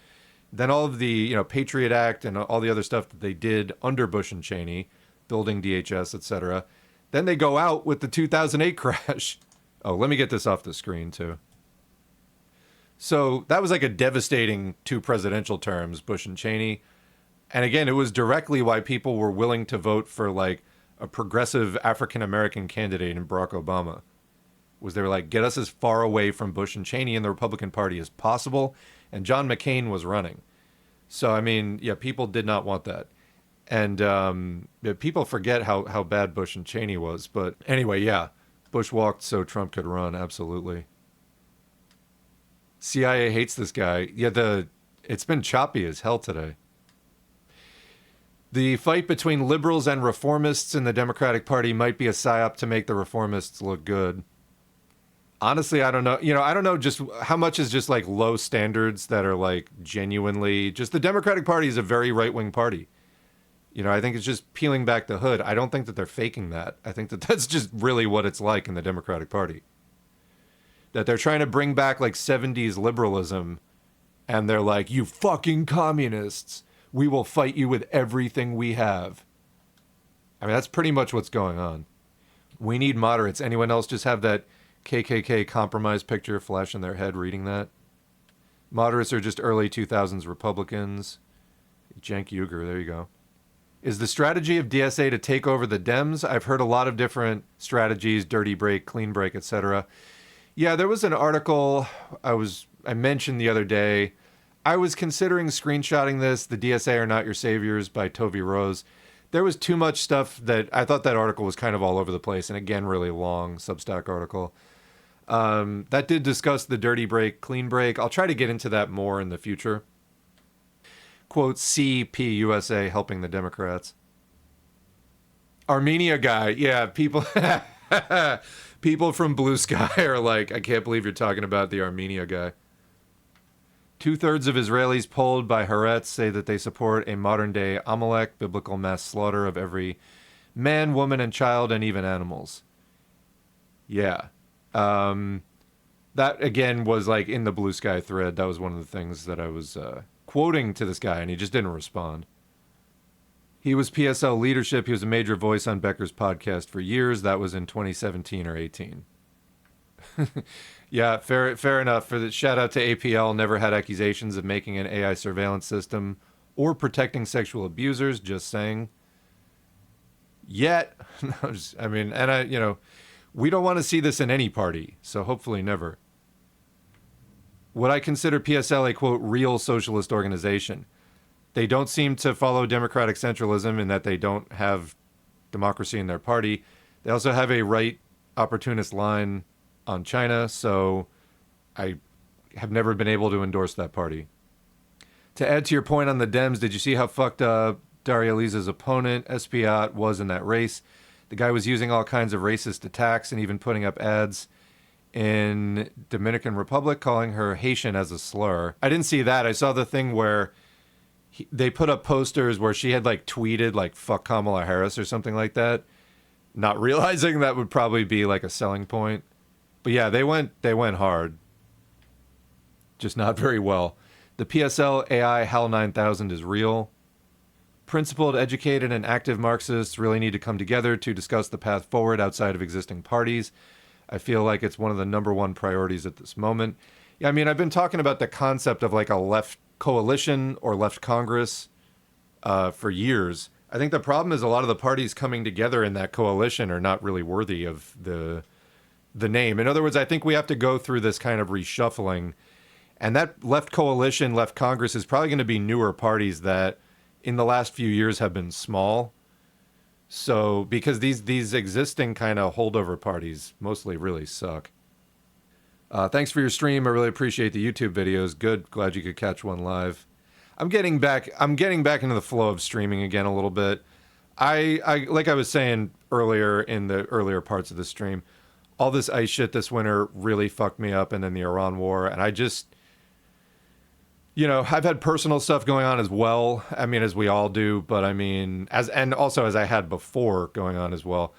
then all of the Patriot Act and all the other stuff that they did under Bush and Cheney, building DHS, etc. Then they go out with the 2008 crash. Oh, let me get this off the screen too. So that was like a devastating 2 presidential terms, Bush and Cheney. And again, it was directly why people were willing to vote for like a progressive African-American candidate in Barack Obama. Was they were like, get us as far away from Bush and Cheney and the Republican Party as possible. And John McCain was running. So, I mean, yeah, people did not want that. And people forget how bad Bush and Cheney was. But anyway, yeah, Bush walked so Trump could run. Absolutely. CIA hates this guy. Yeah, it's been choppy as hell today. The fight between liberals and reformists in the Democratic Party might be a psyop to make the reformists look good. Honestly, I don't know. I don't know just how much is just like low standards that are like genuinely just the Democratic Party is a very right-wing party. I think it's just peeling back the hood. I don't think that they're faking that. I think that that's just really what it's like in the Democratic Party. That they're trying to bring back like 70s liberalism and they're like, you fucking communists, we will fight you with everything we have. I mean, that's pretty much what's going on. We need moderates. Anyone else just have that KKK compromise picture flash in their head reading that? Moderates are just early 2000s Republicans. Cenk Uygur, there you go. Is the strategy of DSA to take over the Dems? I've heard a lot of different strategies, dirty break, clean break, etc. Yeah, there was an article I mentioned the other day. I was considering screenshotting this, The DSA Are Not Your Saviors by Tovi Rose. There was too much stuff that I thought that article was kind of all over the place, and again, really long Substack article. That did discuss the dirty break, clean break. I'll try to get into that more in the future. Quote, CPUSA helping the Democrats. Armenia guy, yeah, people... People from Blue Sky are like, I can't believe you're talking about the Armenia guy. 2/3 of Israelis polled by Haaretz say that they support a modern-day Amalek, biblical mass slaughter of every man, woman, and child, and even animals. Yeah. That, again, was like in the Blue Sky thread. That was one of the things that I was quoting to this guy, and he just didn't respond. He was PSL leadership. He was a major voice on Becker's podcast for years. That was in 2017 or 18. Yeah, fair enough. For the shout out to APL, never had accusations of making an AI surveillance system or protecting sexual abusers. Just saying. Yet, we don't want to see this in any party, so hopefully never. Would I consider PSL a quote real socialist organization? They don't seem to follow democratic centralism in that they don't have democracy in their party. They also have a right opportunist line on China, so I have never been able to endorse that party. To add to your point on the Dems, did you see how fucked up Daria Liza's opponent, Espiat, was in that race? The guy was using all kinds of racist attacks and even putting up ads in Dominican Republic calling her Haitian as a slur. I didn't see that. I saw the thing where they put up posters where she had like tweeted like fuck Kamala Harris or something like that, not realizing that would probably be like a selling point. But yeah, they went hard. Just not very well. The PSL AI HAL 9000 is real. Principled, educated, and active Marxists really need to come together to discuss the path forward outside of existing parties. I feel like it's one of the number one priorities at this moment. Yeah, I mean, I've been talking about the concept of like a left coalition or left Congress for years. I think the problem is a lot of the parties coming together in that coalition are not really worthy of the name. In other words, I think we have to go through this kind of reshuffling. And that left coalition, left Congress is probably going to be newer parties that in the last few years have been small. So, because these existing kind of holdover parties mostly really suck. Thanks for your stream. I really appreciate the YouTube videos. Good. Glad you could catch one live. I'm getting back into the flow of streaming again a little bit. I like I was saying earlier in the earlier parts of the stream, all this ICE shit this winter really fucked me up, and then the Iran war, and I just, you know, I've had personal stuff going on as well. I mean, as we all do, but I mean, and also as I had before going on as well.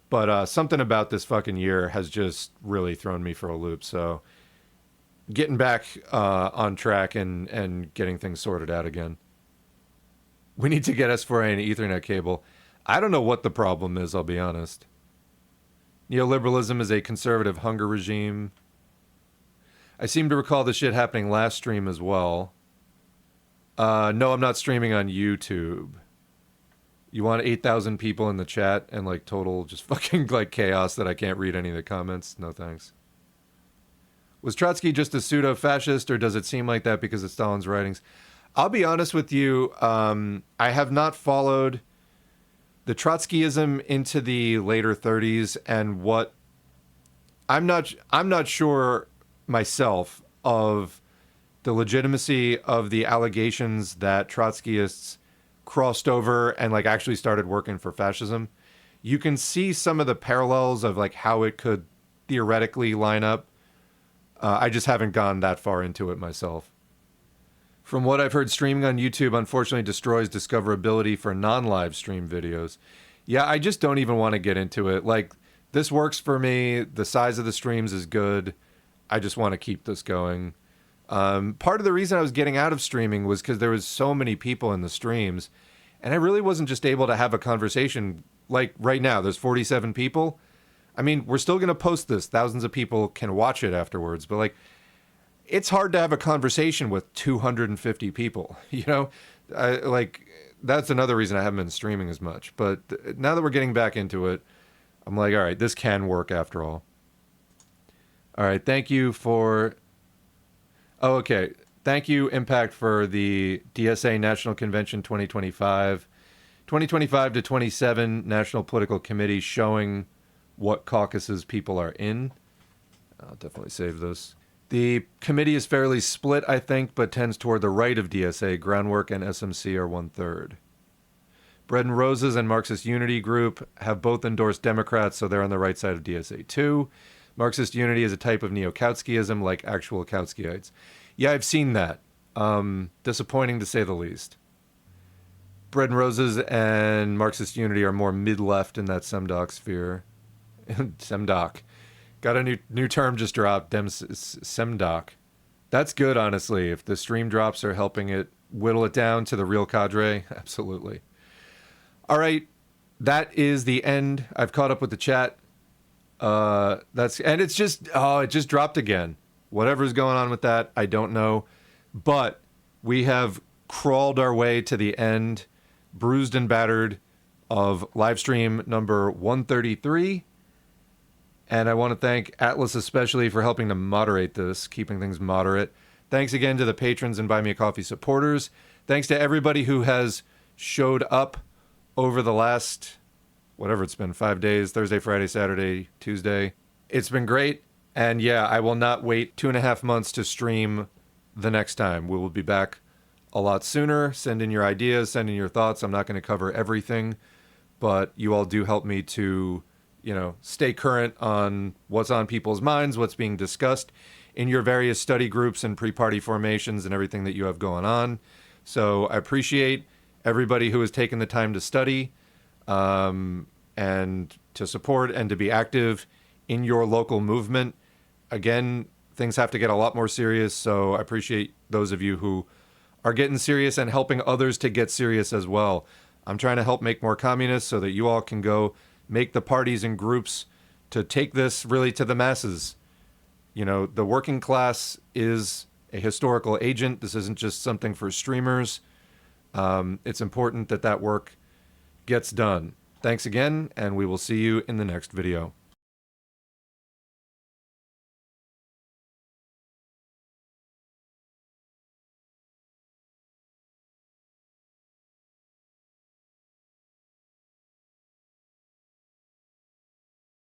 But something about this fucking year has just really thrown me for a loop. So getting back on track and getting things sorted out again. We need to get S4A and Ethernet cable. I don't know what the problem is, I'll be honest. Neoliberalism is a conservative hunger regime. I seem to recall this shit happening last stream as well. No, I'm not streaming on YouTube. You want 8,000 people in the chat and like total just fucking like chaos that I can't read any of the comments? No thanks. Was Trotsky just a pseudo-fascist, or does it seem like that because of Stalin's writings? I'll be honest with you. I have not followed the Trotskyism into the later 30s, and what I'm not sure myself of the legitimacy of the allegations that Trotskyists crossed over and like actually started working for fascism. You can see some of the parallels of like how it could theoretically line up. I just haven't gone that far into it myself. From what I've heard, streaming on YouTube unfortunately destroys discoverability for non-live stream videos. Yeah, I just don't even want to get into it. Like, this works for me. The size of the streams is good. I just want to keep this going. Part of the reason I was getting out of streaming was because there was so many people in the streams, and I really wasn't just able to have a conversation. Like right now, there's 47 people. I mean, we're still going to post this. Thousands of people can watch it afterwards, but like, it's hard to have a conversation with 250 people, you know? Like, that's another reason I haven't been streaming as much. But now that we're getting back into it, I'm like, all right, this can work after all. All right, thank you for... Oh, okay. Thank you, Impact, for the DSA National Convention 2025. 2025 to 27 National Political Committee showing what caucuses people are in. I'll definitely save this. The committee is fairly split, I think, but tends toward the right of DSA. Groundwork and SMC are 1/3. Bread and Roses and Marxist Unity Group have both endorsed Democrats, so they're on the right side of DSA too. Marxist Unity is a type of neo-Kautskyism, like actual Kautskyites. Yeah, I've seen that. Disappointing to say the least. Bread and Roses and Marxist Unity are more mid-left in that Semdoc sphere. Semdoc. Got a new term just dropped, Semdoc. That's good, honestly. If the stream drops are helping it whittle it down to the real cadre, absolutely. All right, that is the end. I've caught up with the chat. And it just dropped again. Whatever's going on with that, I don't know. But we have crawled our way to the end, bruised and battered, of live stream number 133. And I want to thank Atlas especially for helping to moderate this, keeping things moderate. Thanks again to the patrons and Buy Me a Coffee supporters. Thanks to everybody who has showed up over the last, whatever it's been, 5 days, Thursday, Friday, Saturday, Tuesday. It's been great. And yeah, I will not wait 2.5 months to stream the next time. We will be back a lot sooner. Send in your ideas, send in your thoughts. I'm not going to cover everything, but you all do help me to, you know, stay current on what's on people's minds, what's being discussed in your various study groups and pre-party formations and everything that you have going on. So I appreciate everybody who has taken the time to study and to support and to be active in your local movement. Again, things have to get a lot more serious, so I appreciate those of you who are getting serious and helping others to get serious as well. I'm trying to help make more communists so that you all can go make the parties and groups to take this really to the masses. You know, the working class is a historical agent. This isn't just something for streamers. It's important that that work gets done. Thanks again, and we will see you in the next video.